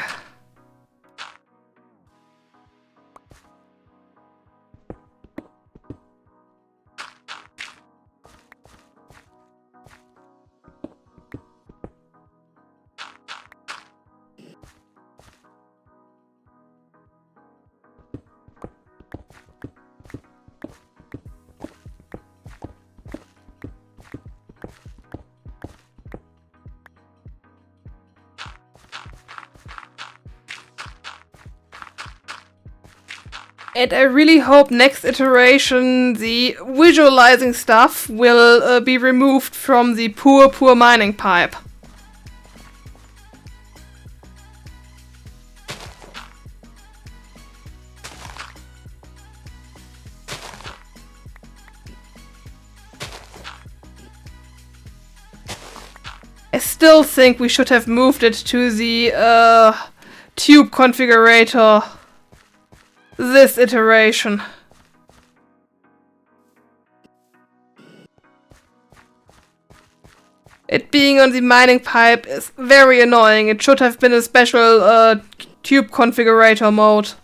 And I really hope next iteration the visualizing stuff will be removed from the poor mining pipe. I still think we should have moved it to the tube configurator this iteration. It being on the mining pipe is very annoying. It should have been a special tube configurator mode.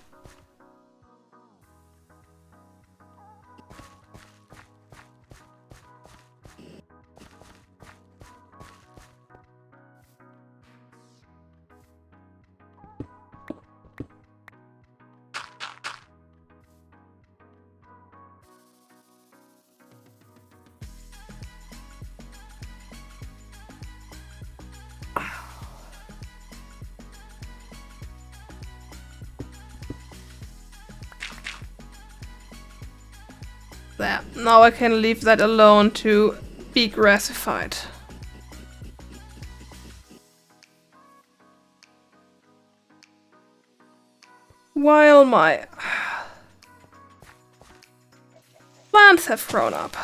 There. Now I can leave that alone to be grassified. While my plants have grown up.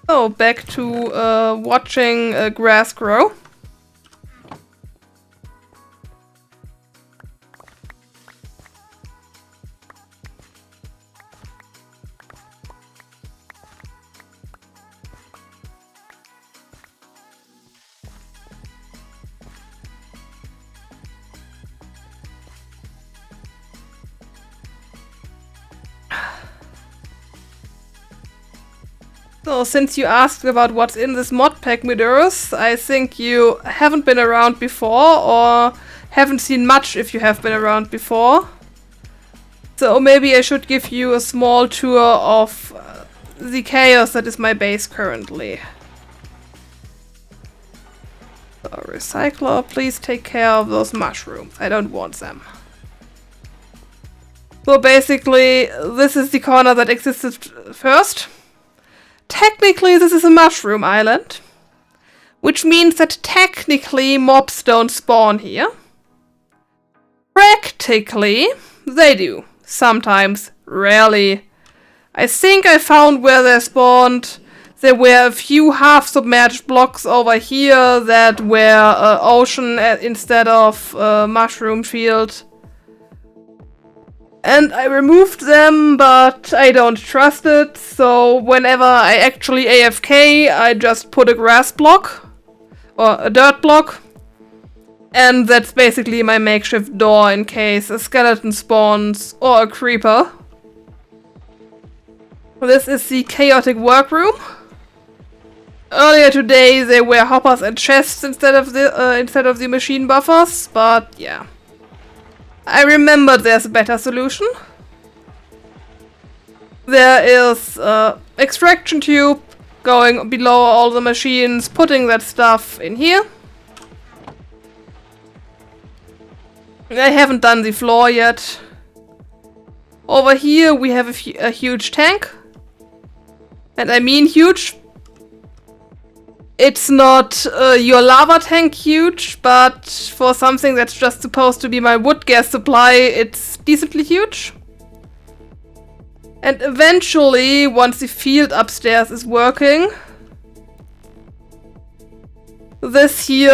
So back to watching grass grow. So, since you asked about what's in this mod pack, Midorus, I think you haven't been around before, or haven't seen much if you have been around before. So maybe I should give you a small tour of the chaos that is my base currently. So, recycler, please take care of those mushrooms. I don't want them. So basically, this is the corner that existed first. Technically, this is a mushroom island, which means that technically mobs don't spawn here. Practically, they do. Sometimes, rarely. I think I found where they spawned. there were a few half-submerged blocks over here that were ocean instead of mushroom field. And I removed them, but I don't trust it, so whenever I actually AFK, I just put a grass block, or a dirt block, and that's basically my makeshift door in case a skeleton spawns, or a creeper. This is the chaotic workroom. Earlier today there were hoppers and chests instead of the machine buffers, but yeah. I remembered there's a better solution. There is extraction tube going below all the machines, putting that stuff in here. I haven't done the floor yet. Over here we have a huge tank. And I mean huge. It's not your lava tank huge, but for something that's just supposed to be my wood gas supply, it's decently huge. And eventually, once the field upstairs is working, this here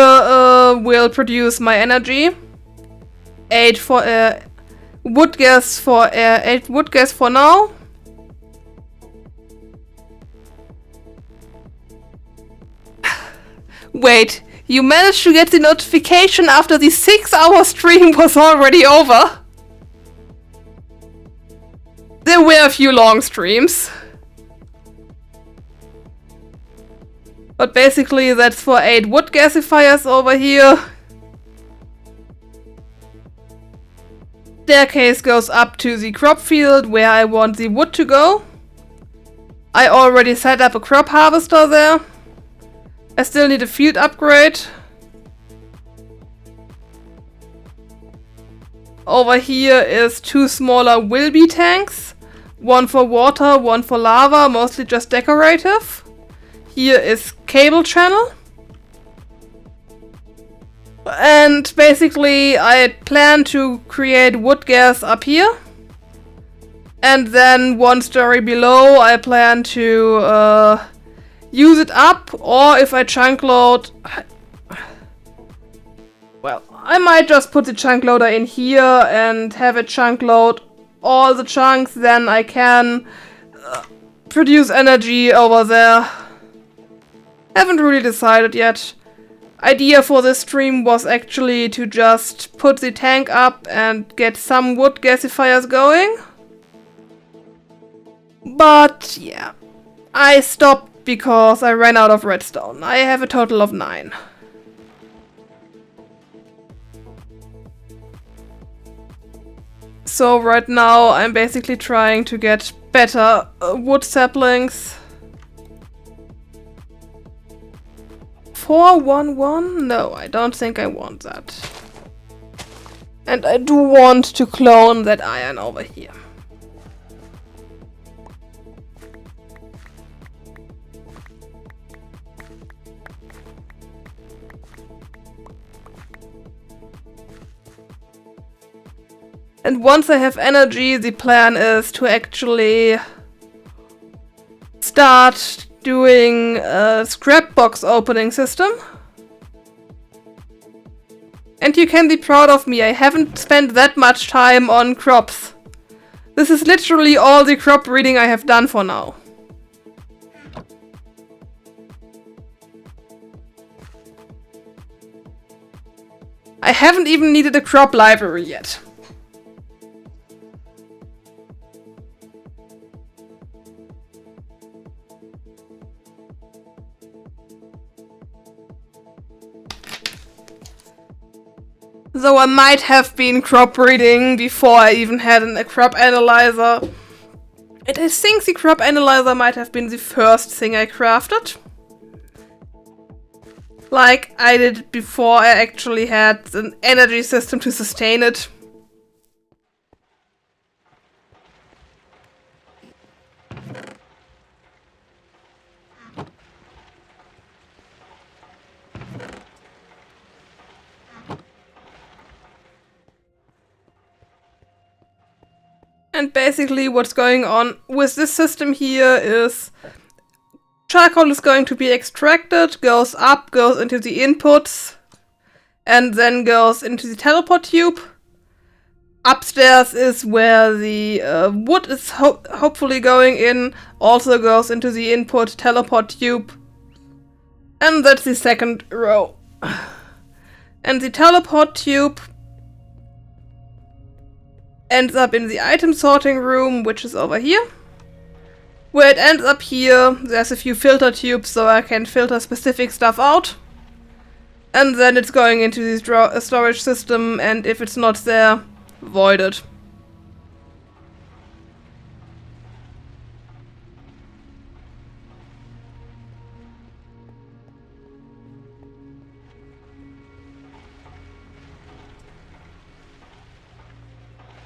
will produce my energy. 8 wood gas for now. Wait, you managed to get the notification after the 6-hour stream was already over? There were a few long streams. But basically that's for 8 wood gasifiers over here. Staircase goes up to the crop field where I want the wood to go. I already set up a crop harvester there. I still need a field upgrade. Over here is 2 smaller will-be tanks. One for water, one for lava, mostly just decorative. Here is cable channel. And basically I plan to create wood gas up here. And then 1 story below I plan to use it up, or if I chunk load, well, I might just put the chunk loader in here and have it chunk load all the chunks, then I can produce energy over there. Haven't really decided yet. Idea for this stream was actually to just put the tank up and get some wood gasifiers going. But yeah, I stopped because I ran out of redstone. I have a total of 9. So right now I'm basically trying to get better wood saplings. 411? No, I don't think I want that. And I do want to clone that iron over here. And once I have energy, the plan is to actually start doing a scrap box opening system. And you can be proud of me, I haven't spent that much time on crops. This is literally all the crop reading I have done for now. I haven't even needed a crop library yet. Though I might have been crop breeding before I even had a crop analyzer. And I think the crop analyzer might have been the first thing I crafted. Like I did before I actually had an energy system to sustain it. And basically what's going on with this system here is Charcoal is going to be extracted, goes up, goes into the inputs, and then goes into the teleport tube. Upstairs is where the wood is hopefully going in, also goes into the input teleport tube. And that's the second row. And the teleport tube ends up in the item sorting room, which is over here. Where it ends up here, there's a few filter tubes so I can filter specific stuff out. And then it's going into the storage system, and if it's not there, voided.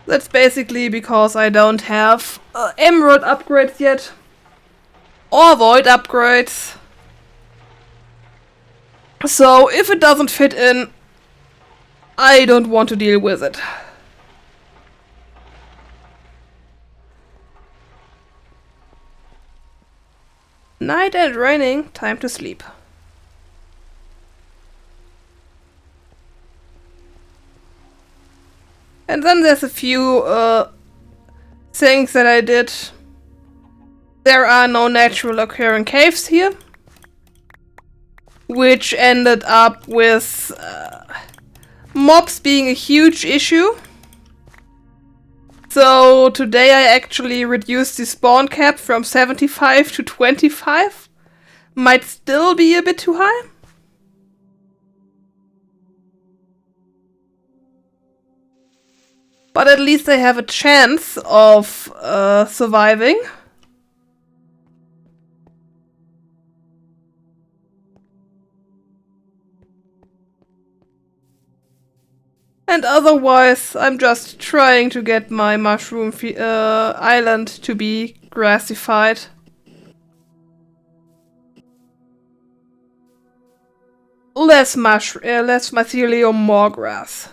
That's basically because I don't have emerald upgrades yet. Or void upgrades. So if it doesn't fit in, I don't want to deal with it. Night and raining, time to sleep. And then there's a few things that I did. There are no natural occurring caves here. Which ended up with mobs being a huge issue. So today I actually reduced the spawn cap from 75 to 25. Might still be a bit too high. But at least I have a chance of surviving. And otherwise, I'm just trying to get my mushroom island to be grassified. Less mycelium, more grass.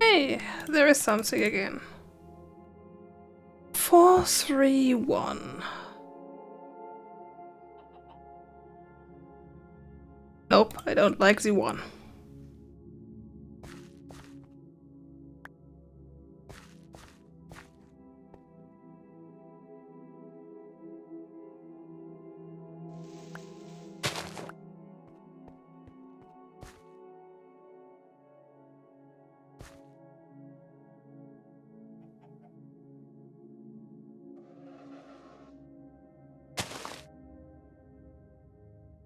Hey, there is something again. 431. Nope, I don't like the 1.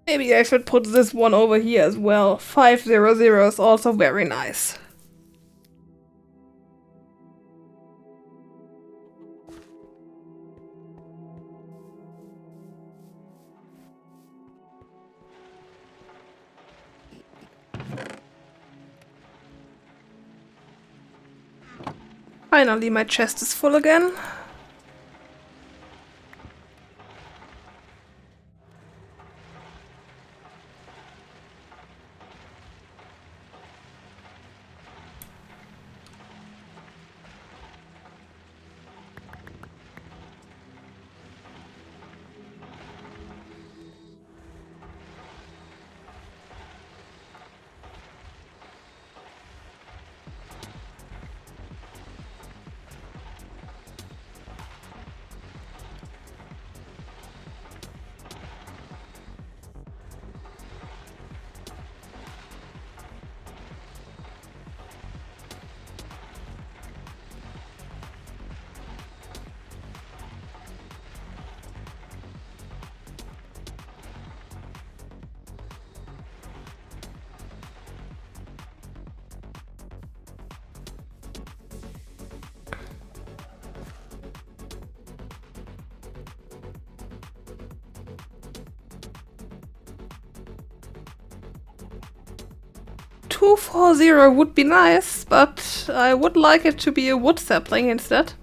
Maybe I should put this one over here as well. 500 is also very nice. Finally, my chest is full again. $240 would be nice, but I would like it to be a wood sapling instead.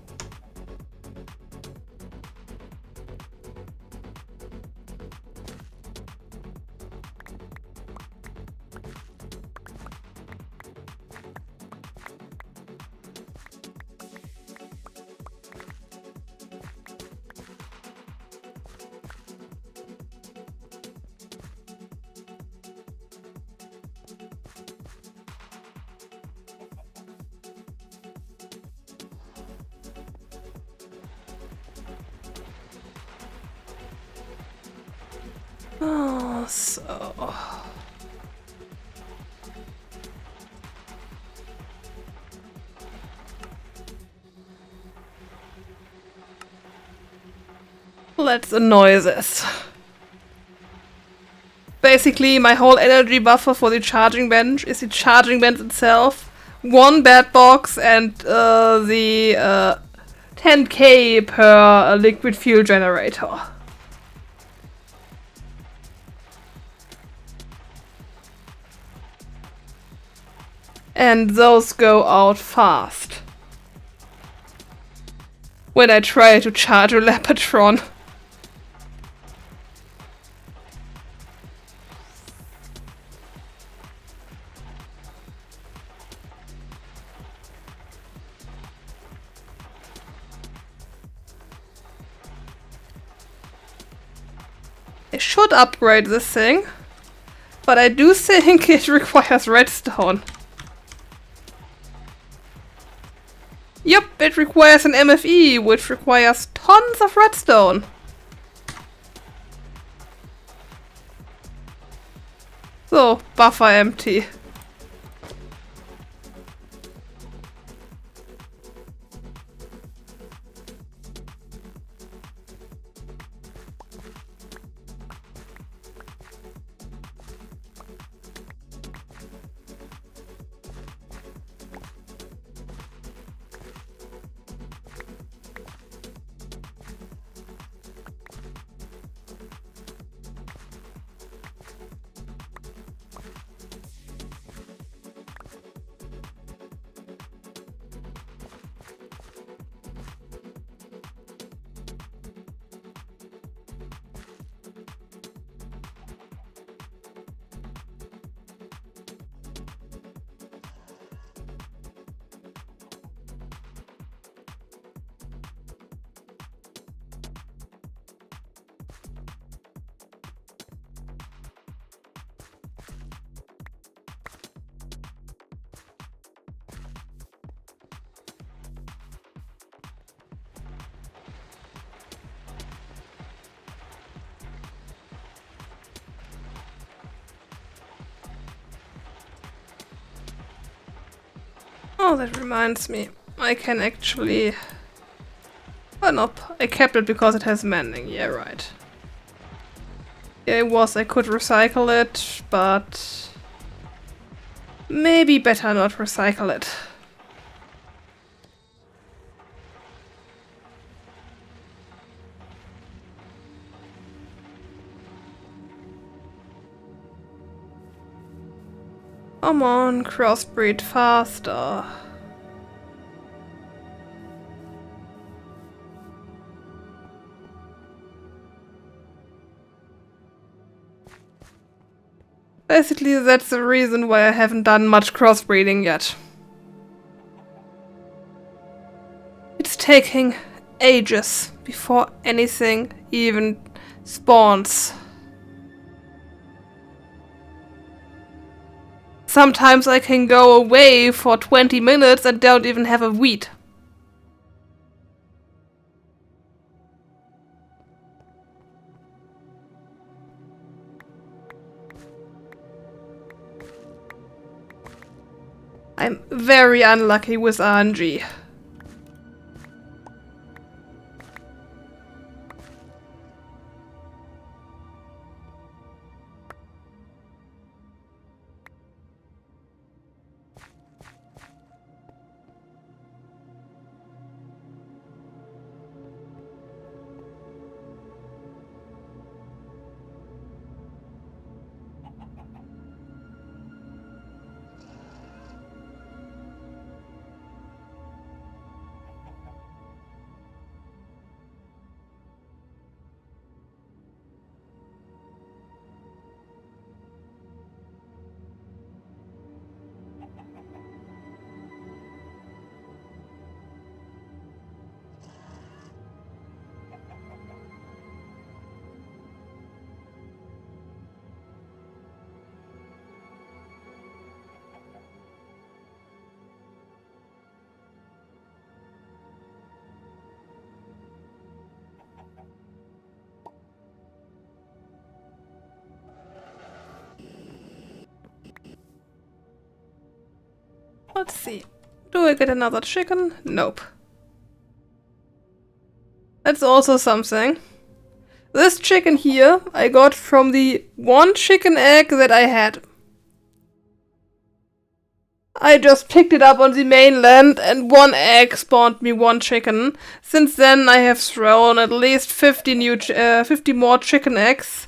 Oh, so... let's annoy this. Basically, my whole energy buffer for the charging bench is the charging bench itself, one bed box, and the 10k per liquid fuel generator. And those go out fast when I try to charge a Leopardron. I should upgrade this thing, but I do think it requires redstone. Yep, it requires an MFE, which requires tons of redstone. So, buffer empty. Oh, that reminds me. I can actually... oh, nope. I kept it because it has mending. Yeah, right. Yeah, it was. I could recycle it, but... maybe better not recycle it. Come on, crossbreed faster. Basically, that's the reason why I haven't done much crossbreeding yet. It's taking ages before anything even spawns. Sometimes I can go away for 20 minutes and don't even have a weed. I'm very unlucky with RNG. Let's see. Do I get another chicken? Nope. That's also something. This chicken here I got from the one chicken egg that I had. I just picked it up on the mainland and one egg spawned me one chicken. Since then I have thrown at least 50 more chicken eggs.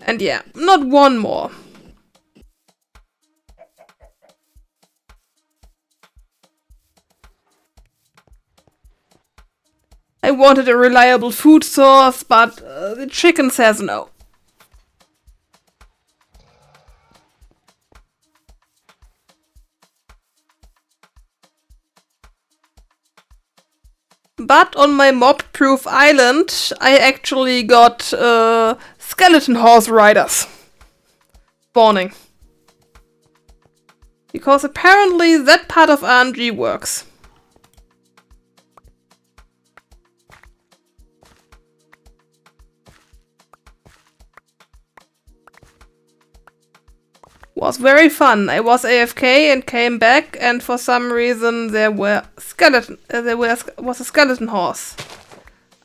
And yeah, not one more. I wanted a reliable food source, but the chicken says no. But on my mob-proof island, I actually got skeleton horse riders spawning. Because apparently that part of RNG works. Was very fun. I was AFK and came back, and for some reason there was a skeleton horse.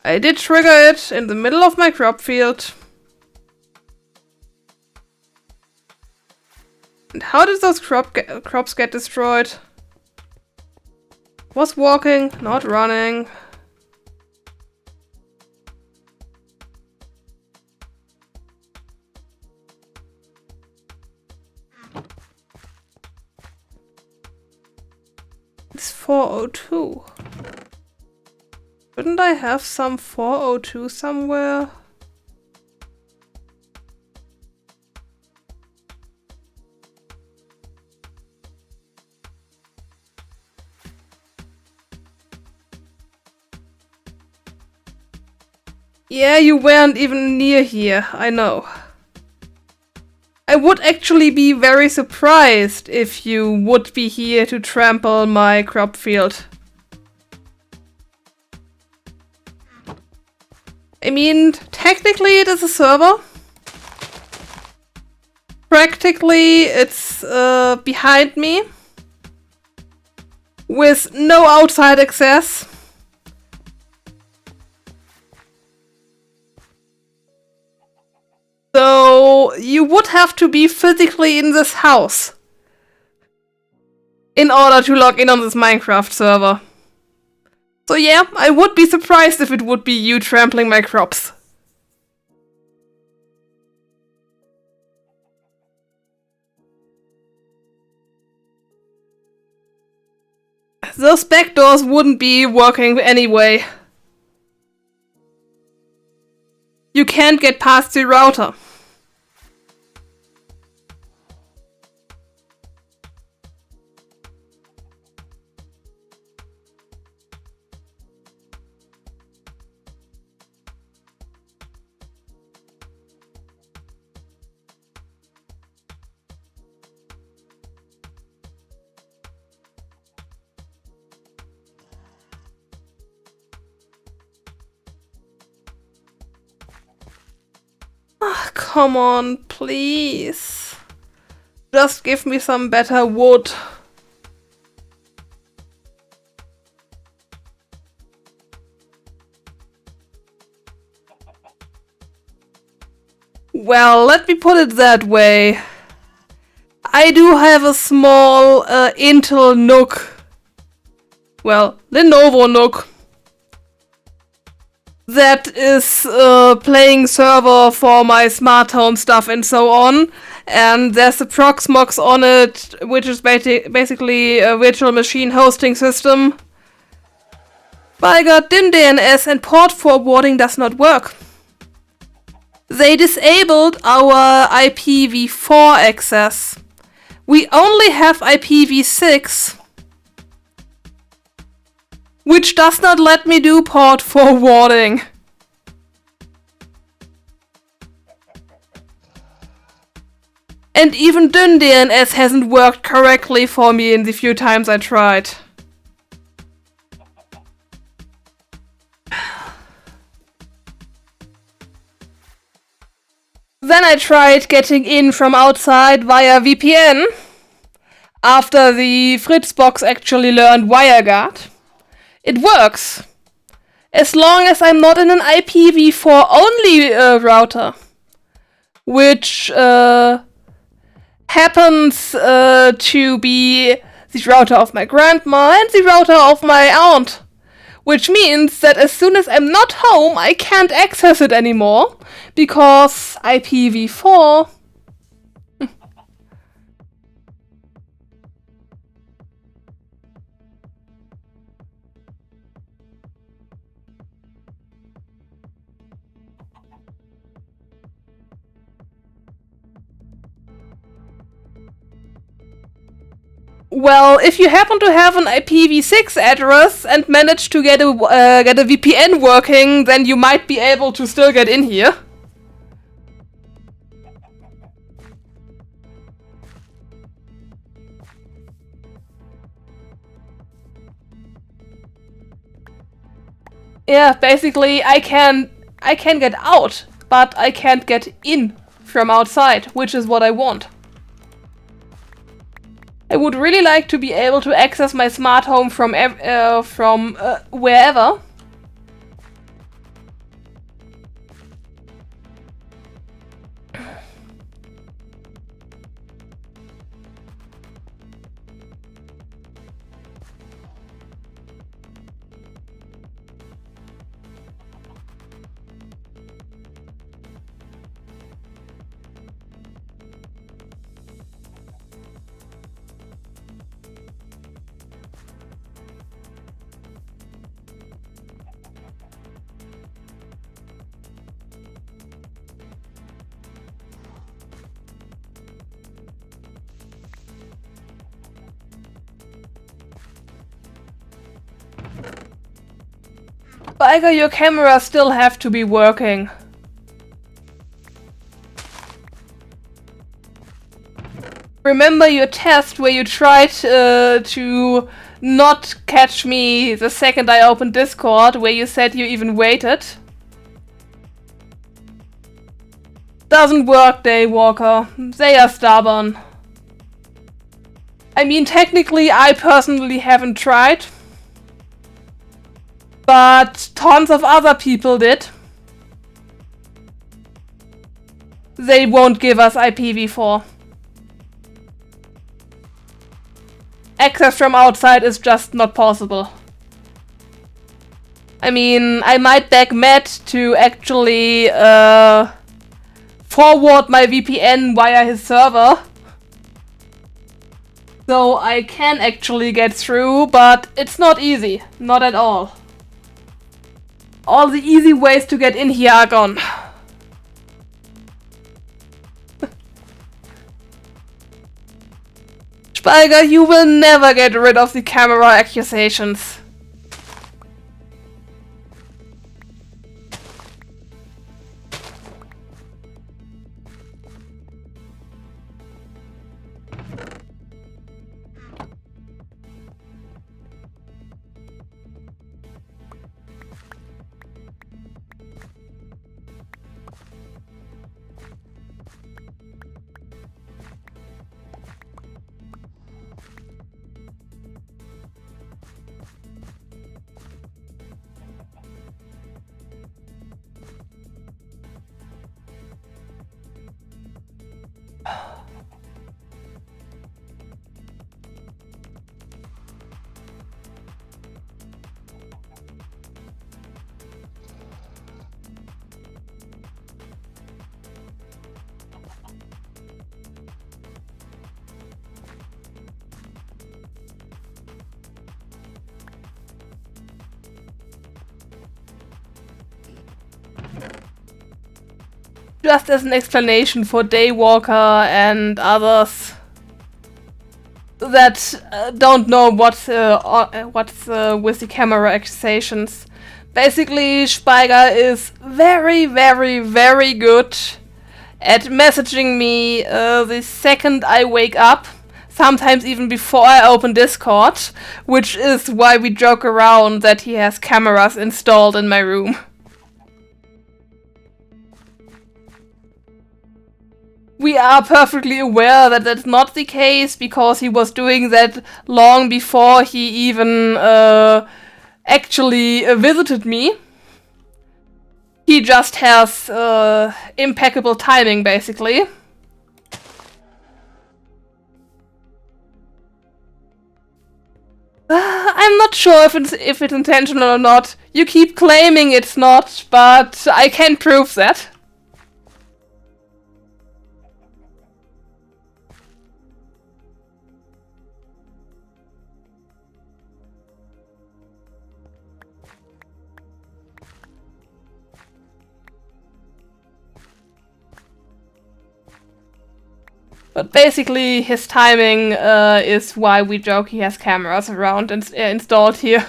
I did trigger it in the middle of my crop field. And how did those crops get destroyed? Was walking, not running. It's 402. Shouldn't I have some 402 somewhere? Yeah, you weren't even near here, I know. I would actually be very surprised if you would be here to trample my crop field. I mean, technically it is a server. Practically it's behind me. With no outside access. So you would have to be physically in this house in order to log in on this Minecraft server. So yeah, I would be surprised if it would be you trampling my crops. Those backdoors wouldn't be working anyway. You can't get past the router. come on, please. Just give me some better wood. Well, let me put it that way. I do have a small Intel NUC. Well, Lenovo NUC. That is playing server for my smart home stuff and so on. And there's a Proxmox on it, which is basically a virtual machine hosting system. But I got DIN-DNS and port forwarding does not work. They disabled our IPv4 access. We only have IPv6, which does not let me do port forwarding. And even DIN-DNS hasn't worked correctly for me in the few times I tried. Then I tried getting in from outside via VPN, after the Fritzbox actually learned WireGuard. It works, as long as I'm not in an IPv4 only router, which happens to be the router of my grandma and the router of my aunt. Which means that as soon as I'm not home, I can't access it anymore, because IPv4... Well, if you happen to have an IPv6 address and manage to get a VPN working, then you might be able to still get in here. Yeah, basically I can get out, but I can't get in from outside, which is what I want. I would really like to be able to access my smart home from wherever. Biker, your camera still have to be working. Remember your test where you tried to not catch me the second I opened Discord, where you said you even waited? Doesn't work, Daywalker. They are stubborn. I mean, technically I personally haven't tried, but tons of other people did. They won't give us IPv4. Access from outside is just not possible. I mean, I might beg Matt to actually forward my VPN via his server, so I can actually get through, but it's not easy. Not at all. All the easy ways to get in here are gone. Spalger, you will never get rid of the camera accusations. Just as an explanation for Daywalker and others that don't know what's with the camera accusations. Basically, Speiger is very, very, very good at messaging me the second I wake up, sometimes even before I open Discord, which is why we joke around that he has cameras installed in my room. We are perfectly aware that that's not the case, because he was doing that long before he even actually visited me. He just has impeccable timing, basically. I'm not sure if it's intentional or not. You keep claiming it's not, but I can't prove that. But basically, his timing is why we joke he has cameras around and installed here.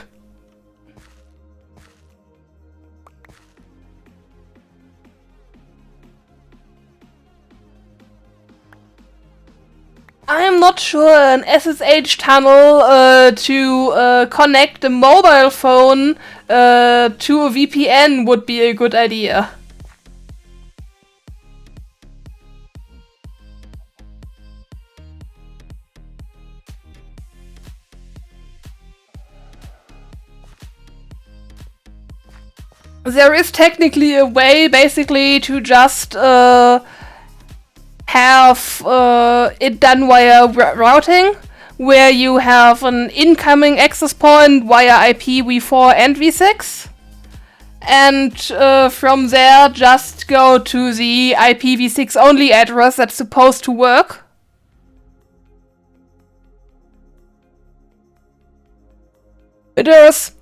I'm not sure an SSH tunnel to connect a mobile phone to a VPN would be a good idea. There is technically a way, basically, to just have it done via routing, where you have an incoming access point via IPv4 and v6, and from there just go to the IPv6 only address that's supposed to work. It's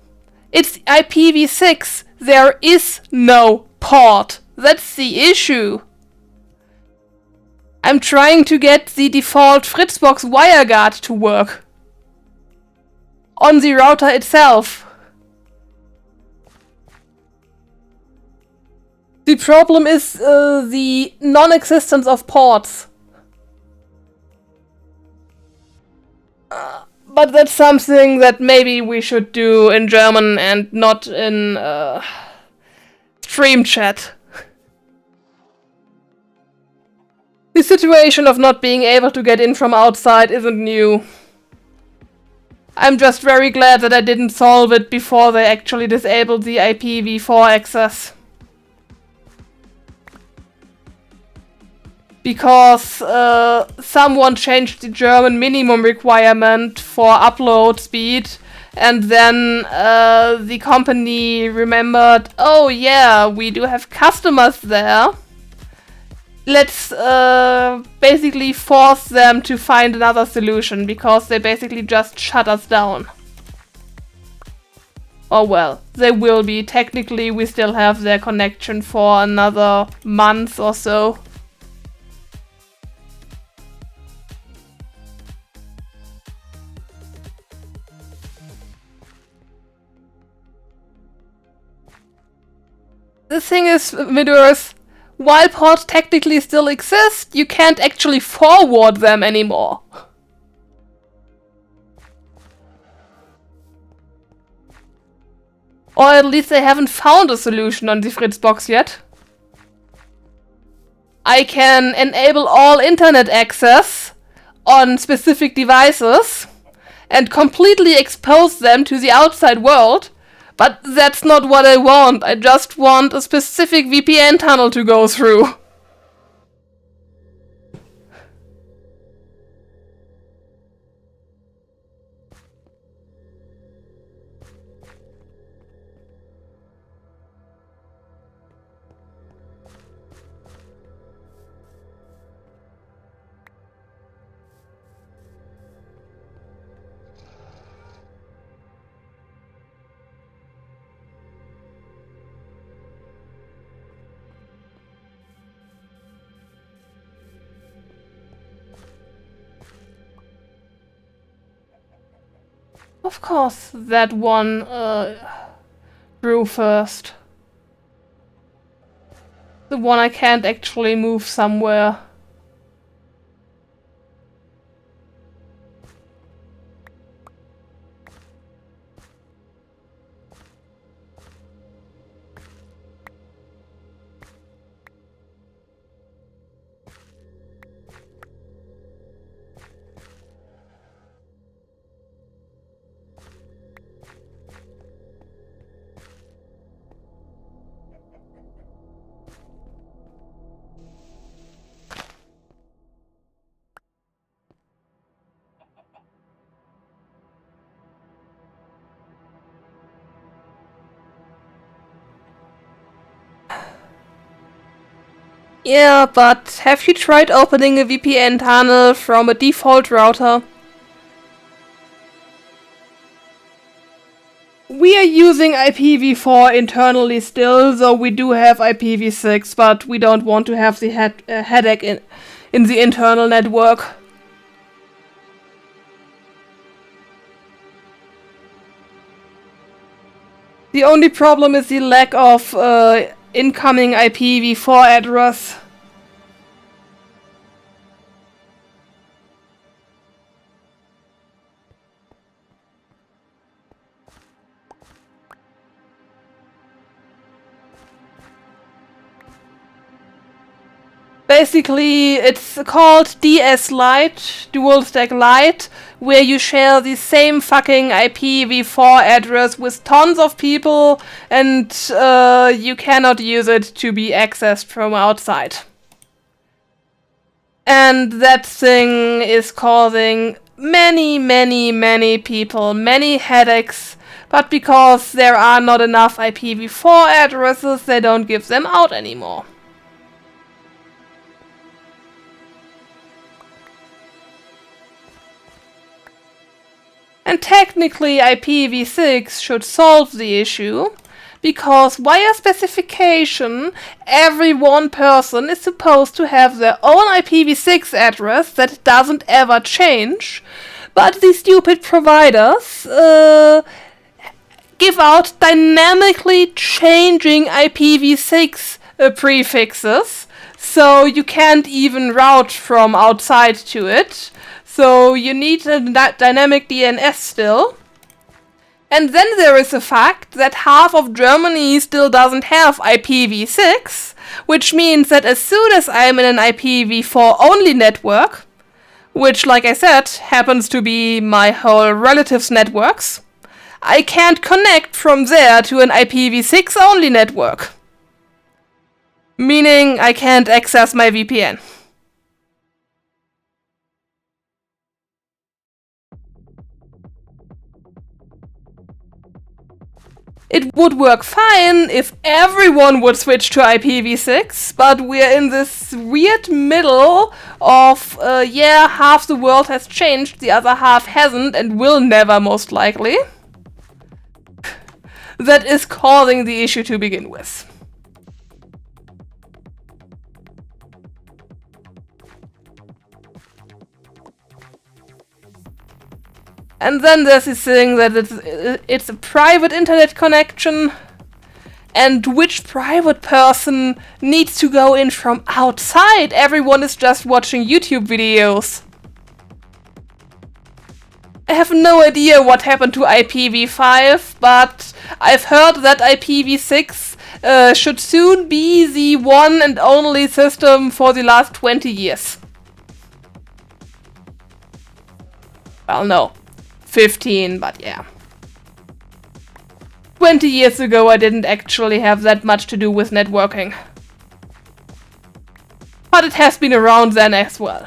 IPv6. There is no port. That's the issue. I'm trying to get the default Fritzbox WireGuard to work on the router itself. The problem is the non-existence of ports. But that's something that maybe we should do in German and not in stream chat. The situation of not being able to get in from outside isn't new. I'm just very glad that I didn't solve it before they actually disabled the IPv4 access. Because someone changed the German minimum requirement for upload speed, and then the company remembered, oh yeah, we do have customers there. Let's basically force them to find another solution, because they basically just shut us down. Oh well, they will be. Technically, we still have their connection for another month or so. The thing is, Midorth, while ports technically still exist, you can't actually forward them anymore. Or at least they haven't found a solution on the Fritzbox yet. I can enable all internet access on specific devices and completely expose them to the outside world. But that's not what I want. I just want a specific VPN tunnel to go through. Of course, that one grew first. The one I can't actually move somewhere. Yeah, but have you tried opening a VPN tunnel from a default router? We are using IPv4 internally still, though we do have IPv6, but we don't want to have the headache in the internal network. The only problem is the lack of incoming IPv4 address. Basically, it's called DS Lite, Dual Stack Lite, where you share the same fucking IPv4 address with tons of people, and you cannot use it to be accessed from outside. And that thing is causing many people many headaches, but because there are not enough IPv4 addresses, they don't give them out anymore. And technically IPv6 should solve the issue, because via specification, every one person is supposed to have their own IPv6 address that doesn't ever change, but these stupid providers give out dynamically changing IPv6 prefixes, so you can't even route from outside to it. So you need a dynamic DNS still. And then there is the fact that half of Germany still doesn't have IPv6, which means that as soon as I'm in an IPv4 only network, which, like I said, happens to be my whole relatives' networks, I can't connect from there to an IPv6 only network. Meaning I can't access my VPN. It would work fine if everyone would switch to IPv6, but we're in this weird middle of, half the world has changed, the other half hasn't and will never, most likely. That is causing the issue to begin with. And then there's this thing that it's a private internet connection, and which private person needs to go in from outside? Everyone is just watching YouTube videos. I have no idea what happened to IPv5, but I've heard that IPv6 should soon be the one and only system for the last 20 years. Well, no. 15, but yeah. 20 years ago I didn't actually have that much to do with networking. But it has been around then as well.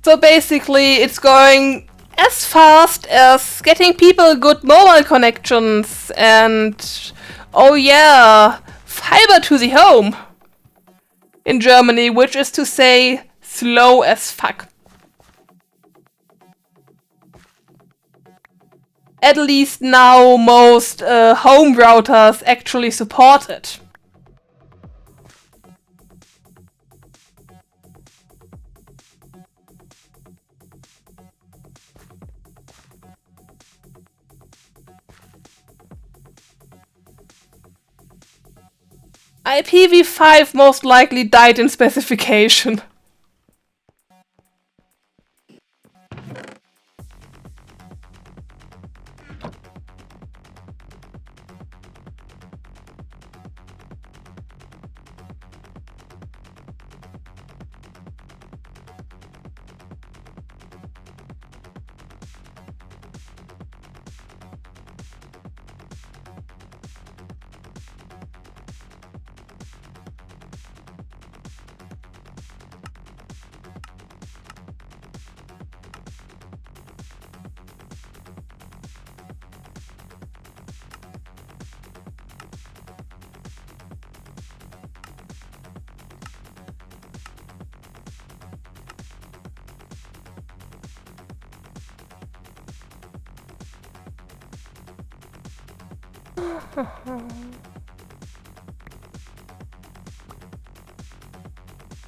So basically it's going as fast as getting people good mobile connections and, oh yeah, fiber to the home in Germany, which is to say slow as fuck. At least now most home routers actually support it. IPv5 most likely died in specification.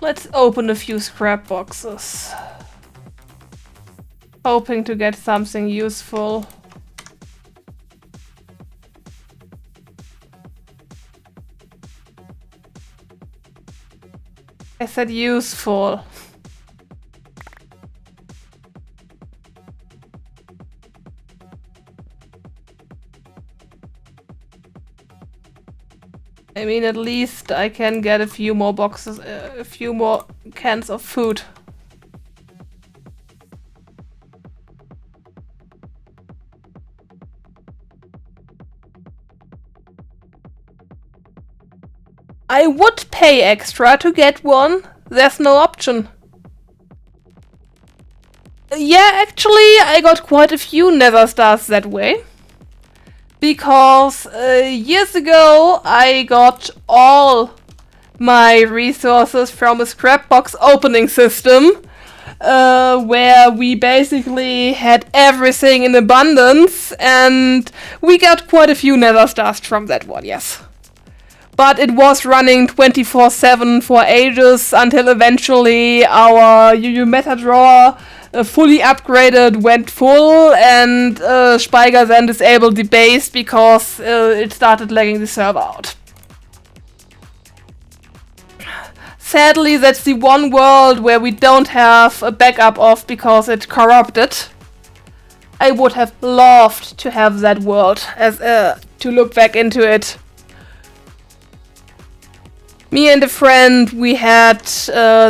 Let's open a few scrap boxes. Hoping to get something useful. I said useful. I mean, at least I can get a few more boxes, a few more cans of food. I would pay extra to get one. There's no option. Yeah, actually, I got quite a few nether stars that way. Because years ago I got all my resources from a scrap box opening system, where we basically had everything in abundance, and we got quite a few nether stars from that one, yes. But it was running 24/7 for ages until eventually our UU meta drawer fully upgraded, went full, and Speiger then disabled the base because it started lagging the server out. Sadly, that's the one world where we don't have a backup of because it corrupted. I would have loved to have that world as to look back into it. Me and a friend, we had,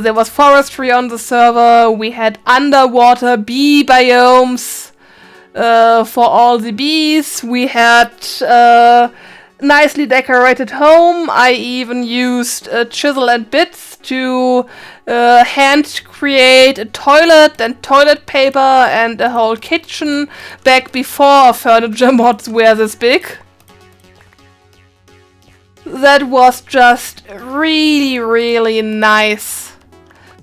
there was forestry on the server, we had underwater bee biomes for all the bees, we had nicely decorated home. I even used chisel and bits to hand create a toilet and toilet paper and a whole kitchen back before furniture mods were this big. That was just really, really nice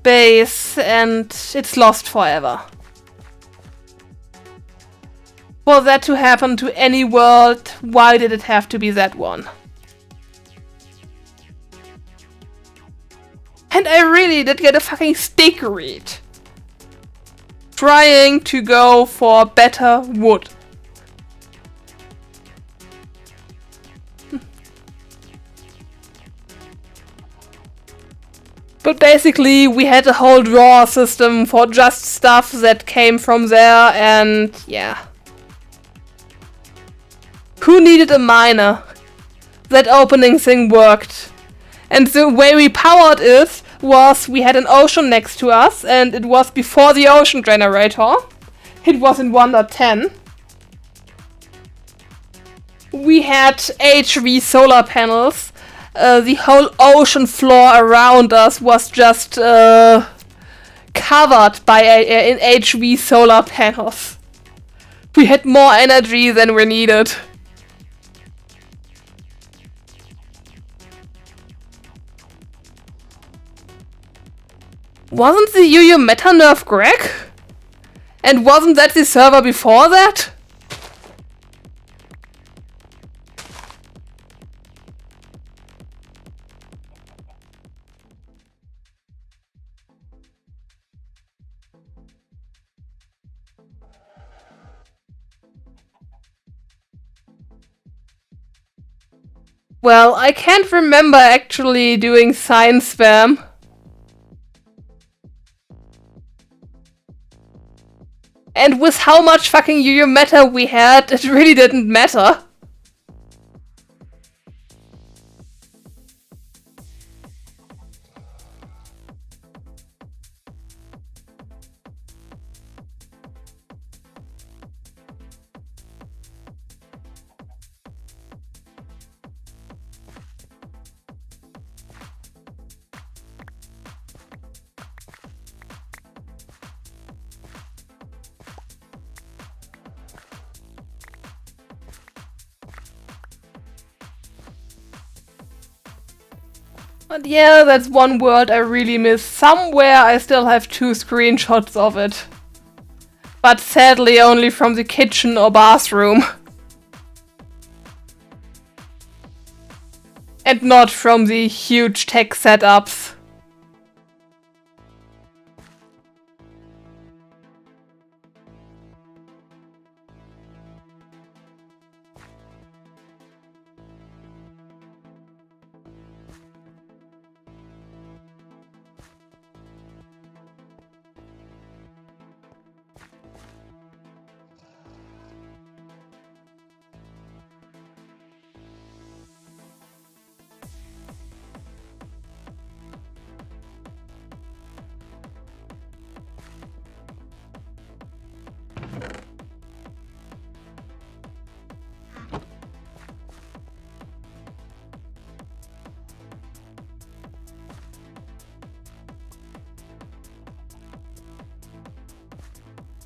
base, and it's lost forever. For that to happen to any world, why did it have to be that one? And I really did get a fucking stick read. Trying to go for better wood. But basically, we had a whole drawer system for just stuff that came from there, and yeah. Who needed a miner? That opening thing worked. And the way we powered it was we had an ocean next to us, and it was before the ocean generator. It was in 1.10. We had HV solar panels. The whole ocean floor around us was just covered by in HV solar panels. We had more energy than we needed. Wasn't the UU meta nerf Greg? And wasn't that the server before that? Well, I can't remember actually doing sign spam. And with how much fucking Yu-Yu meta we had, it really didn't matter. But yeah, that's one world I really miss. Somewhere I still have 2 screenshots of it. But sadly only from the kitchen or bathroom. And not from the huge tech setups.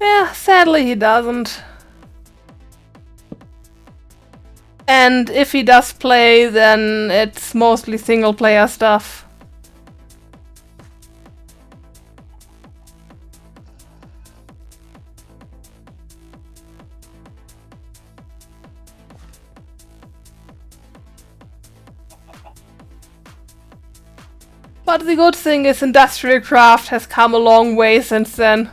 Yeah, sadly he doesn't. And if he does play, then it's mostly single player stuff. But the good thing is IndustrialCraft has come a long way since then.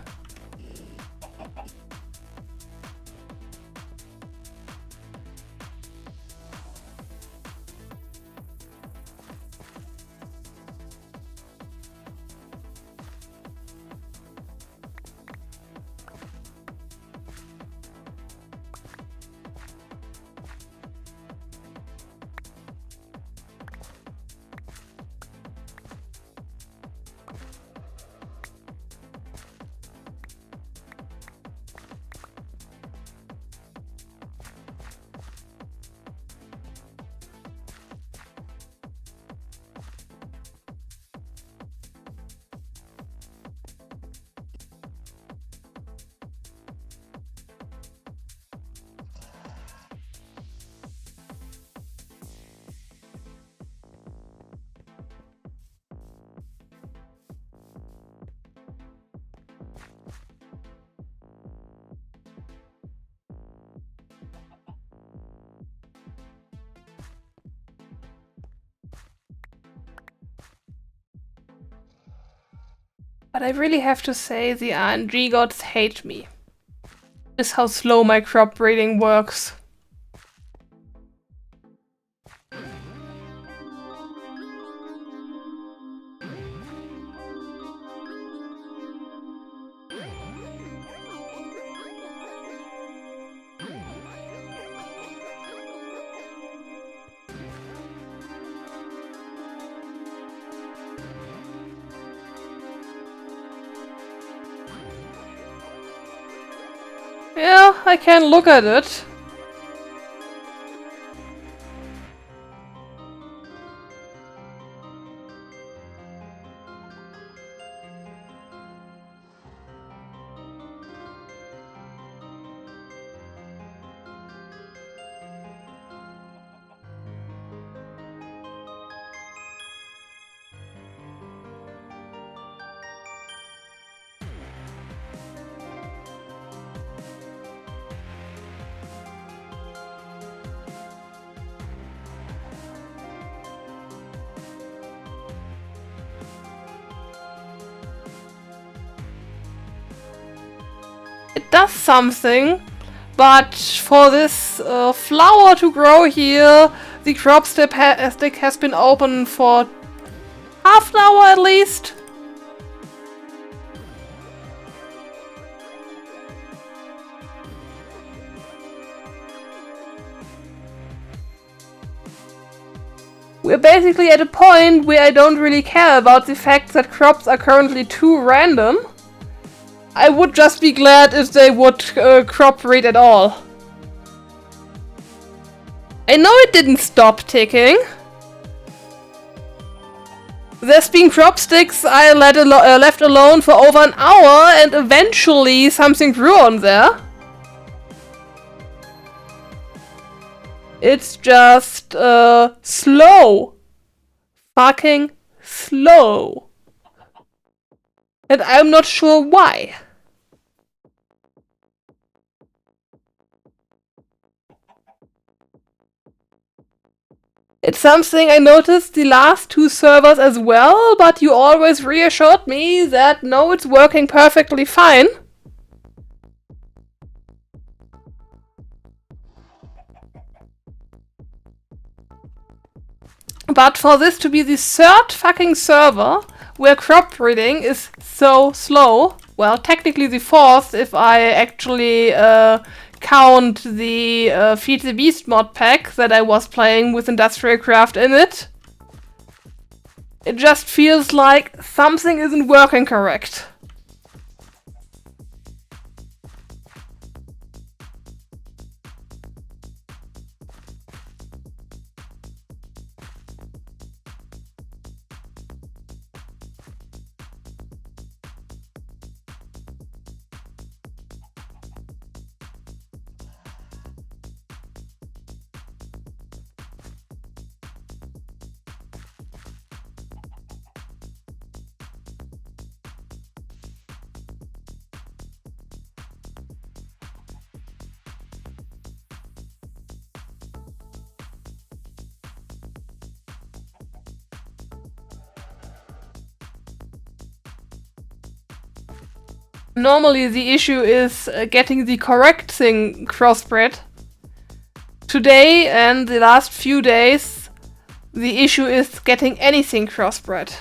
But I really have to say the RNG gods hate me. This is how slow my crop breeding works. Yeah, I can look at it. It does something, but for this flower to grow here, The crop stick has been open for half an hour at least. We're basically at a point where I don't really care about the fact that crops are currently too random. I would just be glad if they would crop breed at all. I know it didn't stop ticking. There's been crop sticks I left alone for over an hour and eventually something grew on there. It's just slow. Fucking slow. And I'm not sure why. It's something I noticed the last two servers as well, but you always reassured me that no, it's working perfectly fine. But for this to be the third fucking server where crop breeding is so slow, well, technically the fourth if I actually count the Feed the Beast mod pack that I was playing with IndustrialCraft in it, it just feels like something isn't working correct. Normally the issue is getting the correct thing crossbred. Today and the last few days, the issue is getting anything crossbred.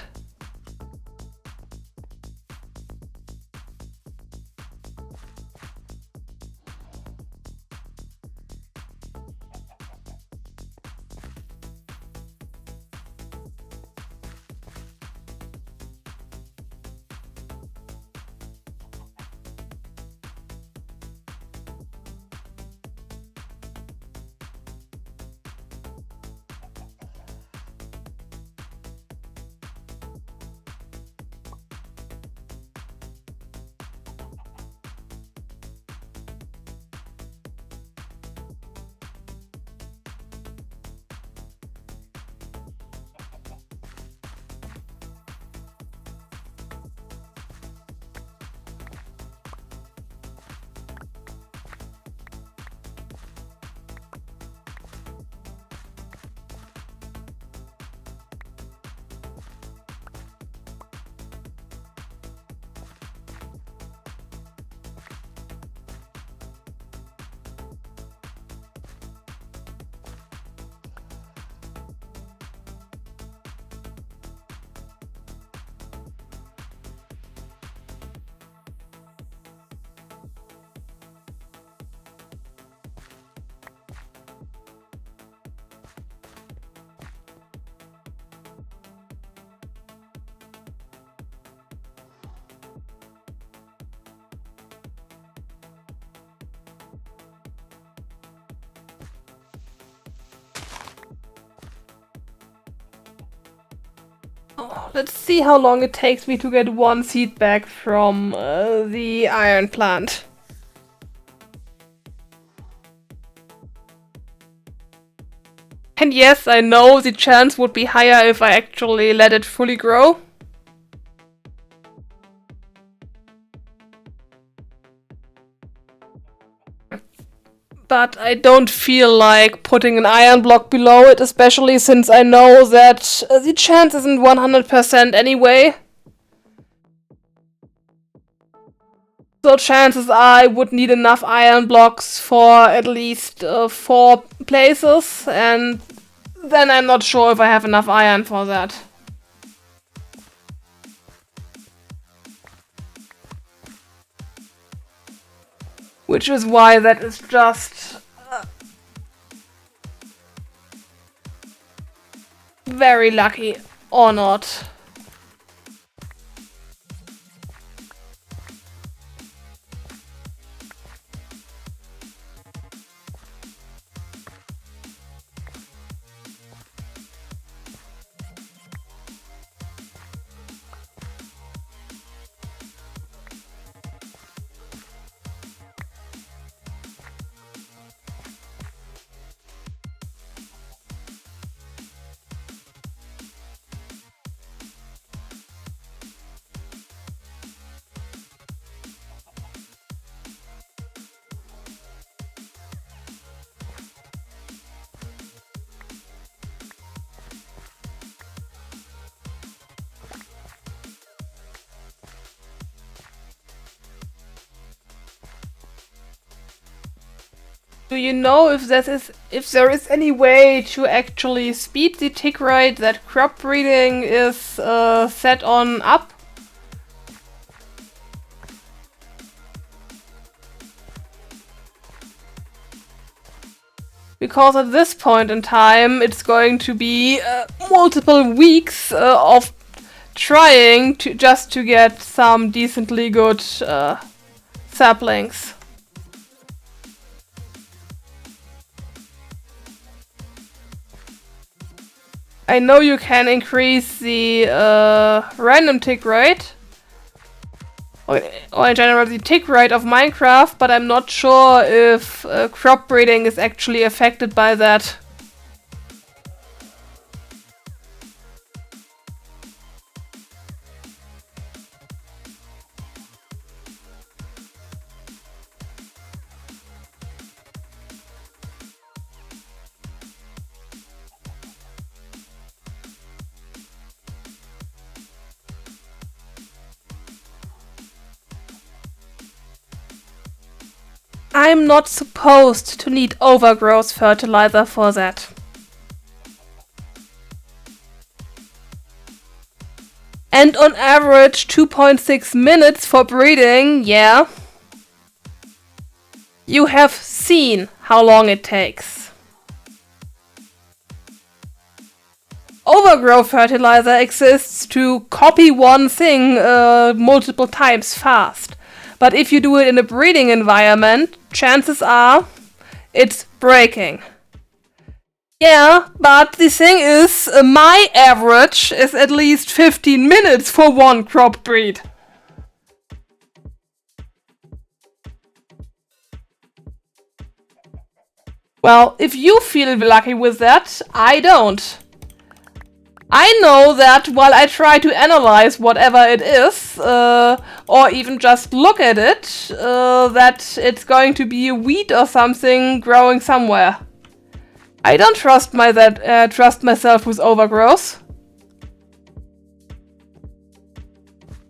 Let's see how long it takes me to get one seed back from the iron plant. And yes, I know the chance would be higher if I actually let it fully grow. But I don't feel like putting an iron block below it, especially since I know that the chance isn't 100% anyway. So chances are I would need enough iron blocks for at least 4 places, and then I'm not sure if I have enough iron for that. Which is why that is just very lucky or not. Do you know if there is any way to actually speed the tick rate that crop breeding is set on up? Because at this point in time, it's going to be multiple weeks of trying to just to get some decently good saplings. I know you can increase the random tick rate, or in general the tick rate of Minecraft, but I'm not sure if crop breeding is actually affected by that. I'm not supposed to need overgrowth fertilizer for that. And on average 2.6 minutes for breeding, yeah. You have seen how long it takes. Overgrowth fertilizer exists to copy one thing multiple times fast. But if you do it in a breeding environment, chances are it's breaking. Yeah, but the thing is, my average is at least 15 minutes for one crop breed. Well, if you feel lucky with that, I don't. I know that while I try to analyze whatever it is, or even just look at it, that it's going to be a weed or something growing somewhere. I don't trust myself with overgrowth.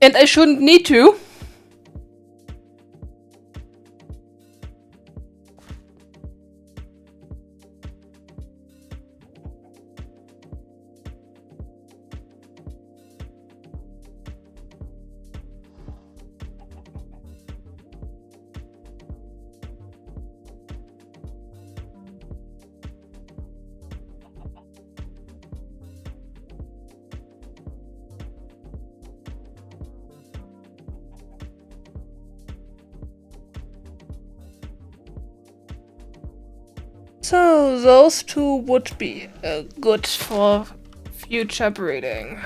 And I shouldn't need to. So those two would be good for future breeding.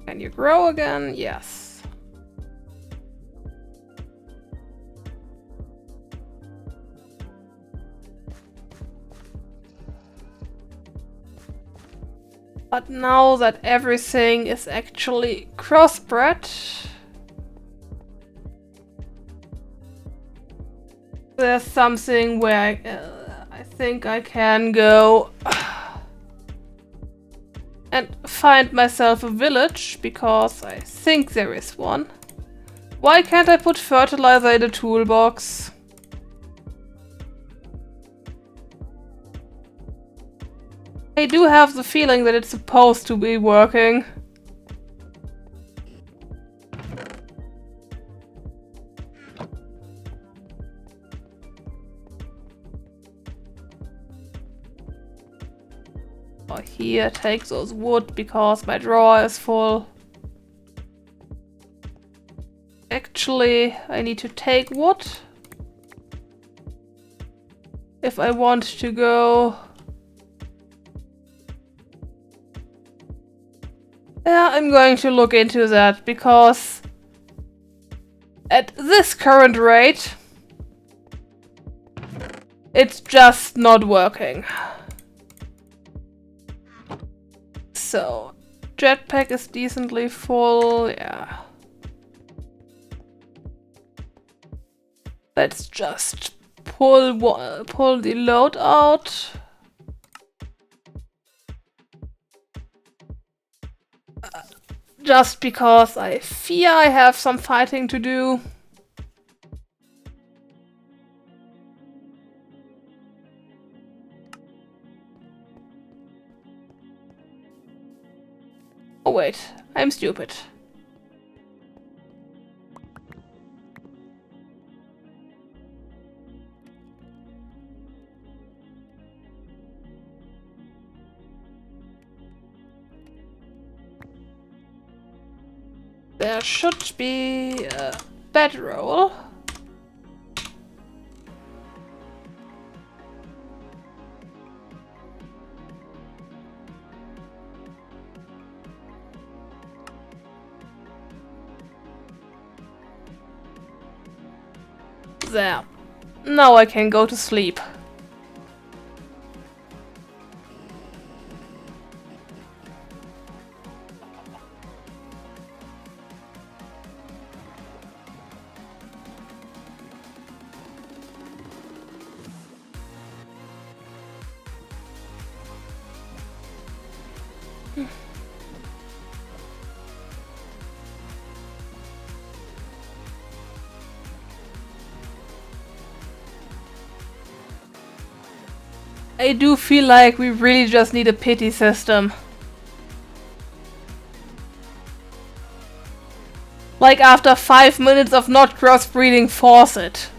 Can you grow again? Yes. But now that everything is actually crossbred, there's something where I think I can go and find myself a village, because I think there is one. Why can't I put fertilizer in the toolbox? I do have the feeling that it's supposed to be working. Oh, here, take those wood because my drawer is full. Actually, I need to take wood if I want to go. Yeah, I'm going to look into that, because at this current rate, it's just not working. So, jetpack is decently full, yeah. Let's just pull the load out. Just because I fear I have some fighting to do. Oh wait, I'm stupid. There should be a bedroll. There. Now I can go to sleep. I do feel like we really just need a pity system. Like after 5 minutes of not crossbreeding, force it.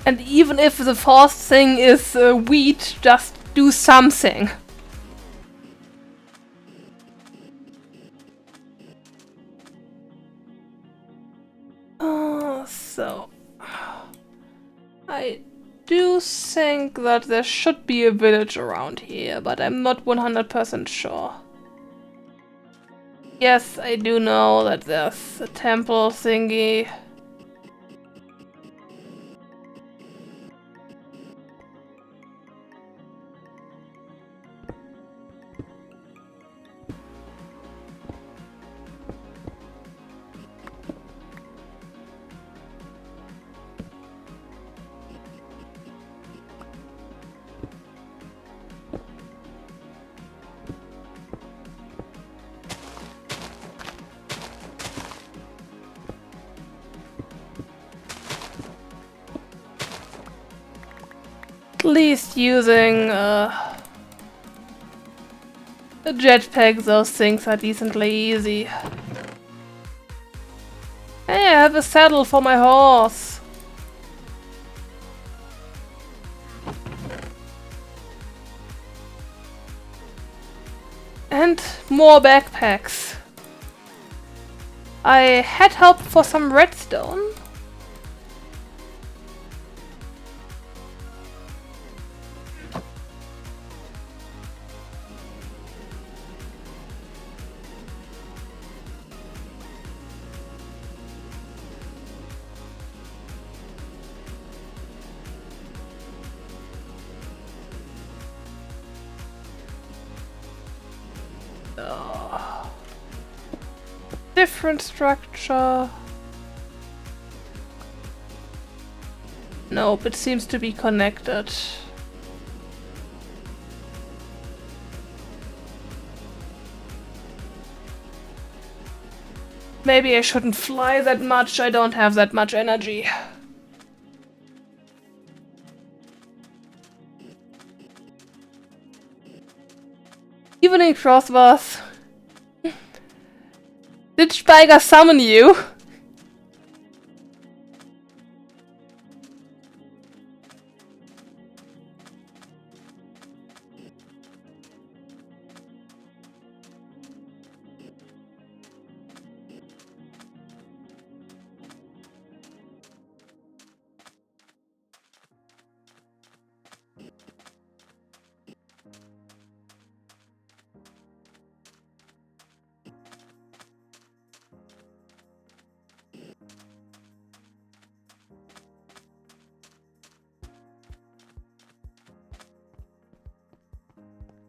And even if the forced thing is wheat, just do something. So I do think that there should be a village around here, but I'm not 100% sure. Yes, I do know that there's a temple thingy. At least using a jetpack, those things are decently easy. Hey, I have a saddle for my horse. and more backpacks. I had hoped for some redstone. Different structure. Nope, it seems to be connected. Maybe I shouldn't fly that much, I don't have that much energy. Evening, Crossbars. Did Speiger summon you?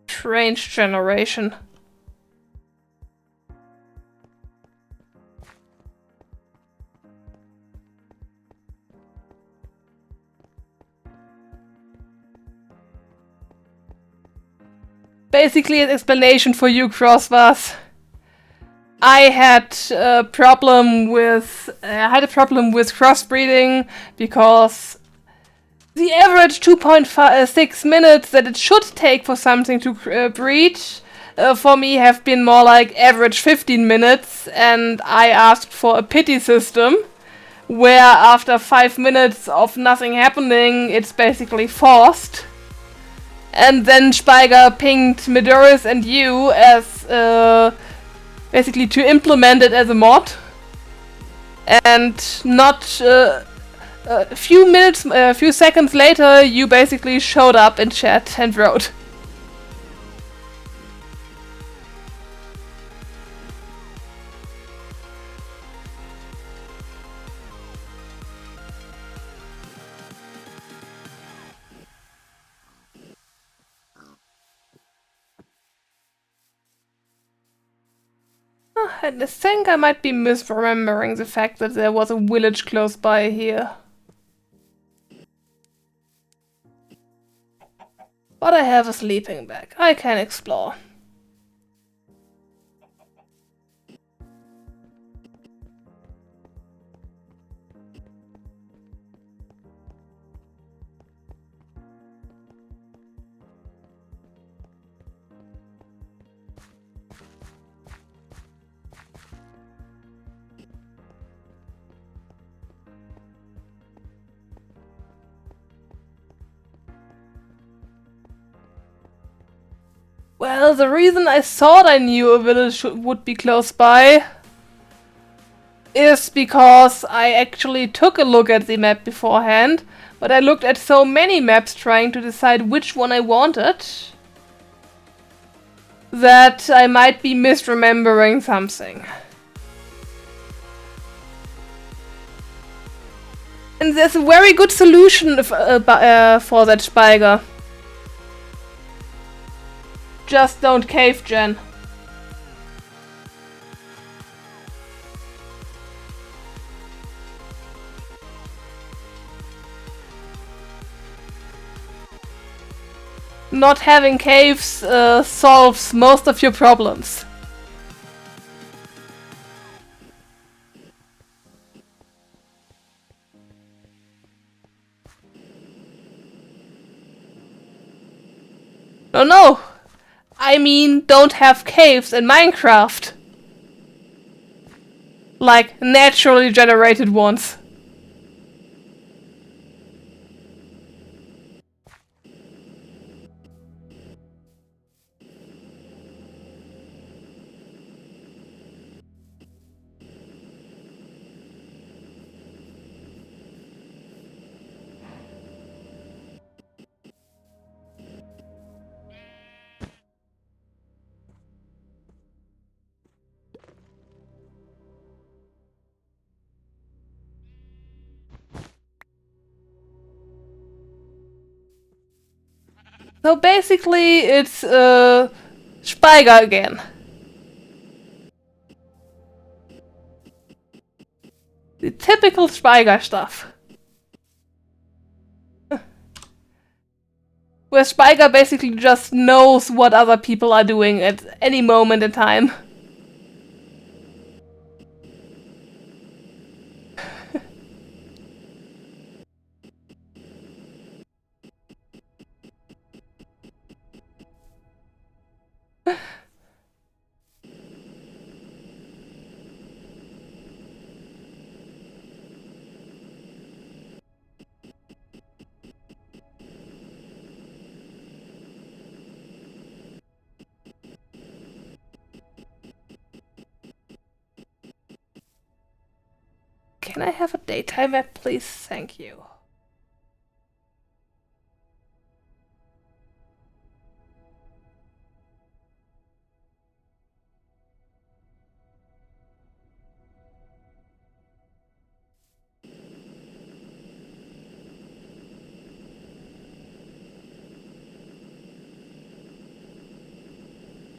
Strange generation. Basically, an explanation for you, Crossbars. I had a problem with crossbreeding because the average 2.6 minutes that it should take for something to breed for me have been more like average 15 minutes, and I asked for a pity system where after 5 minutes of nothing happening it's basically forced. And then Speiger pinged Midorus and you as basically to implement it as a mod, and not a few seconds later, you basically showed up in chat and wrote. And I think I might be misremembering the fact that there was a village close by here. But I have a sleeping bag. I can explore. Well, the reason I thought I knew a village would be close by is because I actually took a look at the map beforehand, but I looked at so many maps trying to decide which one I wanted that I might be misremembering something. And there's a very good solution for that, Speiger. Just don't cave, Jen. Not having caves solves most of your problems. No. I mean, don't have caves in Minecraft. Like, naturally generated ones. So basically, it's Speiger again. The typical Speiger stuff. Where Speiger basically just knows what other people are doing at any moment in time. Can I have a daytime map, please? Thank you.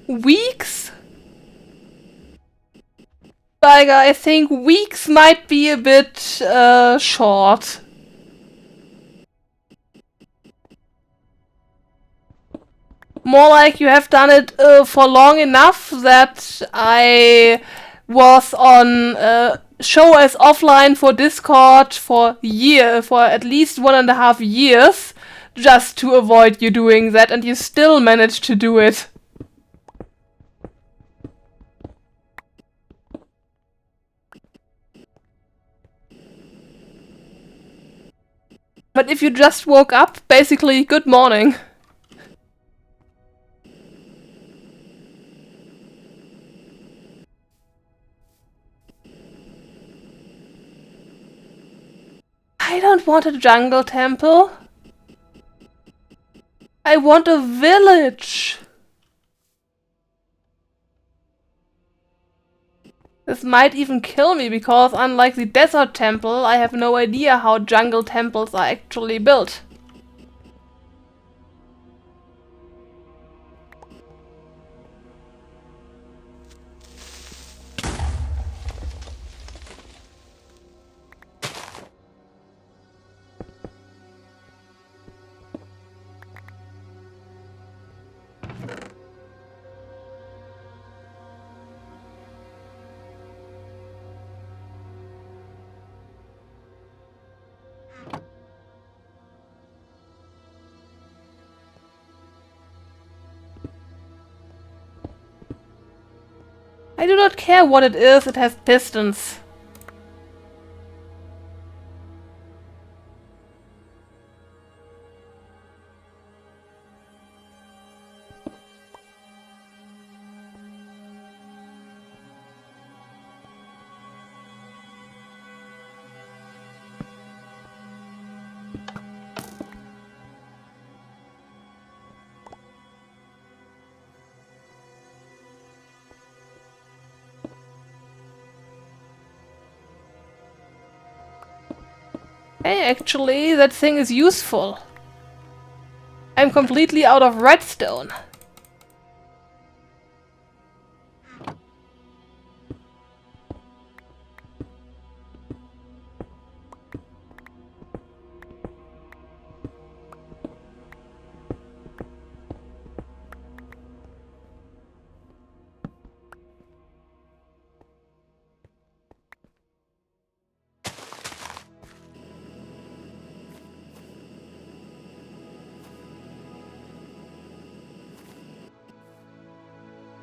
Weeks? Speiger, I think weeks might be a bit short. More like you have done it for long enough that I was on show as offline for Discord for at least 1.5 years, just to avoid you doing that, and you still managed to do it. But if you just woke up, basically, good morning. I don't want a jungle temple. I want a village. This might even kill me because, unlike the desert temple, I have no idea how jungle temples are actually built. I do not care what it is, it has pistons. Hey, actually, that thing is useful. I'm completely out of redstone.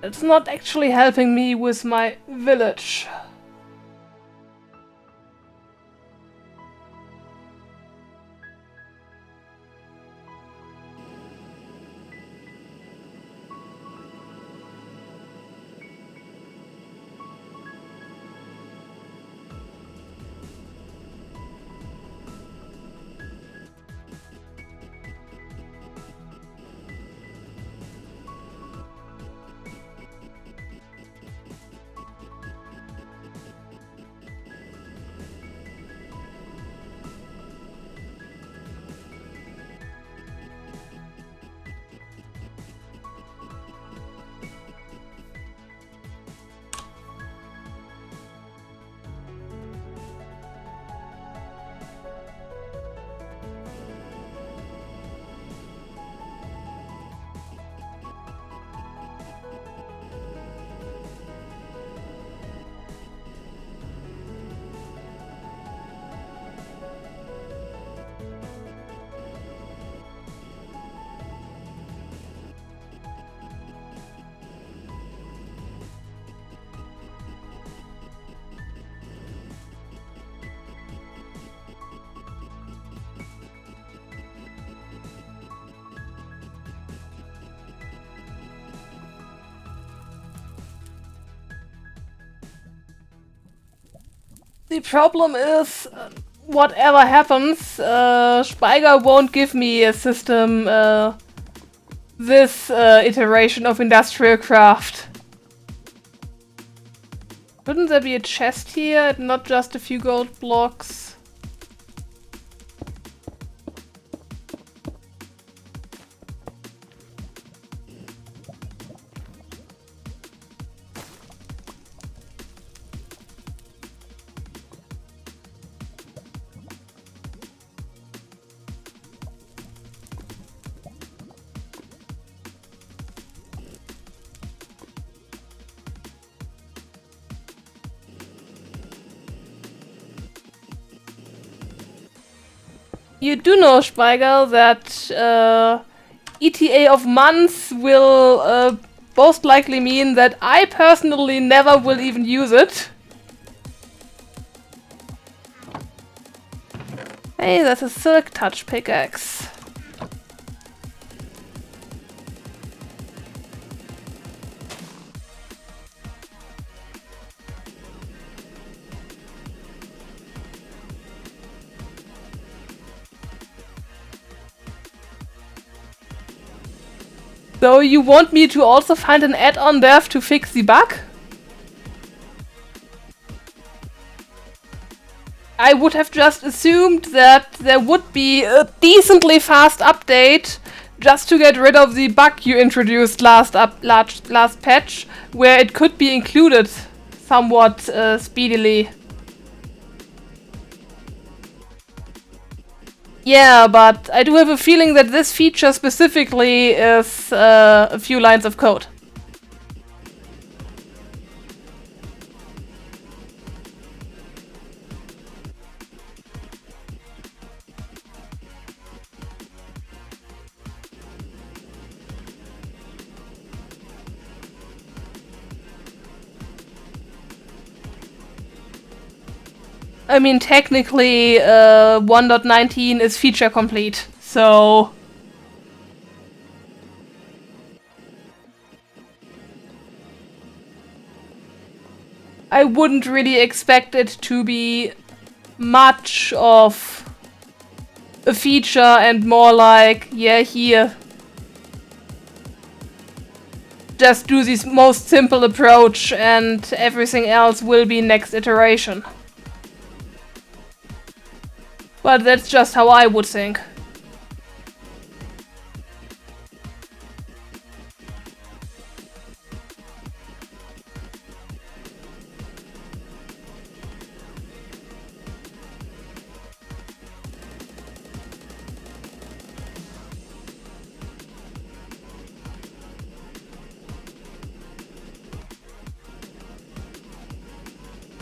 It's not actually helping me with my village. The problem is, whatever happens, Speiger won't give me a system this iteration of IndustrialCraft. Shouldn't there be a chest here and not just a few gold blocks? You do know, Speiger, that ETA of months will most likely mean that I personally never will even use it. Hey, that's a silk touch pickaxe. So you want me to also find an add-on dev to fix the bug? I would have just assumed that there would be a decently fast update just to get rid of the bug you introduced last patch, where it could be included somewhat speedily. Yeah, but I do have a feeling that this feature specifically is a few lines of code. I mean, technically, 1.19 is feature complete, so... I wouldn't really expect it to be much of a feature and more like, yeah, here. Just do this most simple approach and everything else will be next iteration. But that's just how I would think.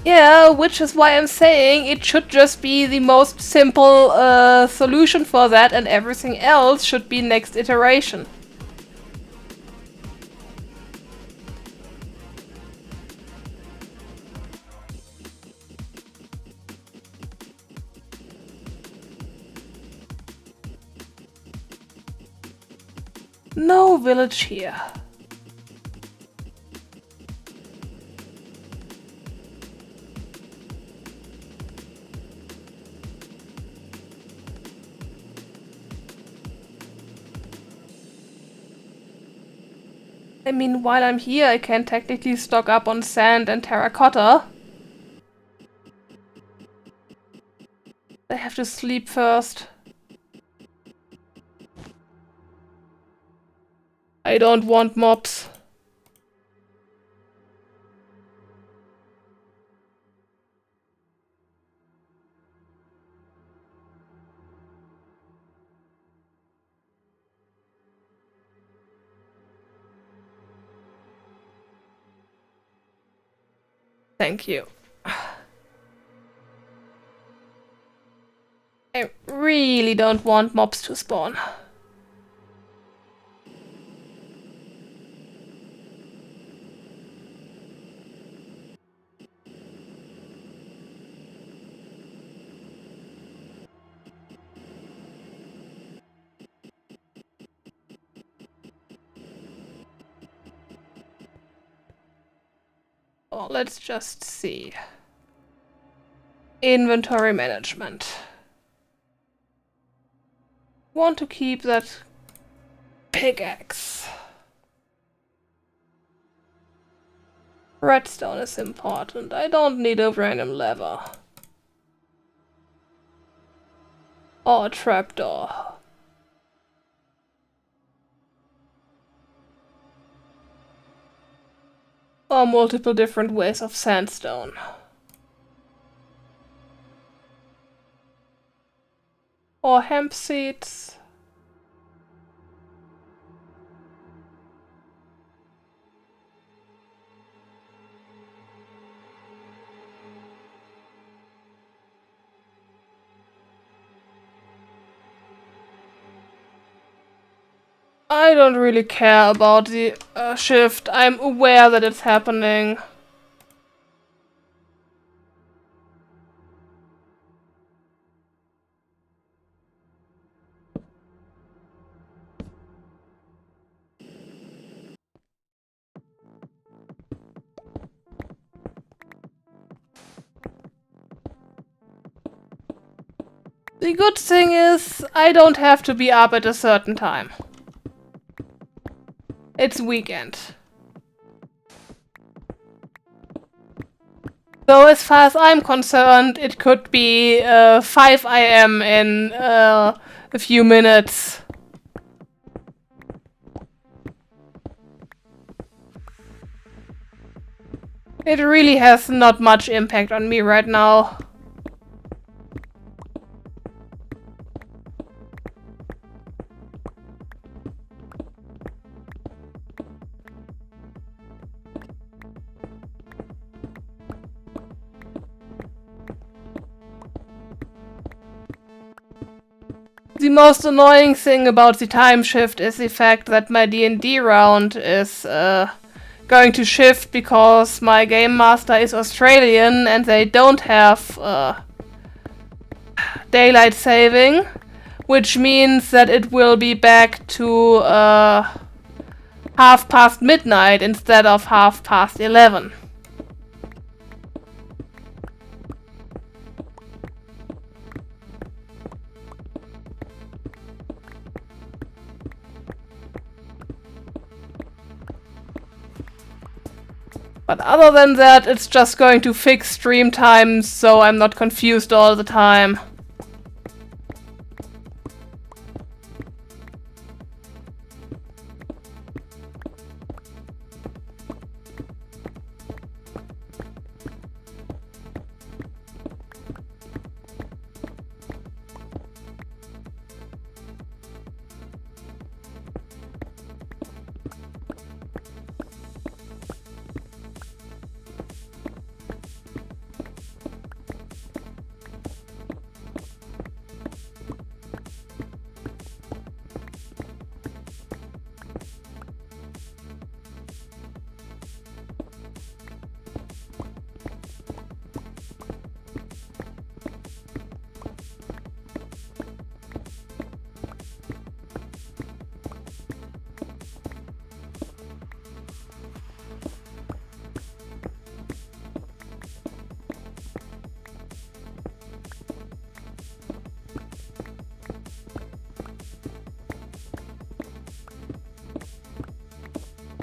Yeah, which is why I'm saying it should just be the most simple solution for that and everything else should be next iteration. No village here. I mean, while I'm here, I can technically stock up on sand and terracotta. I have to sleep first. I don't want mobs. Thank you. I really don't want mobs to spawn. Oh, let's just see. Inventory management. Want to keep that pickaxe. Redstone is important. I don't need a random lever. Or a trapdoor. Or multiple different ways of sandstone. Or hemp seeds. I don't really care about the shift. I'm aware that it's happening. The good thing is, I don't have to be up at a certain time. It's weekend. So as far as I'm concerned, it could be 5 AM in a few minutes. It really has not much impact on me right now. The most annoying thing about the time shift is the fact that my D&D round is going to shift because my game master is Australian and they don't have daylight saving, which means that it will be back to midnight instead of 11:30. But other than that, it's just going to fix stream times so I'm not confused all the time.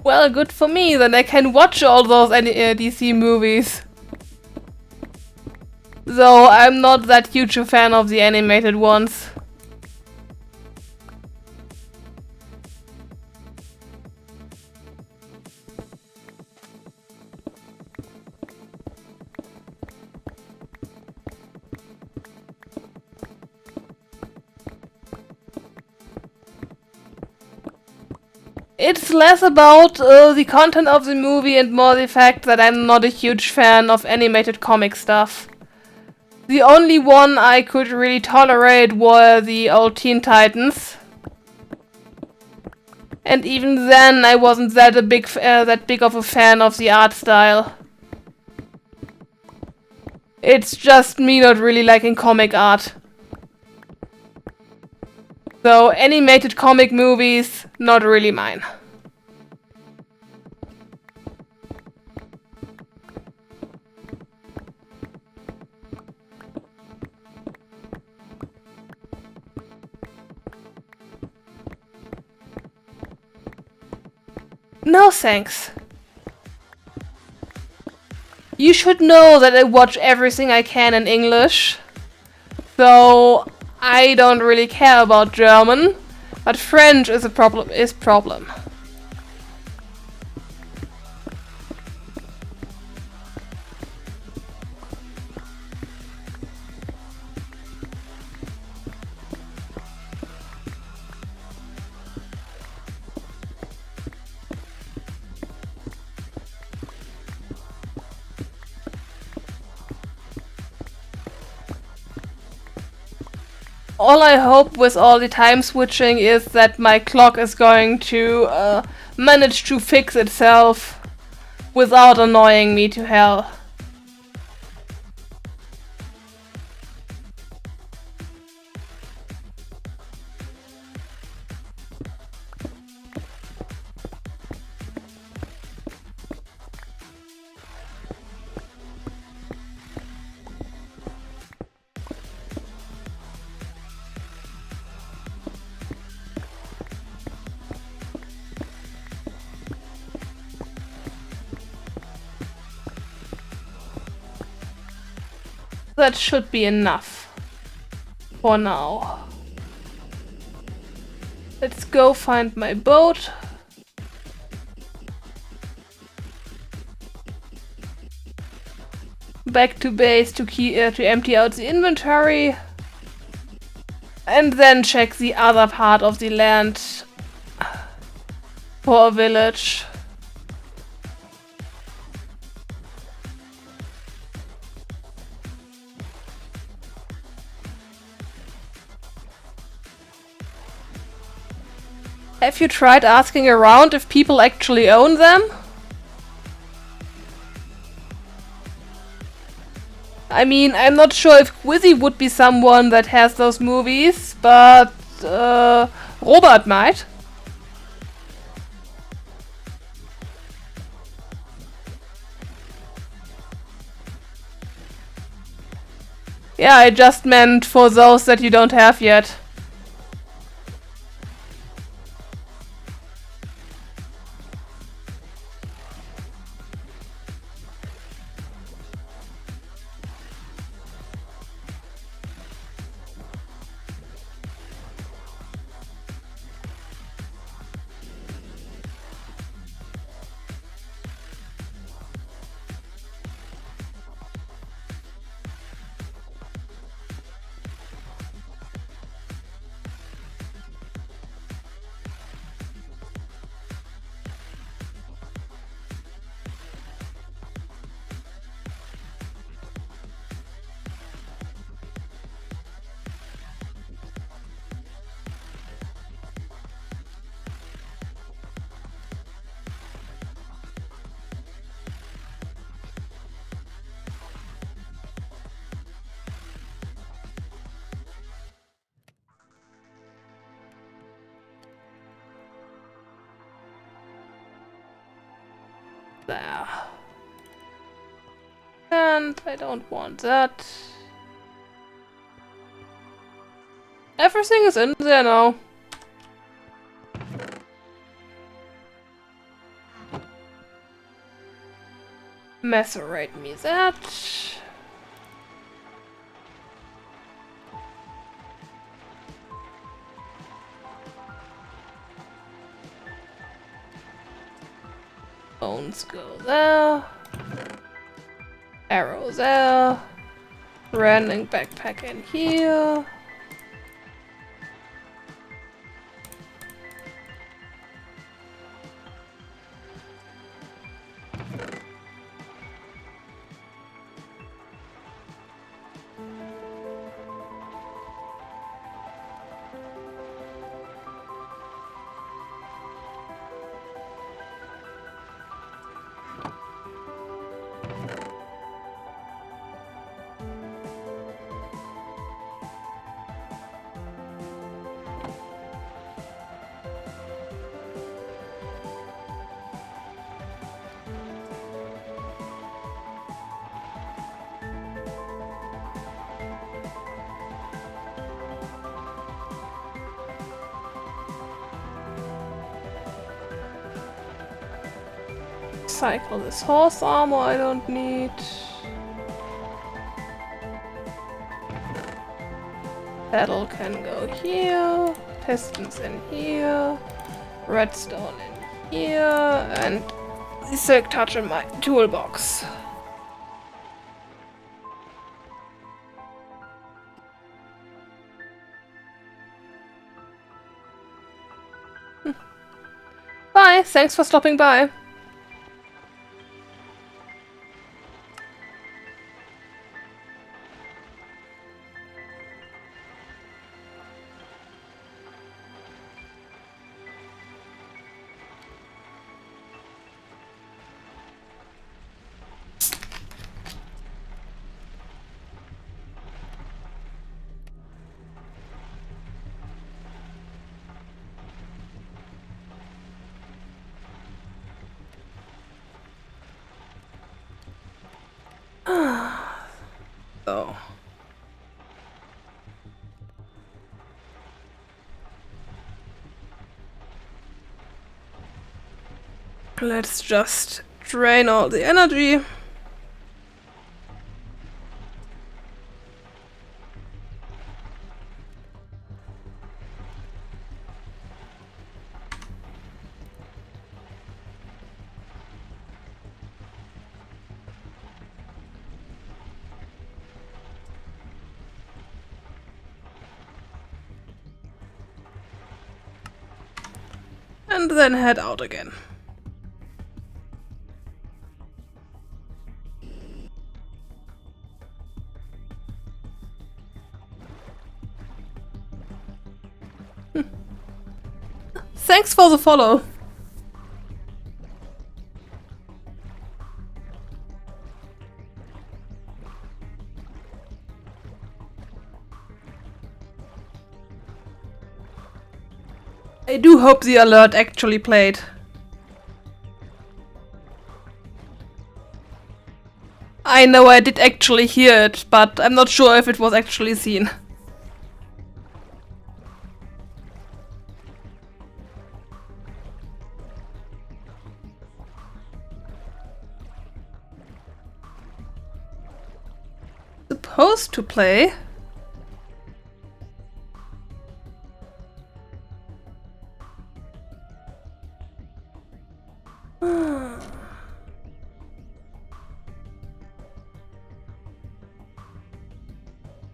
Well, good for me, then I can watch all those DC movies. Though I'm not that huge a fan of the animated ones. It's less about the content of the movie and more the fact that I'm not a huge fan of animated comic stuff. The only one I could really tolerate were the old Teen Titans. And even then I wasn't that big of a fan of the art style. It's just me not really liking comic art. So animated comic movies, not really mine. No thanks. You should know that I watch everything I can in English. So I don't really care about German. But French is a problem. All I hope with all the time switching is that my clock is going to manage to fix itself without annoying me to hell. That should be enough for now. Let's go find my boat. Back to base to empty out the inventory. And then check the other part of the land for a village. Have you tried asking around if people actually own them? I mean, I'm not sure if Quizzy would be someone that has those movies, but Robert might. Yeah, I just meant for those that you don't have yet. There. And I don't want that. Everything is in there now. Macerate me that. Bones go there. Arrow there. Random backpack in here. recycle this horse armor I don't need. Paddle can go here. Pistons in here. Redstone in here. And the silk touch in my toolbox. Bye, thanks for stopping by. So. Let's just drain all the energy. And then head out again. Thanks for the follow. I do hope the alert actually played. I know I did actually hear it, but I'm not sure if it was actually seen. Supposed to play.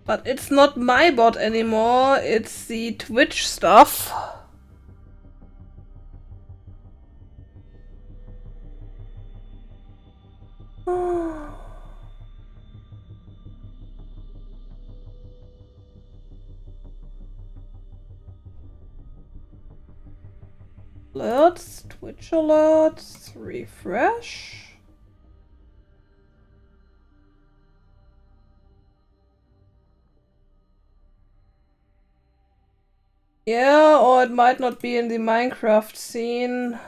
But it's not my bot anymore, it's the Twitch stuff. Alerts, Twitch alerts, refresh. Yeah, or it might not be in the Minecraft scene.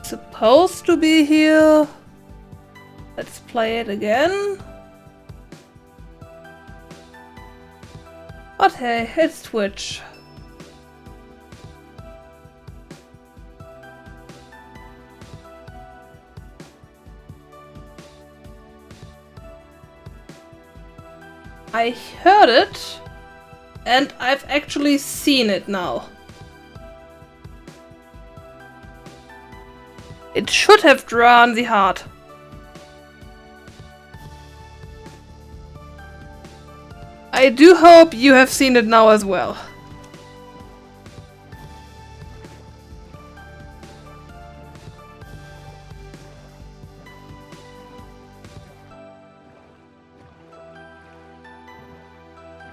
Supposed to be here. Let's play it again. But hey, it's Twitch. I heard it, and I've actually seen it now. It should have drawn the heart. I do hope you have seen it now as well.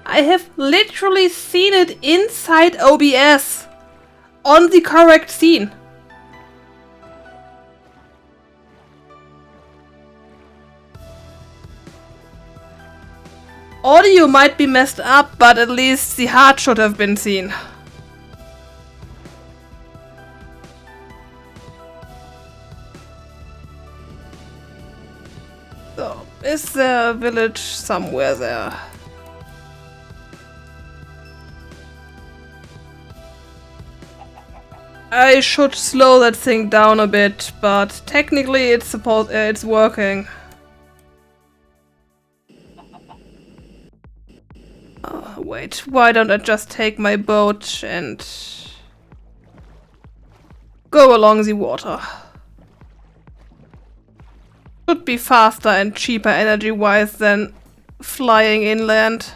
I have literally seen it inside OBS on the correct scene. Audio might be messed up, but at least the heart should have been seen. So, is there a village somewhere there? I should slow that thing down a bit, but technically it's working. Wait, why don't I just take my boat and go along the water? Should be faster and cheaper energy-wise than flying inland.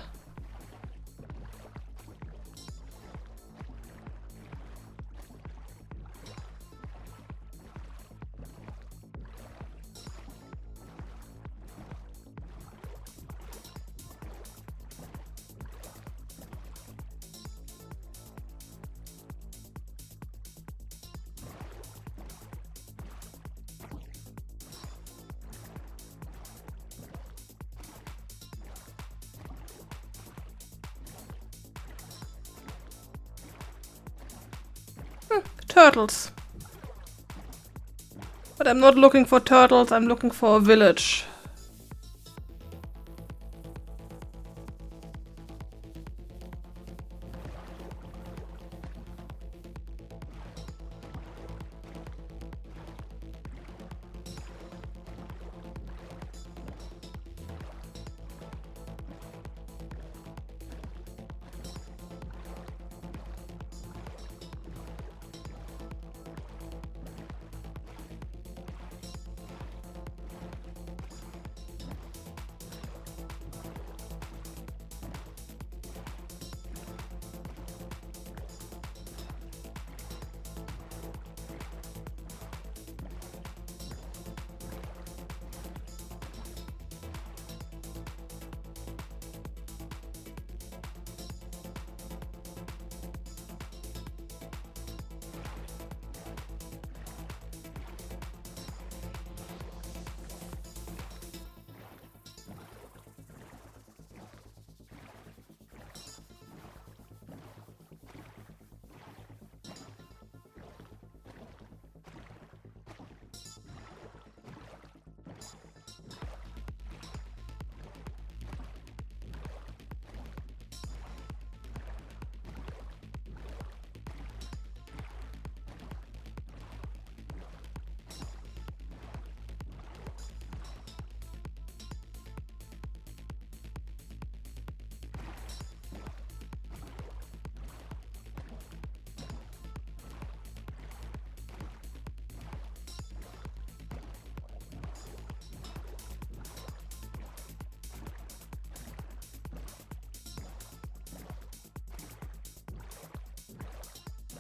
Turtles. But I'm not looking for turtles, I'm looking for a village.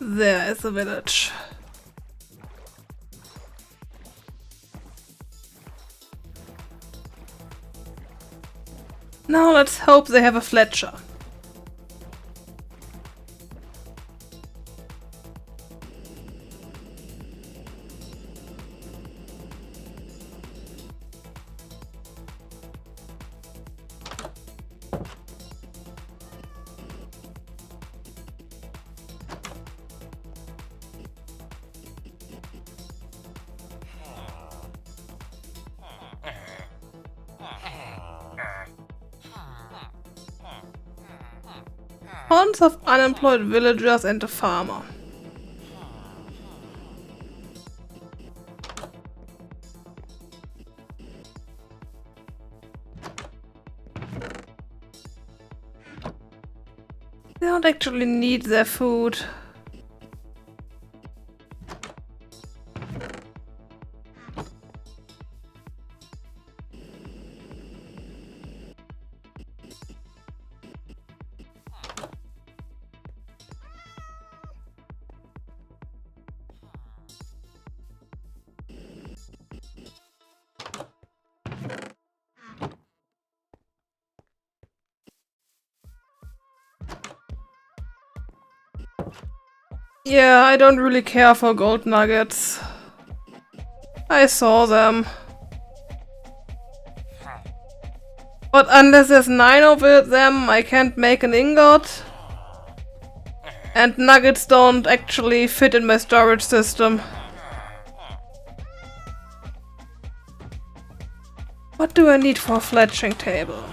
There is a village. Now let's hope they have a Fletcher. Tons of unemployed villagers and a farmer. They don't actually need their food. Yeah, I don't really care for gold nuggets. I saw them. But unless there's 9 of them, I can't make an ingot. And nuggets don't actually fit in my storage system. What do I need for a fletching table?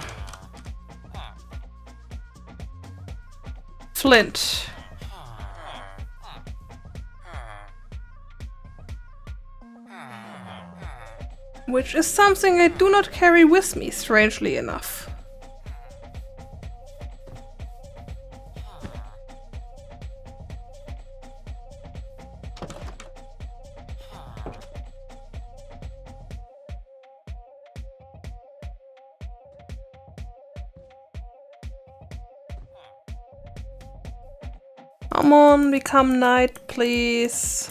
Flint. Which is something I do not carry with me, strangely enough. Come on, become night, please.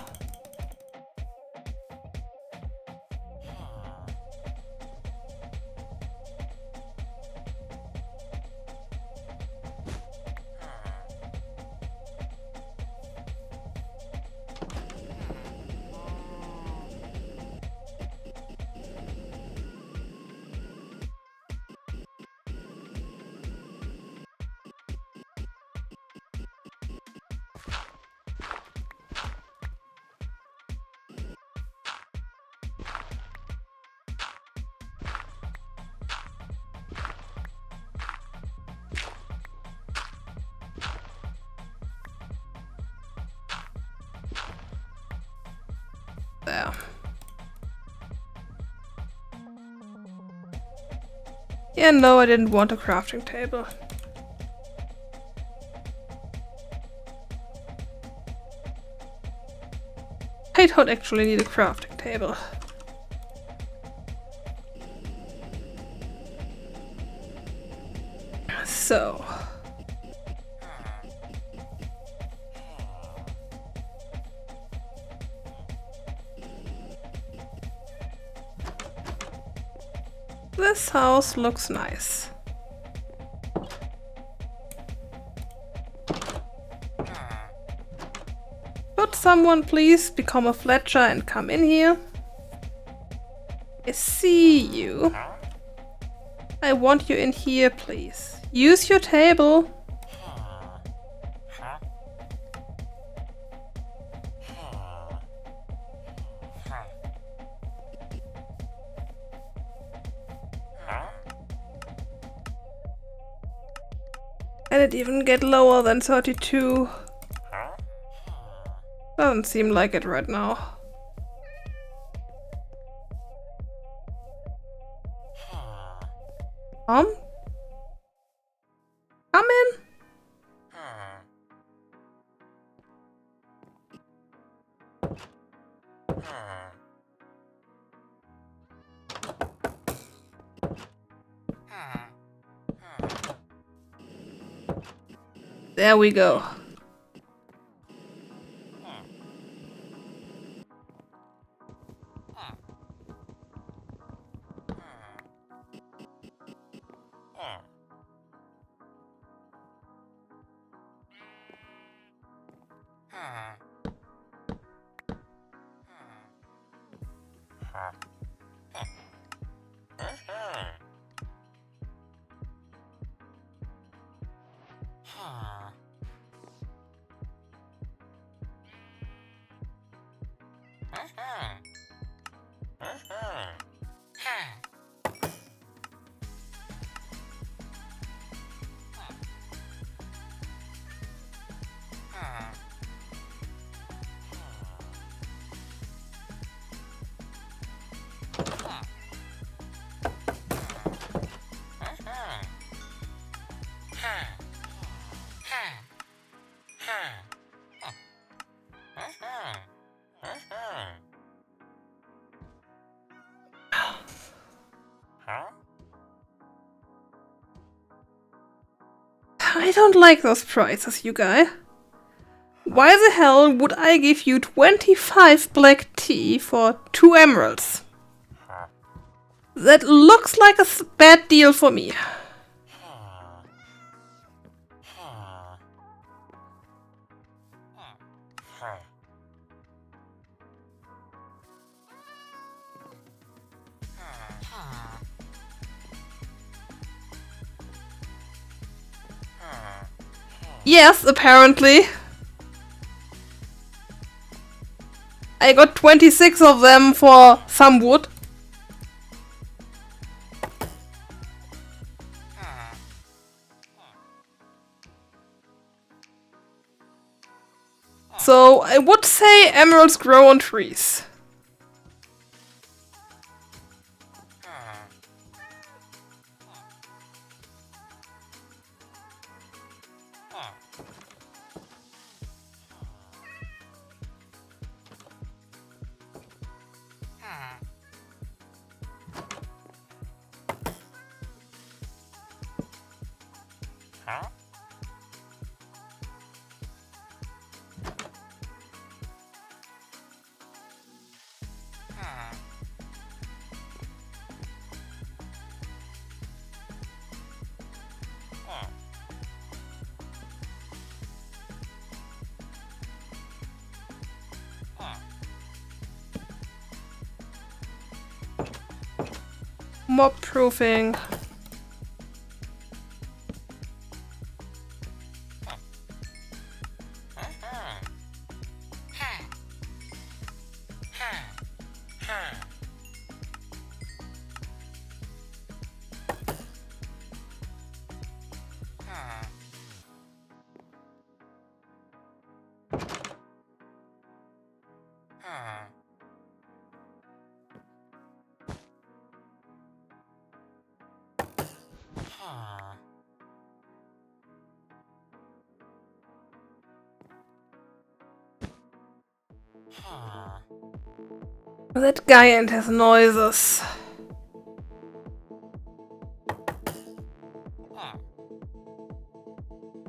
There. Yeah, no, I didn't want a crafting table. I don't actually need a crafting table. So. This house looks nice. Could someone please become a Fletcher and come in here? I see you. I want you in here, please. Use your table. Can it even get lower than 32? Doesn't seem like it right now. Come in. There we go. I don't like those prices, you guy. Why the hell would I give you 25 black tea for 2 emeralds? That looks like a bad deal for me. Yes, apparently. I got 26 of them for some wood. So I would say emeralds grow on trees. Mob proofing. That guy and his noises.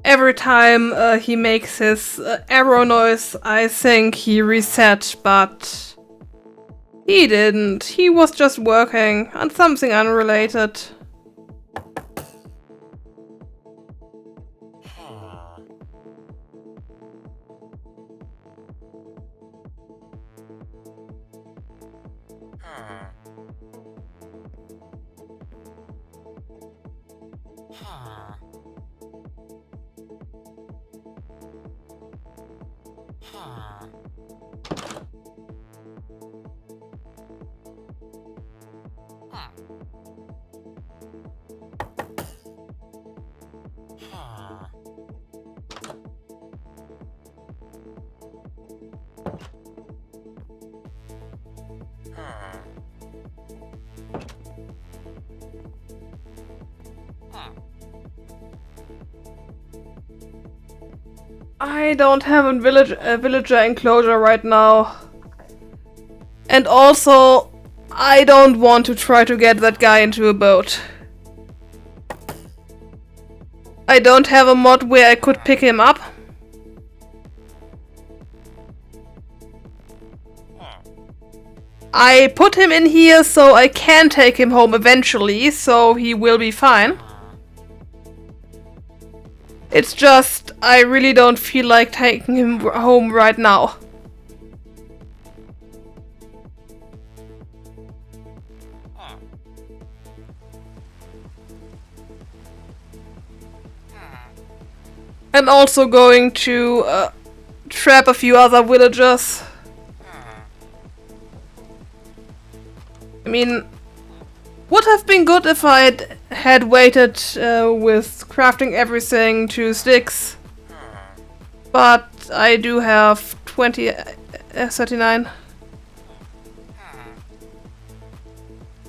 Every time he makes his arrow noise, I think he reset, but he didn't. He was just working on something unrelated. I don't have a villager enclosure right now. And also, I don't want to try to get that guy into a boat. I don't have a mod where I could pick him up. I put him in here so I can take him home eventually, so he will be fine. It's just, I really don't feel like taking him home right now. I'm also going to trap a few other villagers. I mean, would have been good if I'd had waited with crafting everything to sticks. But I do have 39.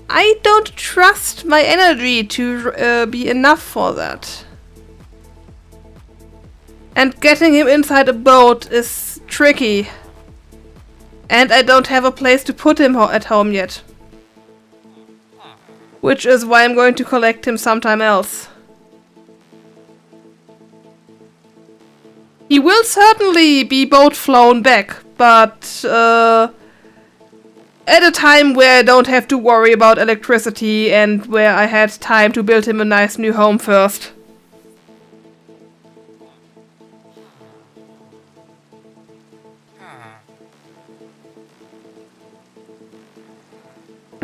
I don't trust my energy to be enough for that. And getting him inside a boat is tricky. And I don't have a place to put him at home yet. Which is why I'm going to collect him sometime else. He will certainly be boat flown back, but at a time where I don't have to worry about electricity and where I had time to build him a nice new home first.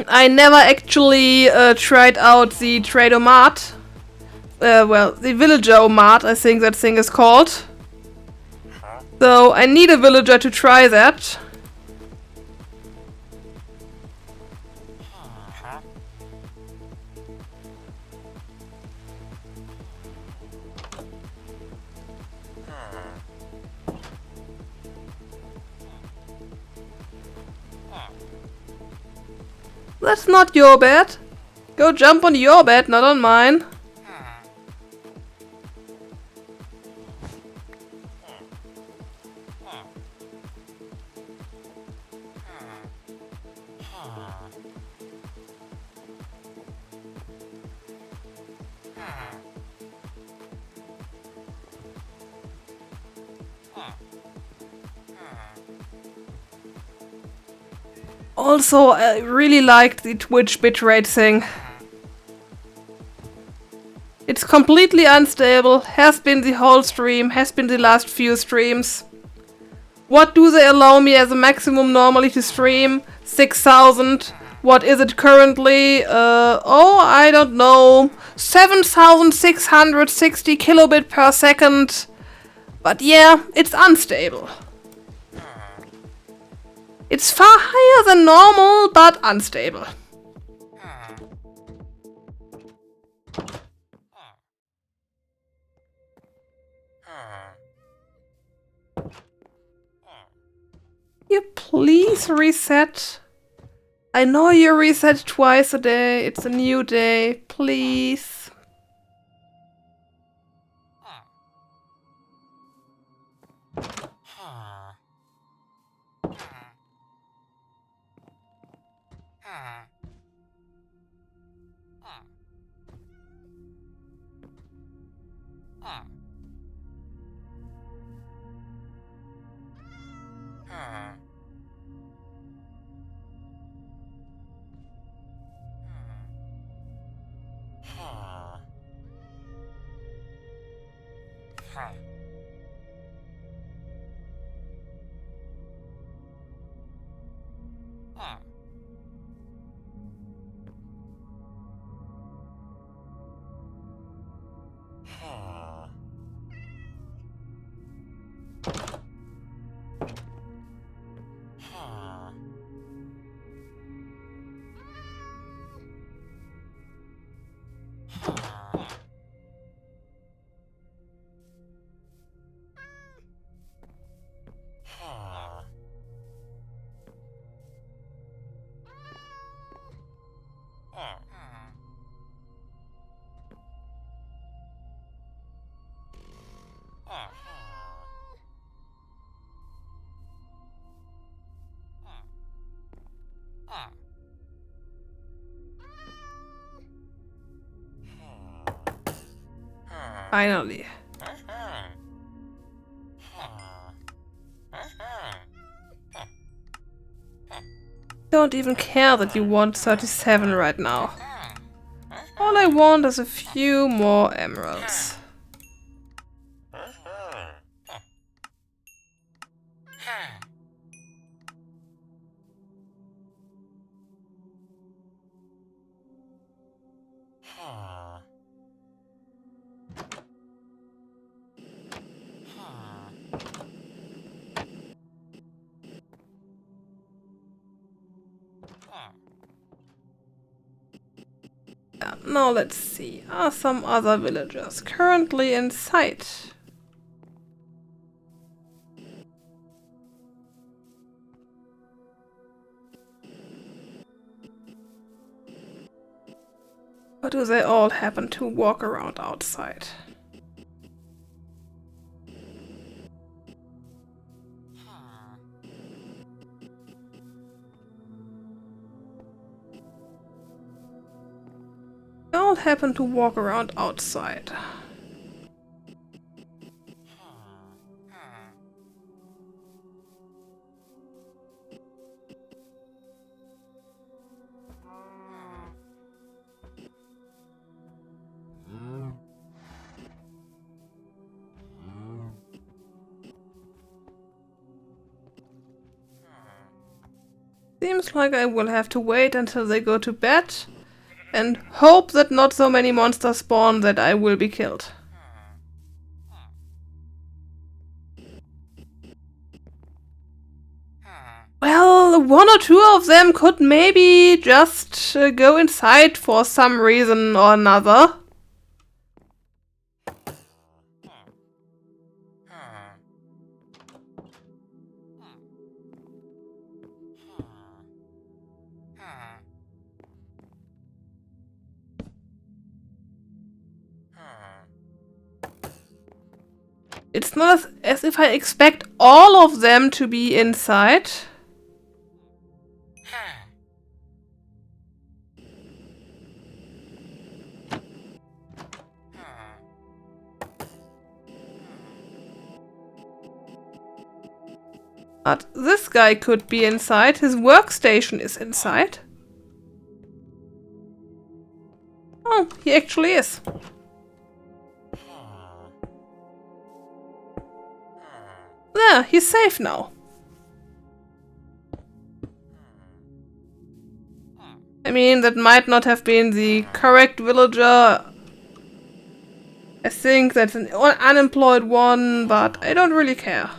I never actually tried out the Trader-Mart well, the villager mart, I think that thing is called. So I need a villager to try that. That's not your bed. Go jump on your bed, not on mine. Also, I really liked the Twitch bitrate thing. It's completely unstable, has been the whole stream, has been the last few streams. What do they allow me as a maximum normally to stream? 6,000. What is it currently? Oh, I don't know. 7,660 kilobit per second. But yeah, it's unstable. It's far higher than normal, but unstable. You please reset? I know you reset twice a day. It's a new day. Please. Finally. Don't even care that you want 37 right now. All I want is a few more emeralds. Now let's see, are some other villagers currently in sight? Or do they all happen to walk around outside? They all happen to walk around outside. Seems like I will have to wait until they go to bed and hope that not so many monsters spawn that I will be killed. Well, one or two of them could maybe just go inside for some reason or another. It's not as if I expect all of them to be inside. But this guy could be inside. His workstation is inside. Oh, he actually is. There, he's safe now. I mean, that might not have been the correct villager. I think that's an unemployed one, but I don't really care.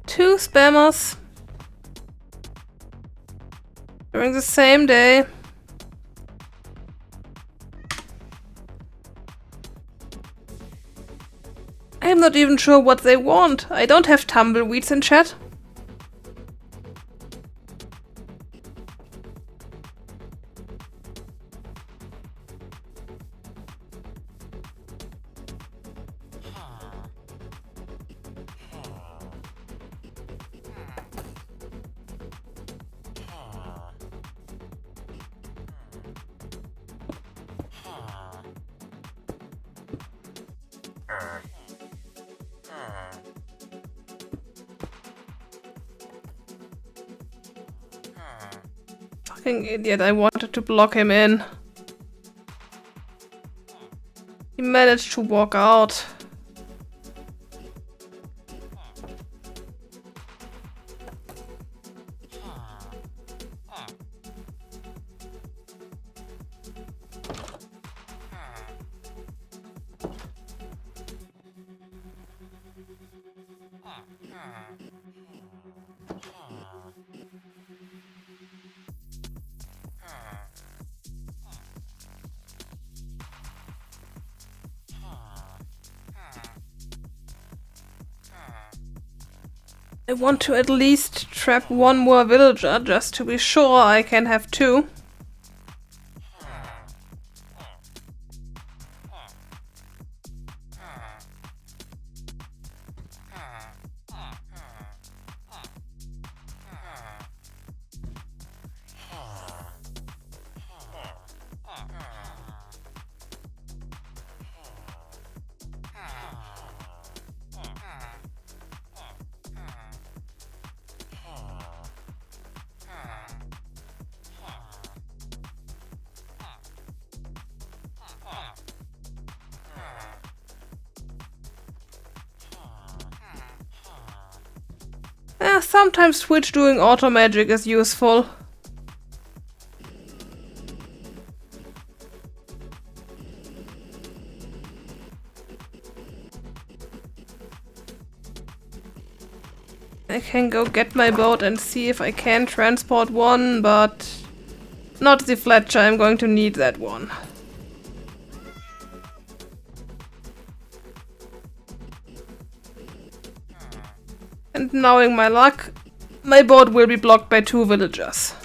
Two spammers during the same day. I'm not even sure what they want. I don't have tumbleweeds in chat. Fucking idiot, I wanted to block him in. He managed to walk out. I want to at least trap one more villager, just to be sure I can have two. sometimes Twitch doing auto magic is useful. I can go get my boat and see if I can transport one, but not the Fletcher, I'm going to need that one. And knowing my luck, my boat will be blocked by 2 villagers.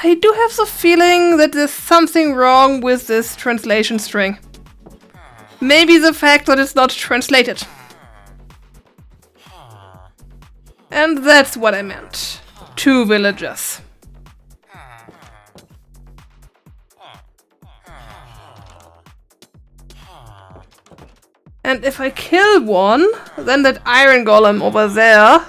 I do have the feeling that there's something wrong with this translation string. Maybe the fact that it's not translated. And that's what I meant. 2 villagers. And if I kill one, then that iron golem over there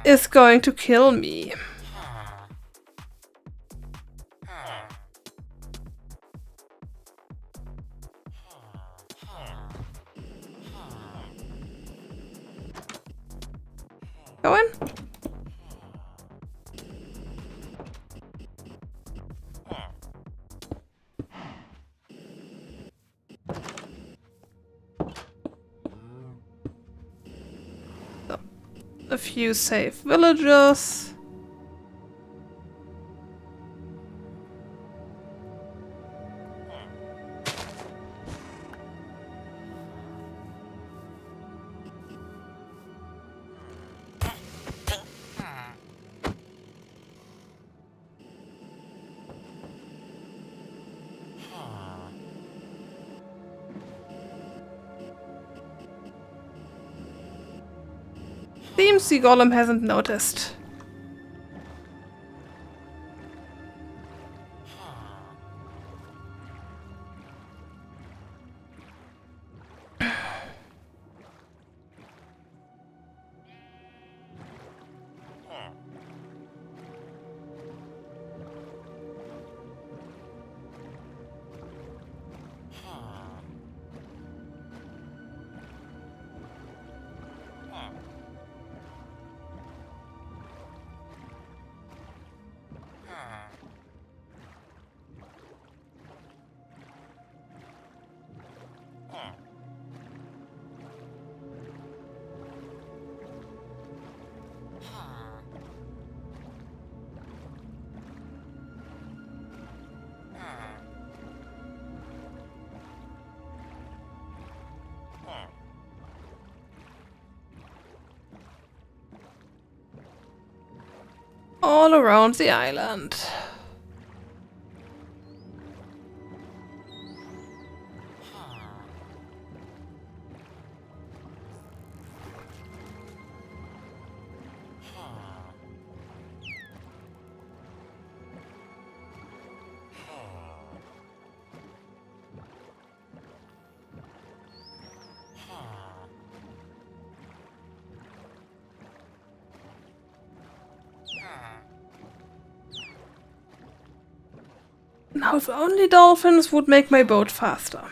is going to kill me. Go in. So, a few safe villagers. Seems the golem hasn't noticed. All around the island. Now, if only dolphins would make my boat faster.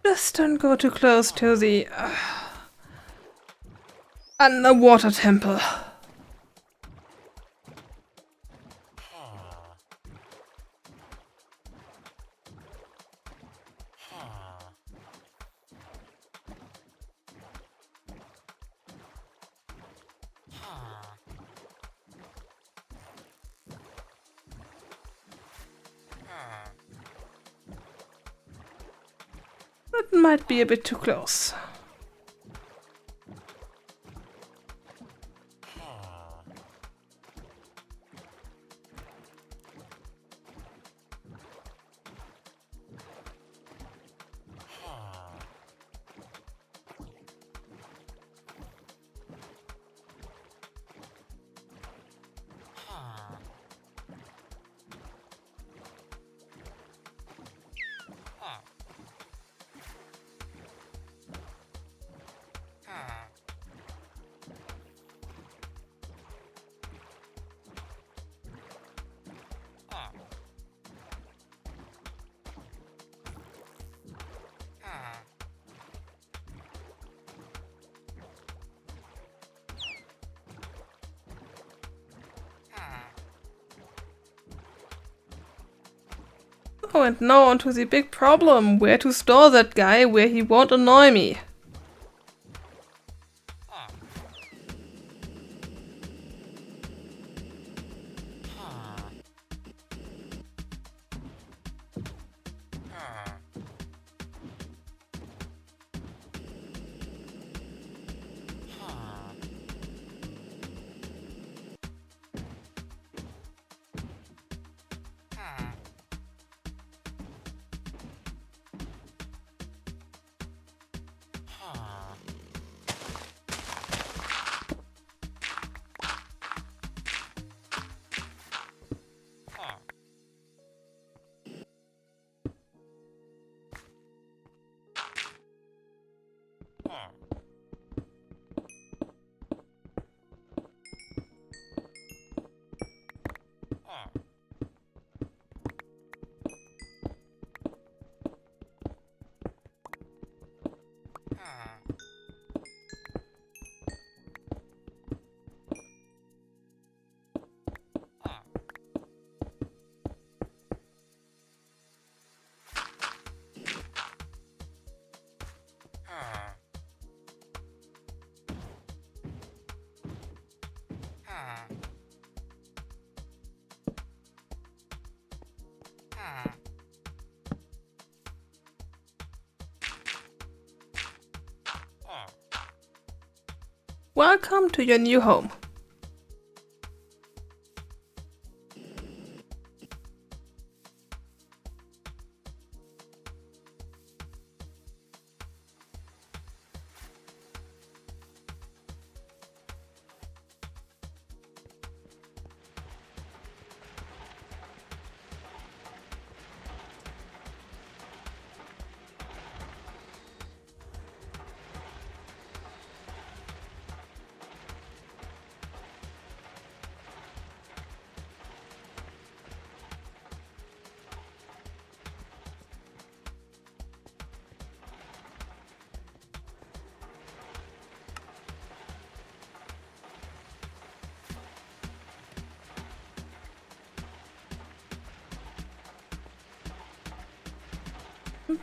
Just don't go too close to the underwater temple. That might be a bit too close. Oh, and now onto the big problem, where to store that guy where he won't annoy me. Welcome to your new home.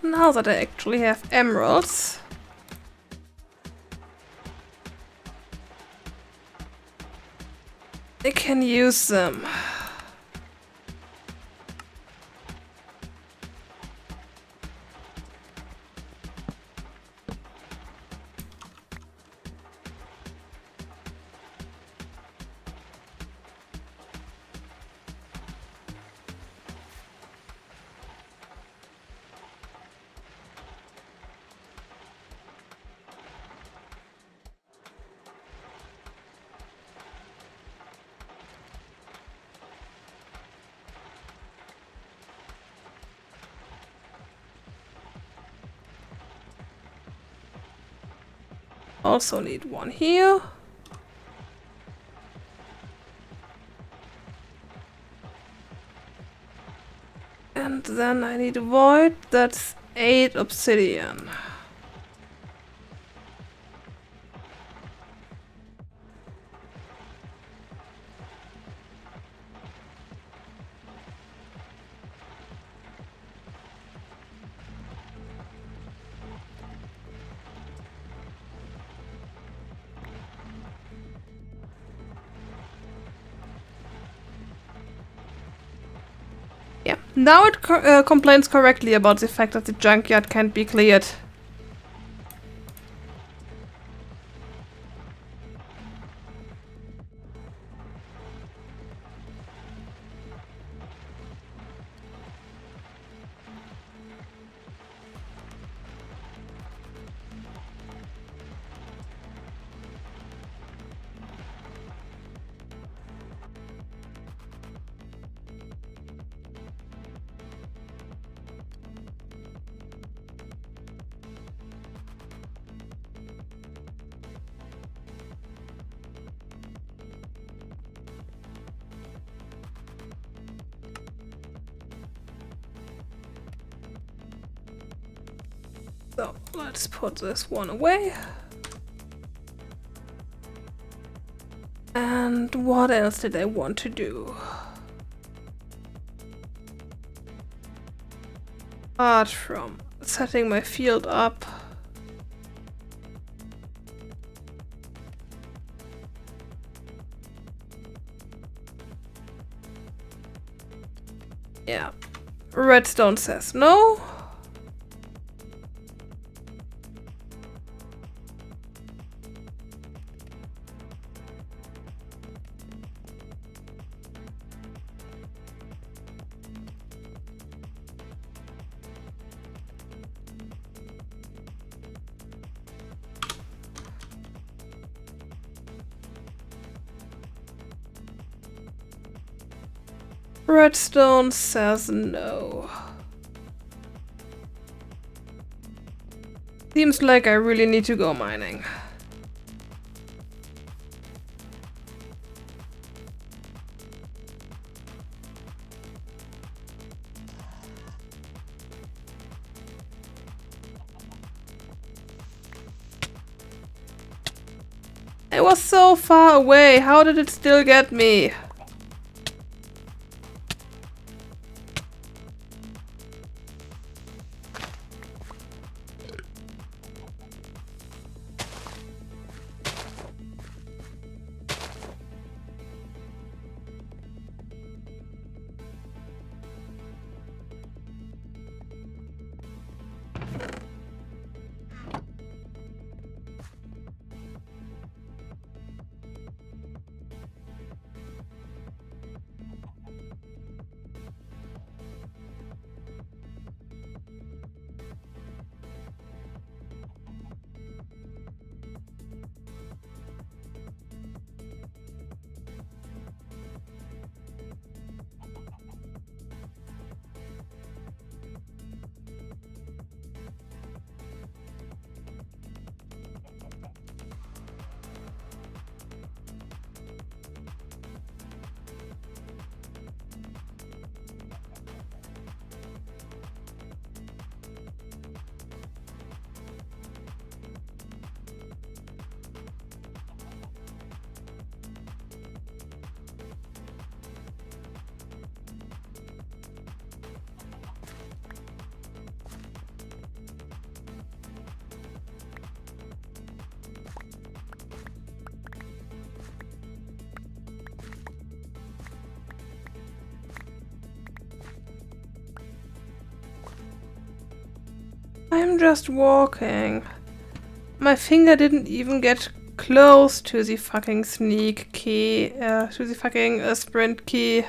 Now that I actually have emeralds, I can use them. Also need one here. And then I need a void, that's 8 obsidian. Yeah, now it complains correctly about the fact that the junkyard can't be cleared. So let's put this one away. And what else did I want to do? Apart from setting my field up. Yeah. Redstone says no. Redstone says no. Seems like I really need to go mining. It was so far away. How did it still get me? I'm just walking. My finger didn't even get close to the fucking sneak key, to the fucking sprint key.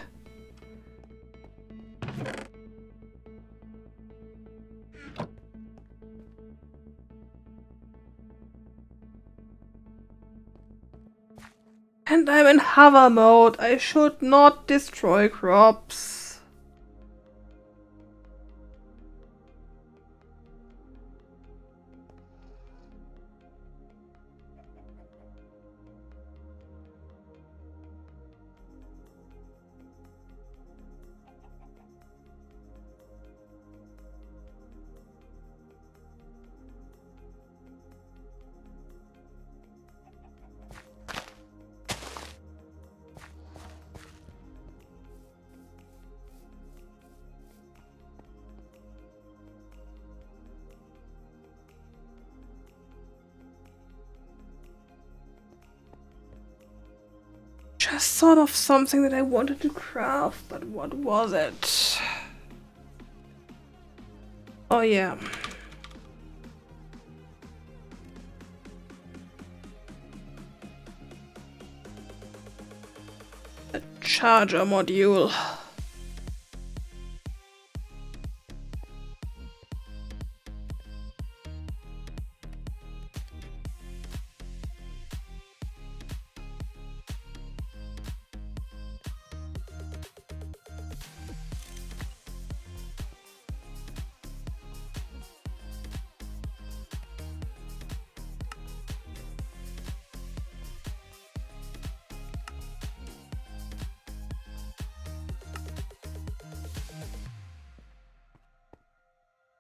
And I'm in hover mode. I should not destroy crops. Just thought of something that I wanted to craft, but what was it? Oh yeah. A charger module.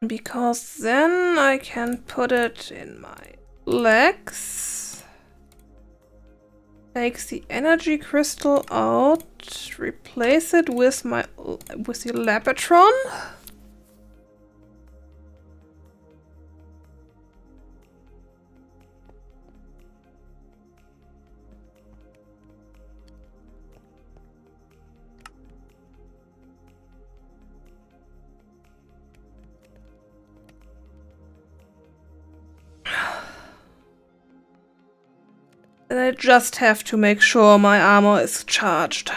Because then I can put it in my legs. Take the energy crystal out, replace it with the Lapatron. And I just have to make sure my armor is charged.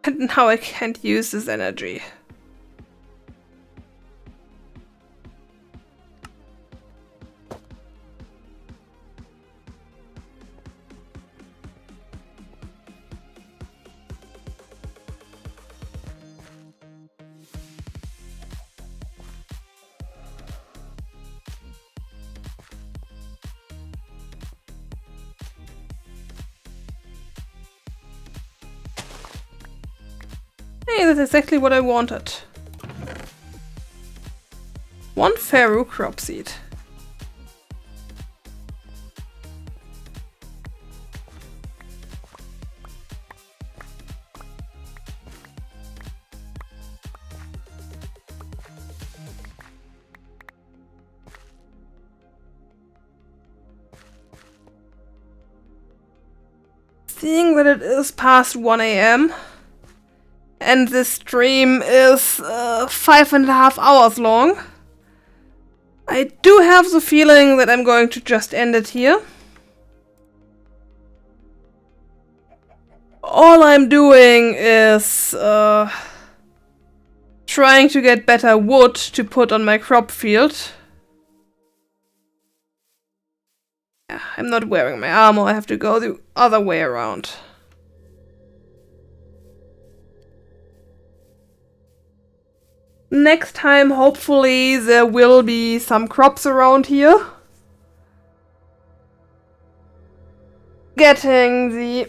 And now I can't use this energy. Hey, that's exactly what I wanted. One Faru crop seed. Seeing that it is past 1 AM and this stream is 5.5 hours long, I do have the feeling that I'm going to just end it here. All I'm doing is trying to get better wood to put on my crop field. I'm not wearing my armor, I have to go the other way around. Next time, hopefully, there will be some crops around here. Getting the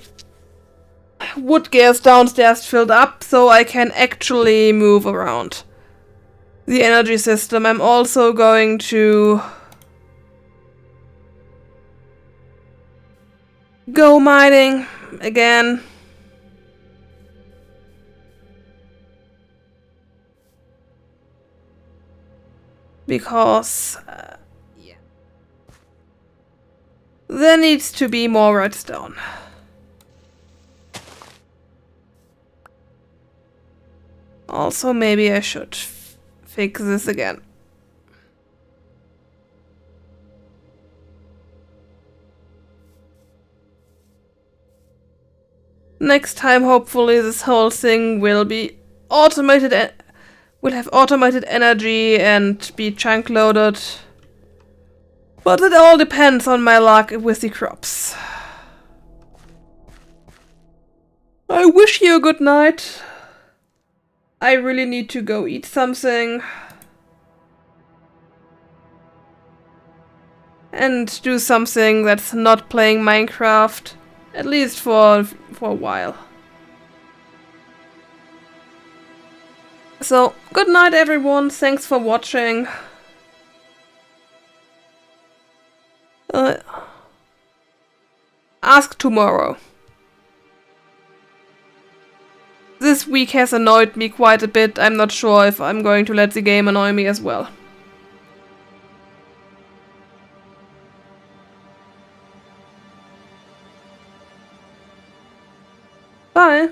wood gears downstairs filled up so I can actually move around the energy system. I'm also going to go mining again. Because yeah, there needs to be more redstone. Also, maybe I should fix this again. Next time, hopefully, this whole thing will be automated. Will have automated energy and be chunk loaded. But it all depends on my luck with the crops. I wish you a good night. I really need to go eat something. And do something that's not playing Minecraft. At least for a while. So, good night everyone, thanks for watching. Ask tomorrow. This week has annoyed me quite a bit. I'm not sure if I'm going to let the game annoy me as well. Bye.